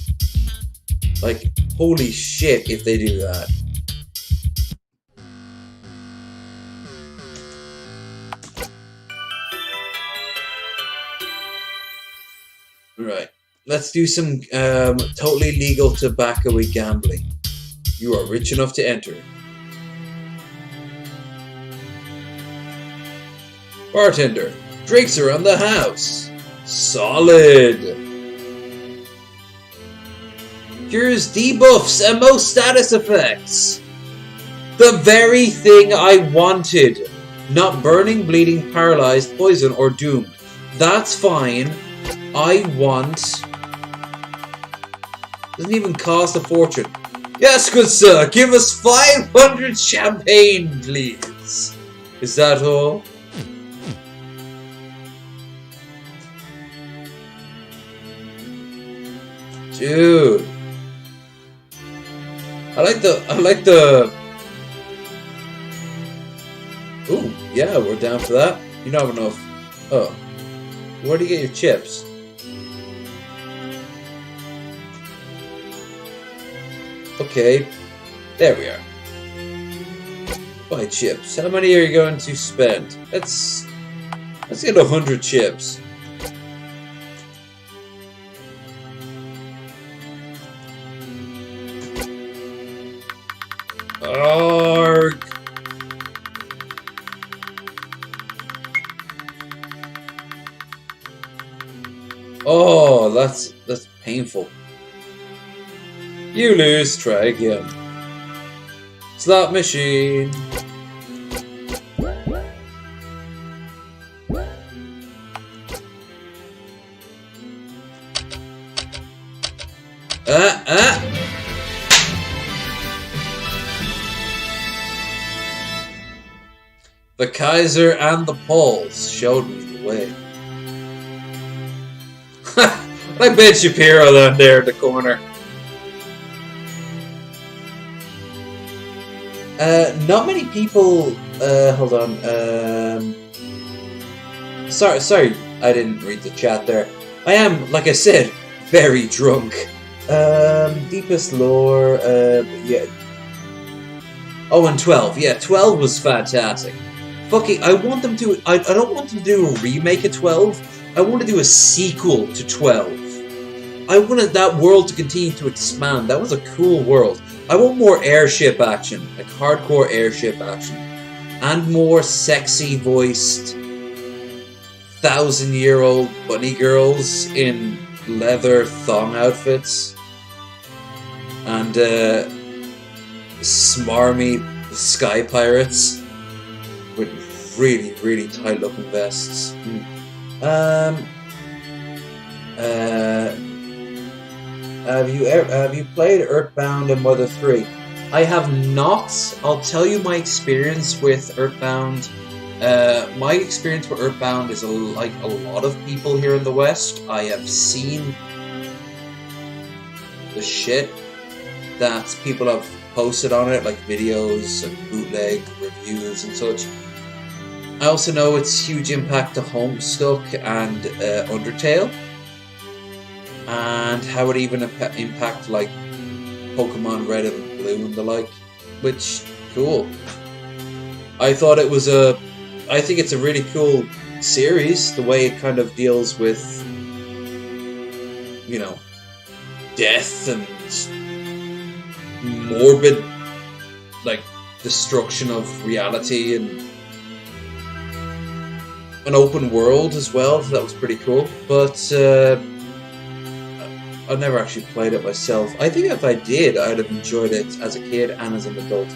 Like, holy shit if they do that. Right. Let's do some totally legal tobacco-y gambling. You are rich enough to enter. Bartender, drinks around the house. Solid. Cures debuffs and most status effects. The very thing I wanted. Not burning, bleeding, paralyzed, poison, or doomed. That's fine. I want... Doesn't even cost a fortune. Yes, good sir. Give us 500 champagne, please. Is that all? Dude. I like the... Ooh, yeah, we're down for that. You don't have enough. Oh. Where do you get your chips? Okay, there we are. Buy chips. How many are you going to spend? Let's get 100 chips. Arg. Oh, that's painful. You lose, try again. Slot machine. The Kaiser and the Pauls showed me the way. Like Ben Shapiro down there in the corner. Not many people. Hold on. Sorry, I didn't read the chat there. I am, like I said, very drunk. Deepest lore. Yeah. Oh, and 12. Yeah, 12 was fantastic. fucking, I want them to, I don't want them to do a remake of 12. I want to do a sequel to 12. I wanted that world to continue to expand. That was a cool world. I want more airship action, like hardcore airship action. And more sexy voiced 1,000-year-old bunny girls in leather thong outfits. And smarmy sky pirates with really, really tight looking vests. Have you played Earthbound and Mother 3? I have not. I'll tell you my experience with Earthbound. My experience with Earthbound is like a lot of people here in the West. I have seen the shit that people have posted on it, like videos and bootleg reviews and such. I also know its huge impact to Homestuck and Undertale, and how it even impact like Pokemon Red and Blue and the like, which cool. I thought it was I think it's a really cool series, the way it kind of deals with, you know, death and morbid, like, destruction of reality and an open world as well. So that was pretty cool. But I've never actually played it myself. I think if I did, I'd have enjoyed it as a kid and as an adult.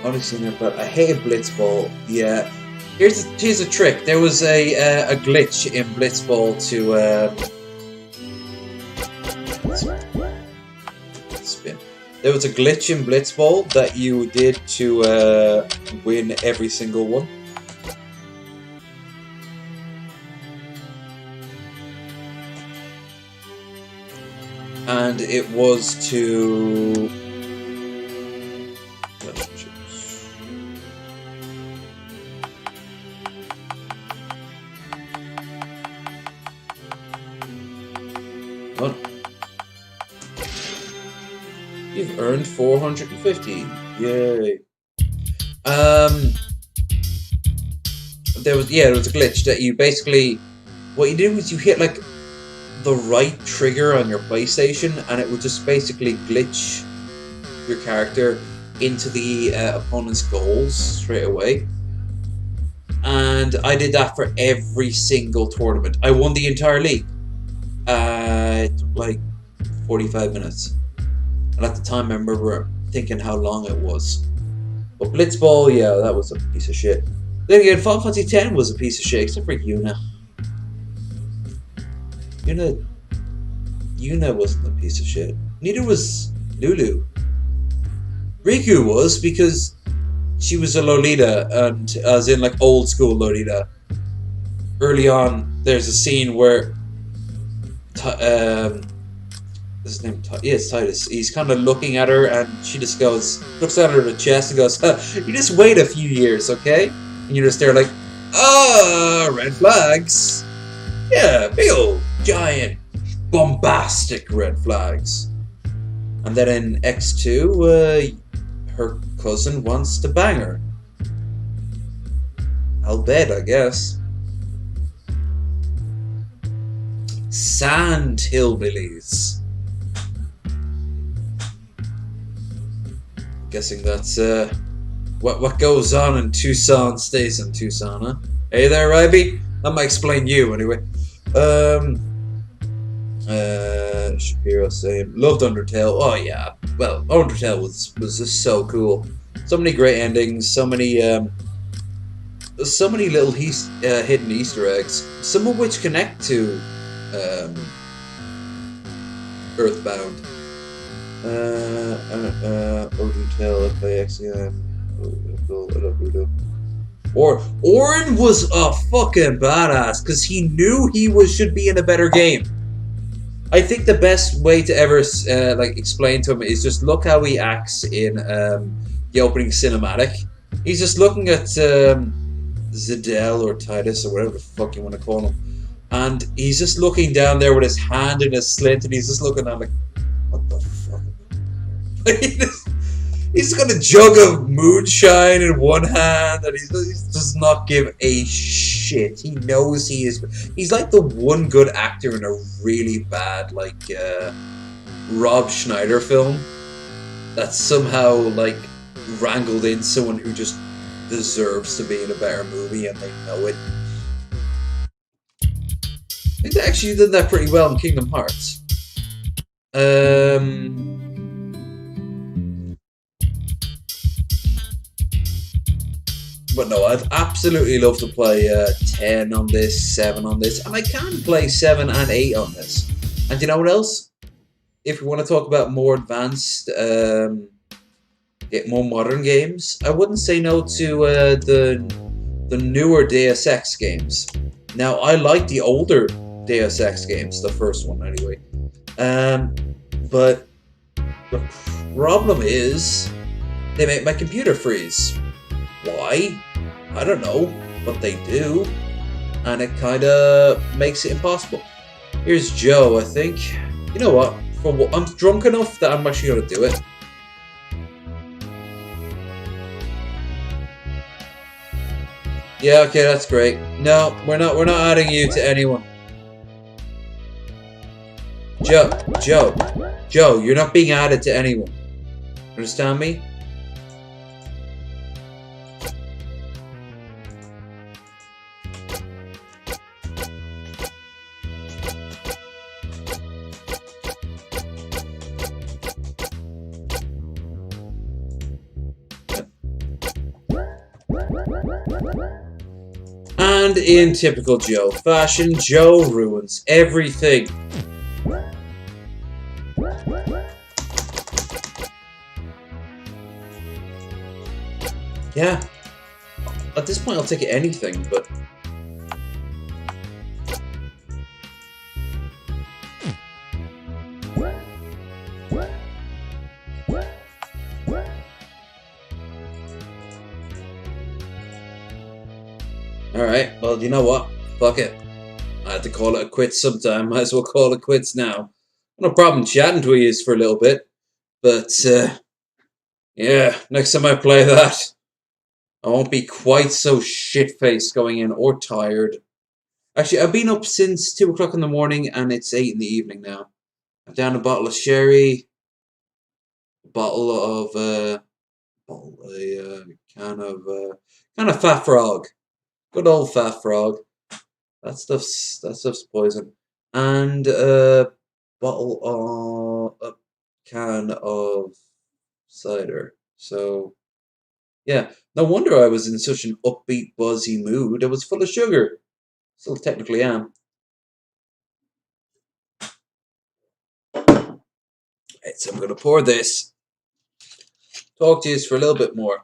Only seen it, but I hated Blitzball. Yeah, here's a trick. There was a glitch in Blitzball to spin. There was a glitch in Blitzball that you did to win every single one. And it was to... You've earned 450. Yay. There was a glitch that you basically, what you did was you hit like the right trigger on your PlayStation, and it would just basically glitch your character into the opponent's goals straight away. And I did that for every single tournament. I won the entire league. It took like 45 minutes. And at the time, I remember thinking how long it was. But Blitzball, yeah, that was a piece of shit. Then again, Final Fantasy X was a piece of shit, except for Yuna. Yuna wasn't a piece of shit. Neither was Lulu. Riku was, because she was a Lolita, and as in like old school Lolita. Early on, there's a scene where his name, it's Titus. He's kind of looking at her, and she just looks at her in the chest and goes, "You just wait a few years, okay?" And you're just there like, red flags. Yeah, big old, giant, bombastic red flags. And then in X2, her cousin wants to bang her. I'll bet, I guess. Sand hillbillies. Guessing that's what goes on in Tucson stays in Tucson, huh? Hey there, Ryby. That might explain you anyway. Shapiro saying loved Undertale. Oh yeah, well, Undertale was just so cool. So many great endings. So many little hidden Easter eggs. Some of which connect to Earthbound. Undertale, FAXEM. Orin was a fucking badass because he knew he should be in a better game. I think the best way to ever explain to him is just look how he acts in the opening cinematic. He's just looking at Zidel or Titus or whatever the fuck you want to call him, and he's just looking down there with his hand in his slint, and he's just looking at him like, what the fuck? He's got a jug of moonshine in one hand, and he does not give a shit. He knows he is. He's like the one good actor in a really bad, like, Rob Schneider film that somehow, like, wrangled in someone who just deserves to be in a better movie, and they know it. I think they actually did that pretty well in Kingdom Hearts. But no, I'd absolutely love to play 10 on this, 7 on this, and I can play 7 and 8 on this. And you know what else? If we want to talk about more advanced, more modern games, I wouldn't say no to the newer Deus Ex games. Now, I like the older Deus Ex games, the first one anyway. But the problem is, they make my computer freeze. Why? I don't know, but they do, and it kind of makes it impossible. Here's Joe, I think. You know what? I'm drunk enough that I'm actually gonna do it. Yeah, okay, that's great. No, we're not adding you to anyone. Joe, you're not being added to anyone. Understand me? And in typical Joe fashion, Joe ruins everything. Yeah. At this point, I'll take anything, but... Alright, well, you know what? Fuck it. I had to call it a quits sometime. Might as well call it quits now. No problem chatting to you for a little bit. But, yeah, next time I play that, I won't be quite so shit-faced going in, or tired. Actually, I've been up since 2 o'clock in the morning, and it's 8 in the evening now. I'm down a bottle of sherry, a bottle of, a can of Fat Frog. Good old Fat Frog. That stuff's poison. And a can of cider. So, yeah. No wonder I was in such an upbeat, buzzy mood. I was full of sugar. Still technically am. Right, so I'm going to pour this. Talk to you for a little bit more.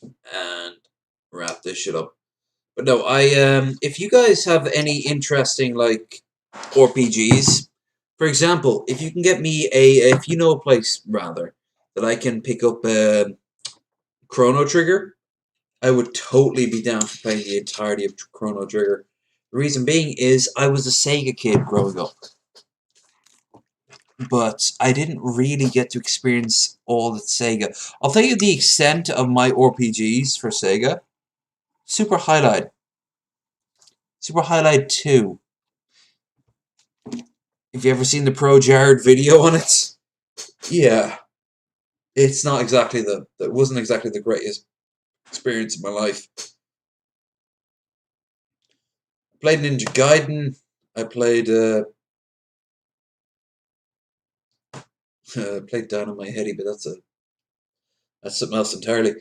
And wrap this shit up. But no, if you guys have any interesting, like, RPGs, for example, if you can get me if you know a place, rather, that I can pick up Chrono Trigger, I would totally be down for playing the entirety of Chrono Trigger. The reason being is I was a Sega kid growing up, but I didn't really get to experience all that Sega. I'll tell you the extent of my RPGs for Sega. Super Highlight 2. Have you ever seen the Pro Jared video on it? Yeah. It's not exactly it wasn't exactly the greatest experience of my life. I played Ninja Gaiden. I played played Down on My Heady, but that's something else entirely.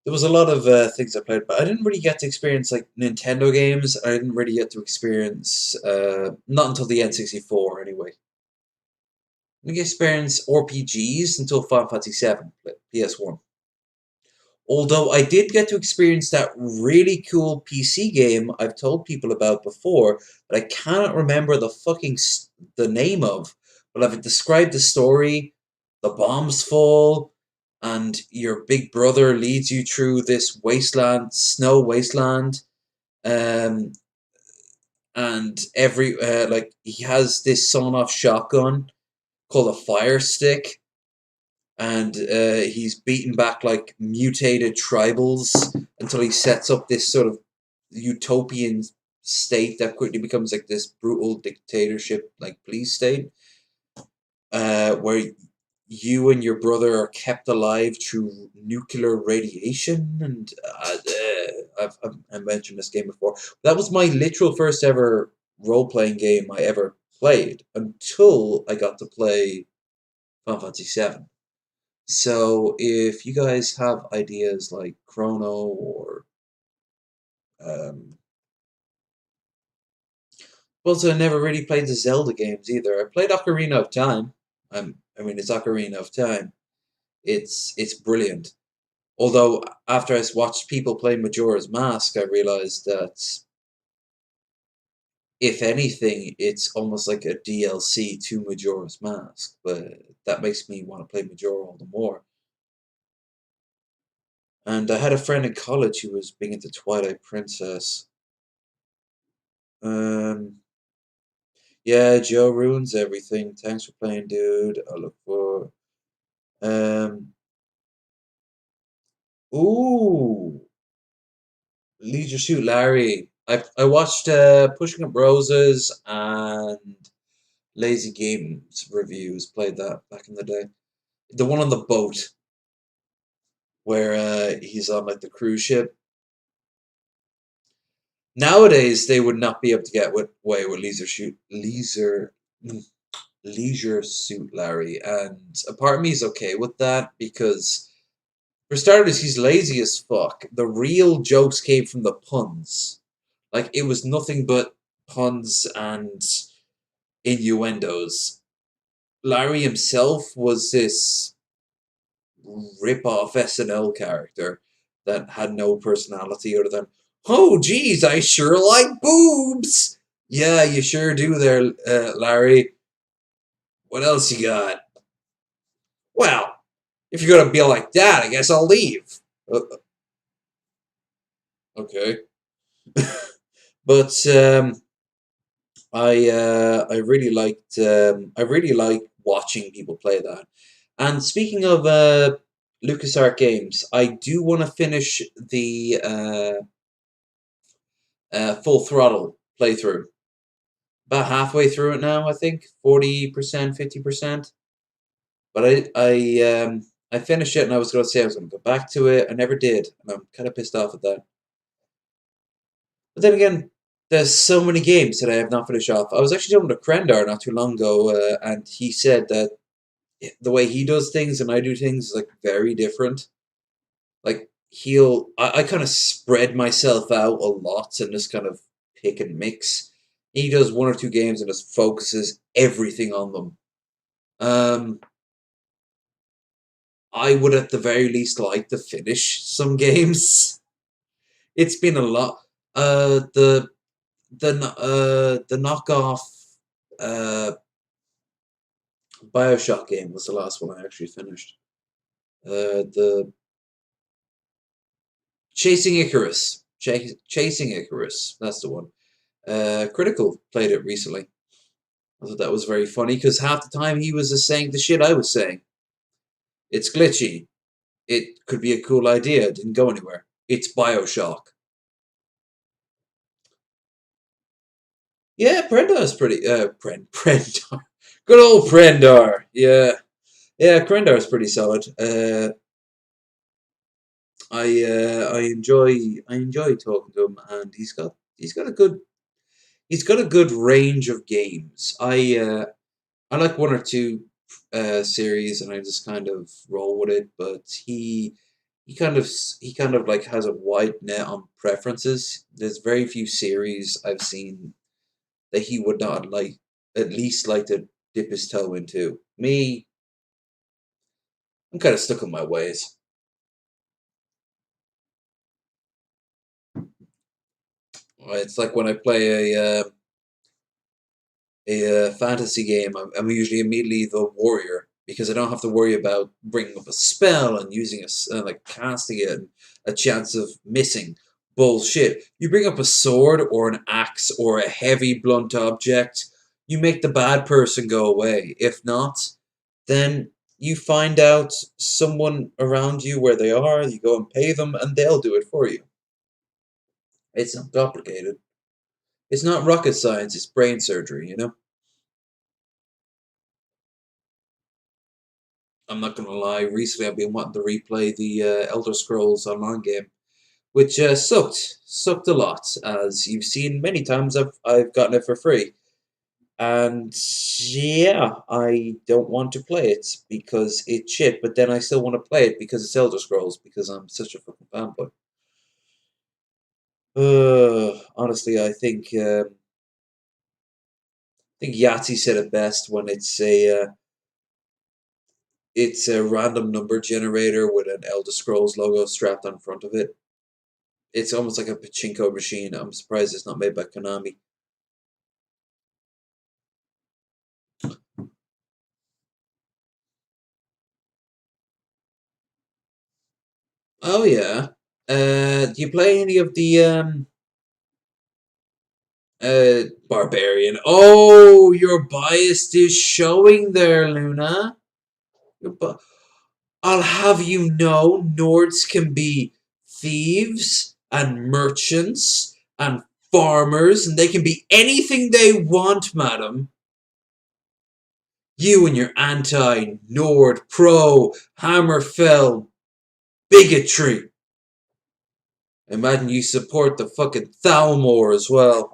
There was a lot of things I played, but I didn't really get to experience, like, Nintendo games. I didn't really get to experience not until the N64 anyway. I didn't experience RPGs until Final Fantasy VII, PS1. Although I did get to experience that really cool PC game I've told people about before that I cannot remember the name of, but I've described the story. The bombs fall, and your big brother leads you through this wasteland, snow wasteland, and he has this sawn-off shotgun called a fire stick. and he's beaten back like mutated tribals until he sets up this sort of utopian state that quickly becomes like this brutal dictatorship, like police state, where you and your brother are kept alive through nuclear radiation. And I mentioned this game before. That was my literal first ever role playing game I ever played until I got to play Final Fantasy VII. So if you guys have ideas like Chrono or um, also, I never really played the Zelda games either. I played Ocarina of Time. I mean, it's Ocarina of Time. It's brilliant. Although after I watched people play Majora's Mask, I realized that if anything, it's almost like a DLC to Majora's Mask. But that makes me want to play Majora all the more. And I had a friend in college who was big into Twilight Princess. Um, yeah, Joe ruins everything. Thanks for playing, dude. I look for. Um, ooh, Leisure Suit Larry. I watched Pushing Up Roses and Lazy Games reviews. Played that back in the day. The one on the boat where he's on like the cruise ship. Nowadays, they would not be able to get away with Leisure Suit Larry, and a part of me is okay with that because, for starters, he's lazy as fuck. The real jokes came from the puns. Like, it was nothing but puns and innuendos. Larry himself was this rip-off SNL character that had no personality other than, oh, geez, I sure like boobs. Yeah, you sure do there, Larry. What else you got? Well, if you're gonna be like that, I guess I'll leave. Okay. But I really like watching people play that. And speaking of LucasArts games, I do want to finish the Full Throttle playthrough. About halfway through it now, I think 40%, 50%. But I finished it, and I was going to say I was going to go back to it. I never did, and I'm kind of pissed off at that. But then again, there's so many games that I have not finished off. I was actually talking to Krendar not too long ago, and he said that the way he does things and I do things is like very different. Like I kind of spread myself out a lot and just kind of pick and mix. He does one or two games and just focuses everything on them. I would at the very least like to finish some games. It's been a lot. The knockoff uh, Bioshock game was the last one I actually finished. The Chasing Icarus. Chasing Icarus. That's the one. Critical played it recently. I thought that was very funny because half the time he was just saying the shit I was saying. It's glitchy. It could be a cool idea. It didn't go anywhere. It's Bioshock. Yeah, Prendar's pretty. Prendar. Good old Prendar. Yeah, yeah, Krendar's pretty solid. I enjoy talking to him, and he's got a good range of games. I like one or two series, and I just kind of roll with it. But he kind of like has a wide net on preferences. There's very few series I've seen that he would not like at least like to dip his toe into. Me, I'm kind of stuck in my ways. It's like when I play a fantasy game, I'm usually immediately the warrior because I don't have to worry about bringing up a spell and using like casting it and a chance of missing. Bullshit. You bring up a sword or an axe or a heavy blunt object, you make the bad person go away. If not, then You find out someone around you where they are, you go and pay them, and they'll do it for you. It's not complicated. It's not rocket science, it's brain surgery, you know? I'm not gonna lie, recently I've been wanting to replay the Elder Scrolls Online game, which sucked a lot, as you've seen many times. I've gotten it for free, and yeah, I don't want to play it because it's shit. But then I still want to play it because it's Elder Scrolls because I'm such a fucking fanboy. Honestly, I think Yahtzee said it best when it's a random number generator with an Elder Scrolls logo strapped on front of it. It's almost like a pachinko machine. I'm surprised it's not made by Konami. Oh yeah. Do you play any of the Barbarian? Oh, your bias is showing there, Luna. I'll have you know, Nords can be thieves and merchants and farmers, and they can be anything they want, madam. You and your anti-Nord, pro-Hammerfell bigotry. Imagine you support the fucking Thalmor as well.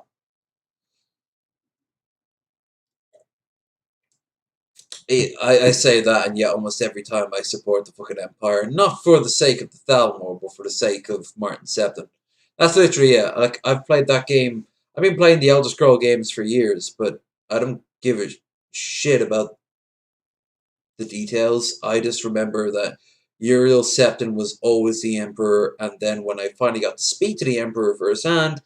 I say that, and yet almost every time I support the fucking Empire, not for the sake of the Thalmor, but for the sake of Martin Septon. That's literally it. Like, I've played that game. I've been playing the Elder Scroll games for years, but I don't give a shit about the details. I just remember that Uriel Septon was always the Emperor, and then when I finally got to speak to the Emperor firsthand,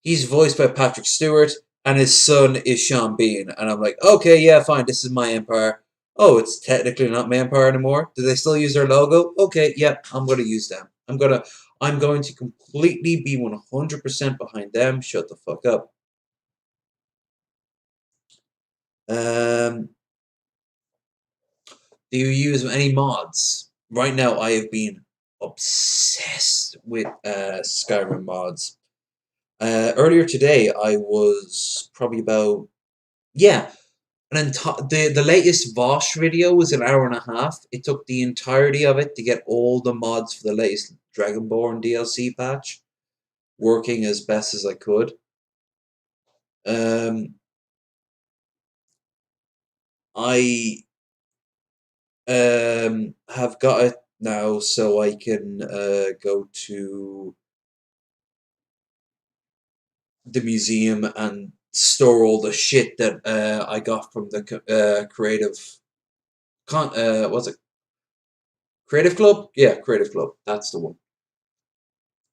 he's voiced by Patrick Stewart, and his son is Sean Bean. And I'm like, okay, yeah, fine, this is my empire. Oh, it's technically not my empire anymore. Do they still use their logo? Okay, yeah, I'm gonna use them. I'm going to completely be 100% behind them. Shut the fuck up. Um, do you use any mods? Right now, I have been obsessed with Skyrim mods. Earlier today, I was probably about, yeah, the latest Vosh video was an hour and a half. It took the entirety of it to get all the mods for the latest Dragonborn DLC patch working as best as I could. Um, I have got it now, so I can go to the museum and store all the shit that I got from the was it Creative Club? Yeah, Creative Club. That's the one.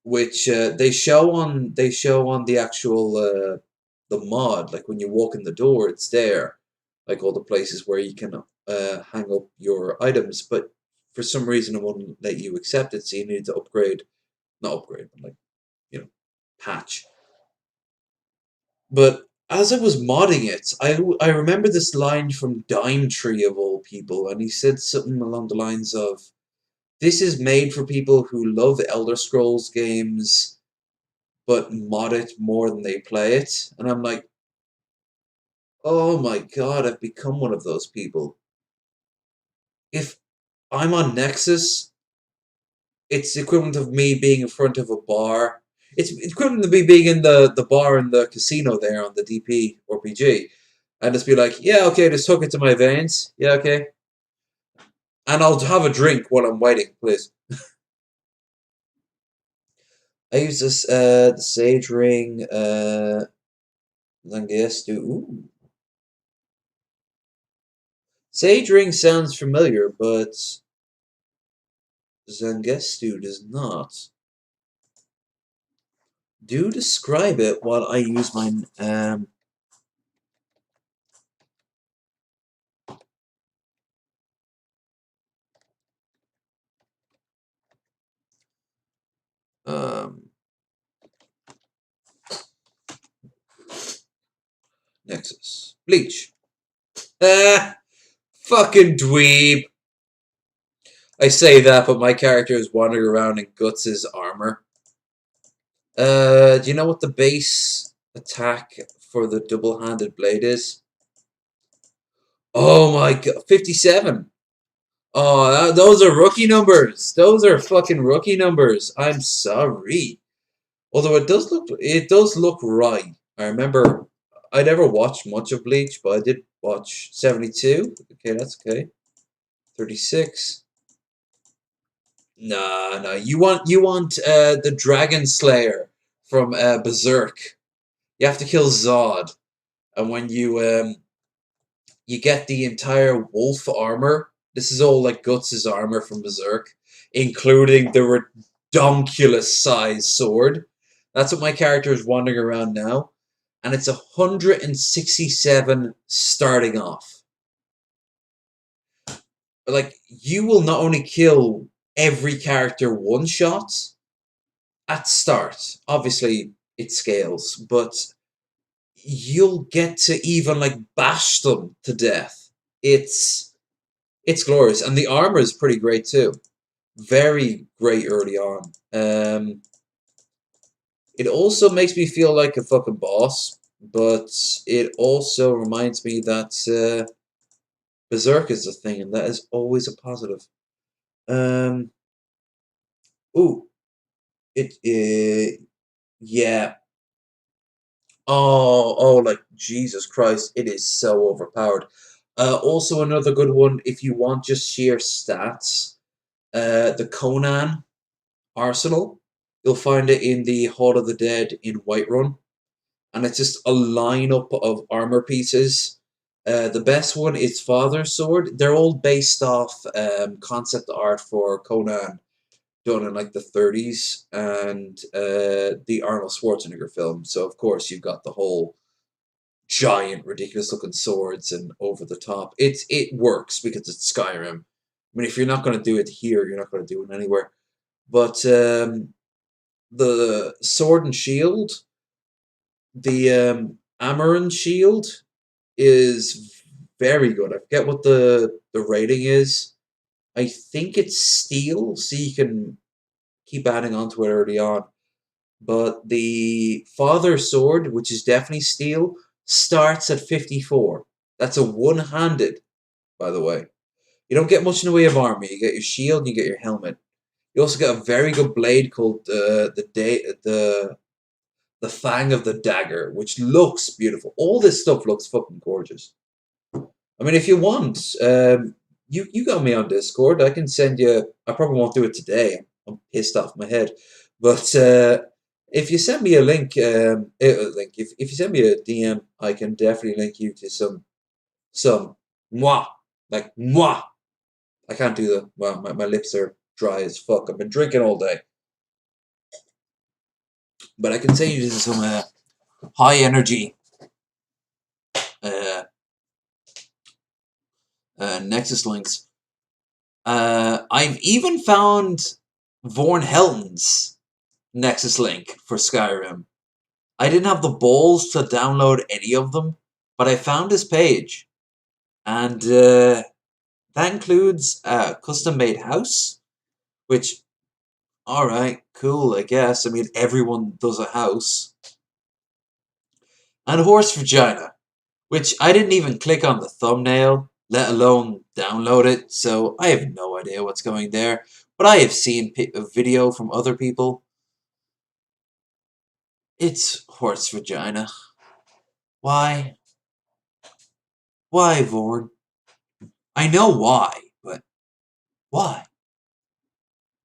Which they show on the actual the mod. Like when you walk in the door, it's there, like all the places where you can hang up your items. But for some reason, it won't let you accept it, so you need to upgrade, not upgrade, but like patch. But as I was modding it, I remember this line from Dime Tree of all people, and he said something along the lines of, "This is made for people who love Elder Scrolls games, but mod it more than they play it." And I'm like, oh my god, I've become one of those people. If I'm on Nexus, it's the equivalent of me being in front of a bar. It's equivalent to me being in the bar in the casino there on the DP or PG. And just be like, yeah, okay, just hook it to my veins. Yeah, okay. And I'll have a drink while I'm waiting, please. I use this the Sage Ring, Langestu. Ooh. Sage Ring sounds familiar, but Zangestu does not. Do describe it while I use my um, Nexus. Bleach. Ah! Fucking dweeb. I say that, but my character is wandering around in Guts' armor. Do you know what the base attack for the double-handed blade is? Oh my god, 57. Oh, those are rookie numbers. Those are fucking rookie numbers. I'm sorry. Although it does look right. I remember I never watched much of Bleach, but I did watch 72. Okay, that's okay. 36. Nah, nah. You want the Dragon Slayer from Berserk. You have to kill Zod, and when you get the entire wolf armor. This is all like Guts' armor from Berserk, including the redonkulous size sword. That's what my character is wandering around now, and it's 167 starting off. Like, you will not only kill every character one shot at start. Obviously, it scales, but you'll get to even like bash them to death. It's glorious, and the armor is pretty great too. Very great early on. It also makes me feel like a fucking boss, but it also reminds me that Berserk is a thing, and that is always a positive. Um, ooh, yeah. Like Jesus Christ, it is so overpowered. Also another good one if you want just sheer stats. The Conan Arsenal. You'll find it in the Hall of the Dead in Whiterun, and it's just a lineup of armor pieces. The best one is Father's Sword. They're all based off concept art for Conan done in like the 30s and the Arnold Schwarzenegger film. So of course you've got the whole giant, ridiculous looking swords and over the top. It works because it's Skyrim. I mean, if you're not going to do it here, you're not going to do it anywhere. But the sword and shield, the Amaran shield, is very good. I forget what the rating is. I think it's steel, so you can keep adding on to it early on. But the father sword, which is definitely steel, starts at 54. That's a one-handed, by the way. You don't get much in the way of armor. You get your shield, and you get your helmet. You also get a very good blade called the Fang of the Dagger, which looks beautiful. All this stuff looks fucking gorgeous. I mean, if you want, you got me on Discord. I can send you. I probably won't do it today. I'm pissed off my head. But if you send me a link, if you send me a DM, I can definitely link you to some moi, like moi. I can't do the well. My lips are dry as fuck. I've been drinking all day, but I can send you to some high energy uh, Nexus links. I've even found Vorn Helton's Nexus link for Skyrim. I didn't have the balls to download any of them, but I found his page. And that includes a custom-made house, which, alright, cool, I guess. I mean, everyone does a house. And horse vagina, which I didn't even click on the thumbnail, let alone download it, so I have no idea what's going there. But I have seen a video from other people. It's horse vagina. Why? Why, Vorn? I know why, but why?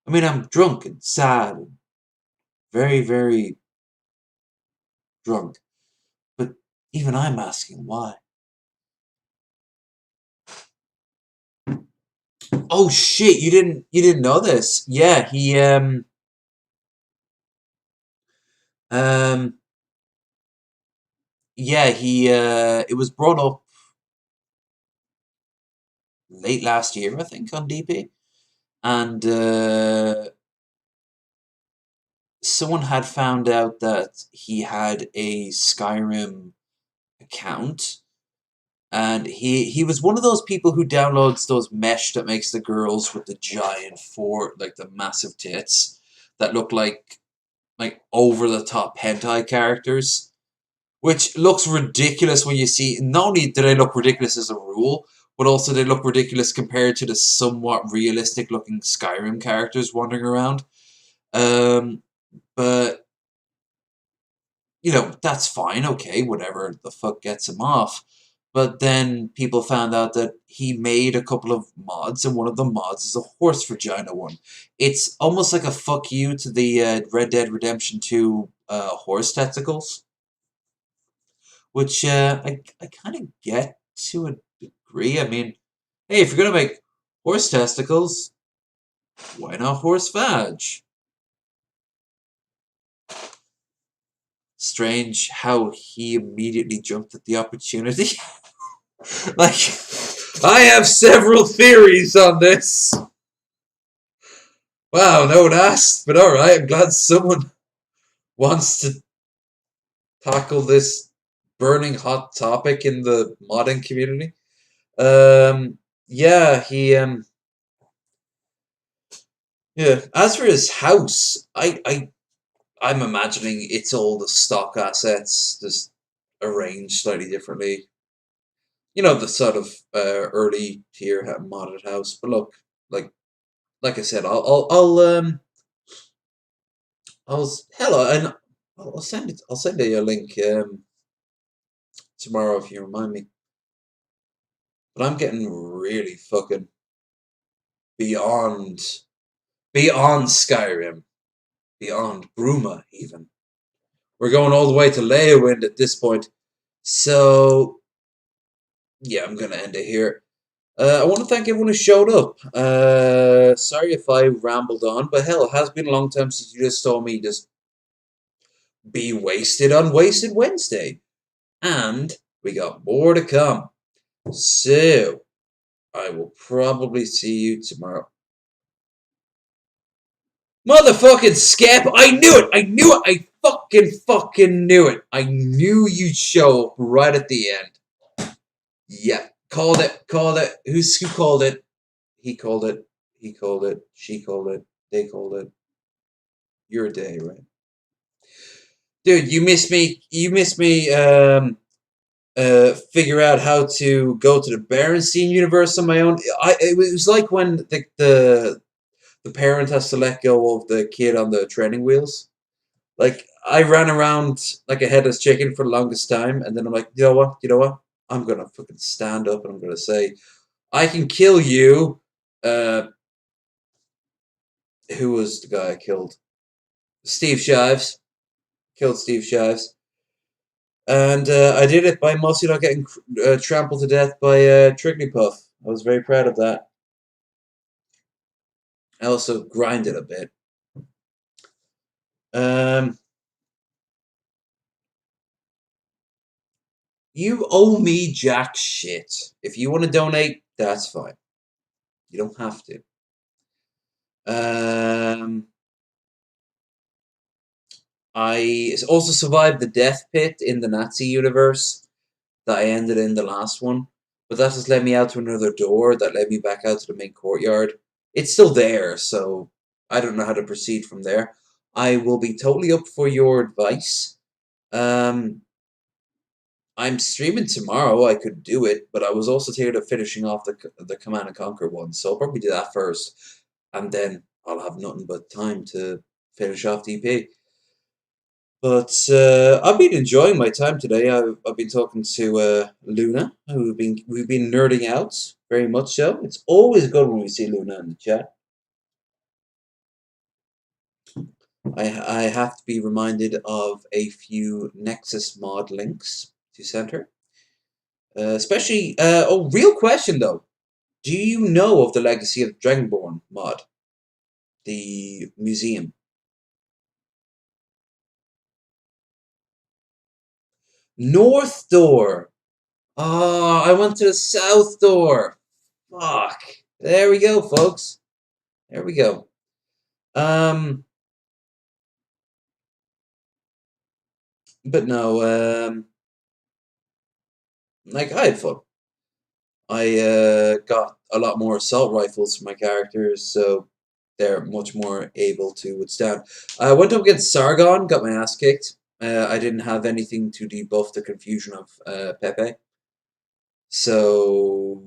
I mean, I'm drunk and sad and very, very drunk. But even I'm asking why. Oh shit, you didn't know this. Yeah, um he it was brought up late last year, I think, on DP. And someone had found out that he had a Skyrim account, and he was one of those people who downloads those mesh that makes the girls with the giant like the massive tits that look like over the top hentai characters, which looks ridiculous when you see. Not only do they look ridiculous as a rule, but also they look ridiculous compared to the somewhat realistic looking Skyrim characters wandering around. But that's fine, okay, whatever the fuck gets him off. But then people found out that he made a couple of mods, and one of the mods is a horse vagina one. It's almost like a fuck you to the Red Dead Redemption 2 horse testicles, which I kind of get to a degree. I mean, hey, if you're going to make horse testicles, why not horse vag? Strange how he immediately jumped at the opportunity. Like, I have several theories on this. Wow, no one asked, but alright, I'm glad someone wants to tackle this burning hot topic in the modding community. Yeah, yeah. As for his house, I'm imagining it's all the stock assets, just arranged slightly differently. The sort of early tier modded house. But look, like I said, hello, and I'll send it. I'll send you a link tomorrow if you remind me. But I'm getting really fucking beyond Skyrim, beyond Bruma even. We're going all the way to Leyawind at this point. So yeah, I'm gonna end it here. I want to thank everyone who showed up. Sorry if I rambled on, but hell, it has been a long time since you just saw me just be wasted on Wasted Wednesday. And we got more to come. So, I will probably see you tomorrow. Motherfucking Skep! I knew it! I knew it! I fucking knew it! I knew you'd show up right at the end. Yeah. Called it. Called it. Who called it? He called it. He called it. She called it. They called it. Your day, right? Dude, you missed me. You missed me. Figure out how to go to the Berenstain universe on my own. It was like when the parent has to let go of the kid on the training wheels. Like I ran around like a headless chicken for the longest time, and then I'm like, you know what? You know what? I'm gonna fucking stand up and I'm gonna say, I can kill you. Who was the guy I killed? Steve Shives. Killed Steve Shives. And I did it by mostly not getting trampled to death by Trigglypuff. I was very proud of that. I also grinded a bit. You owe me jack shit. If you want to donate, that's fine. You don't have to. I also survived the death pit in the Nazi universe that I ended in the last one. But that just led me out to another door that led me back out to the main courtyard. It's still there, so I don't know how to proceed from there. I will be totally up for your advice. I'm streaming tomorrow. I could do it, but I was also tired of finishing off the Command and Conquer one, so I'll probably do that first, and then I'll have nothing but time to finish off DP. But I've been enjoying my time today. I've been talking to Luna, who we've been nerding out very much so. It's always good when we see Luna in the chat. I have to be reminded of a few Nexus mod links to send her. Especially, real question though. Do you know of the Legacy of Dragonborn mod? The museum. North door. Oh, I went to the south door. Fuck. There we go, folks. There we go. But no, like I had fun. I got a lot more assault rifles for my characters, so they're much more able to withstand. I went up against Sargon, got my ass kicked. I didn't have anything to debuff the confusion of Pepe. So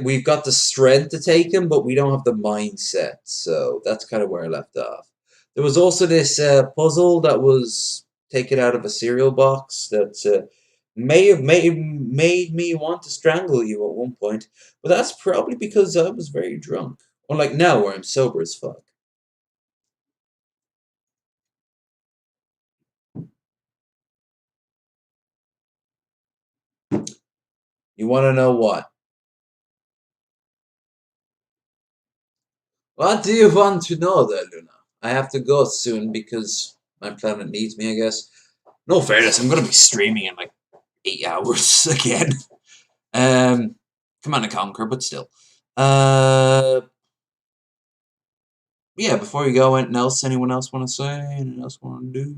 we've got the strength to take him, but we don't have the mindset. So that's kind of where I left off. There was also this puzzle that was taken out of a cereal box that may have made me want to strangle you at one point, but that's probably because I was very drunk. Unlike now, where I'm sober as fuck. You want to know what? What do you want to know there, Luna? I have to go soon because my planet needs me, I guess. No fairness, I'm gonna be streaming in like 8 hours again. Command and Conquer, but still. Yeah. Before you go, anything else? Anyone else want to say? Anything else want to do?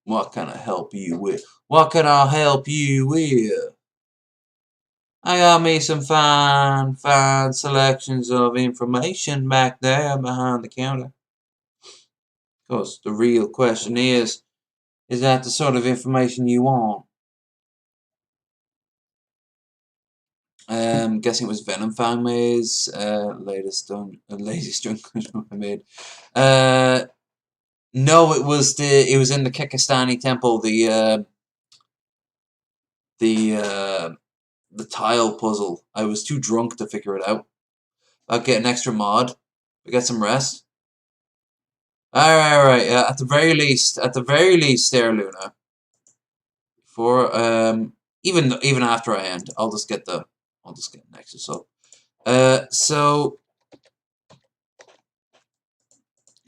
What can I help you with? What can I help you with? I got me some fine selections of information back there behind the counter. Of course, the real question is that the sort of information you want? Guessing it was Venom Fang Maze, latest dungeon I made. No, it was in the Kekistani temple, the tile puzzle. I was too drunk to figure it out. I'll get an extra mod. We get some rest. Alright. At the very least there, Luna. For even after I end, I'll just get Nexus up. So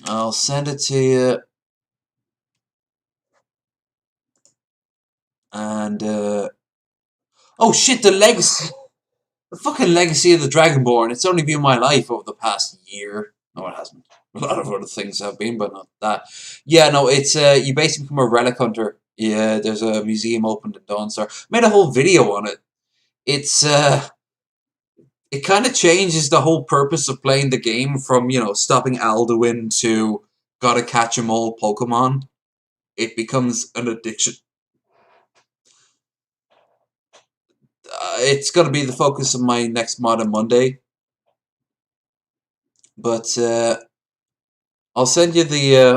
I'll send it to you, and oh shit, the fucking legacy of the Dragonborn. It's only been my life over the past year. No, it hasn't. A lot of other things have been, but not that. Yeah, no, it's you basically become a relic hunter. Yeah, there's a museum opened in Dawnstar. Made a whole video on it. It's it kind of changes the whole purpose of playing the game from, stopping Alduin to gotta catch 'em all Pokemon. It becomes an addiction. It's gonna be the focus of my next mod on Monday. But I'll send you the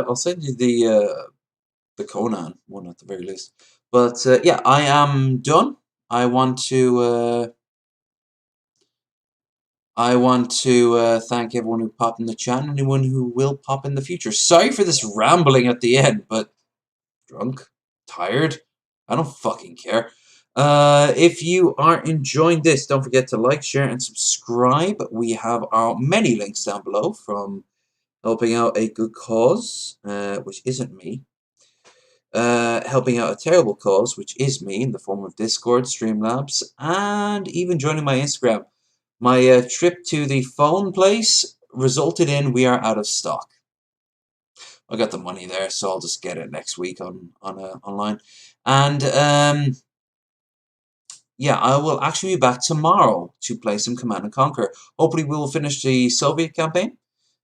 Conan one at the very least. But yeah, I am done. I want to thank everyone who popped in the chat and anyone who will pop in the future. Sorry for this rambling at the end, but drunk, tired, I don't fucking care. If you are enjoying this, don't forget to like, share, and subscribe. We have our many links down below, from helping out a good cause, which isn't me, helping out a terrible cause, which is me, in the form of Discord, Streamlabs, and even joining my Instagram. My trip to the phone place resulted in we are out of stock. I got the money there, so I'll just get it next week online. And yeah, I will actually be back tomorrow to play some Command and Conquer. Hopefully, we will finish the Soviet campaign.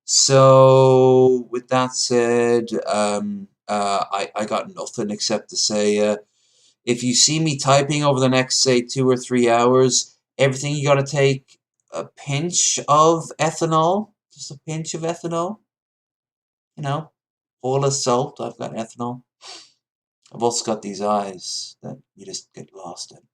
So, with that said, I got nothing except to say, if you see me typing over the next, say, 2 or 3 hours, everything you got to take a pinch of ethanol, just a pinch of ethanol. All of salt. I've got ethanol. I've also got these eyes that you just get lost in.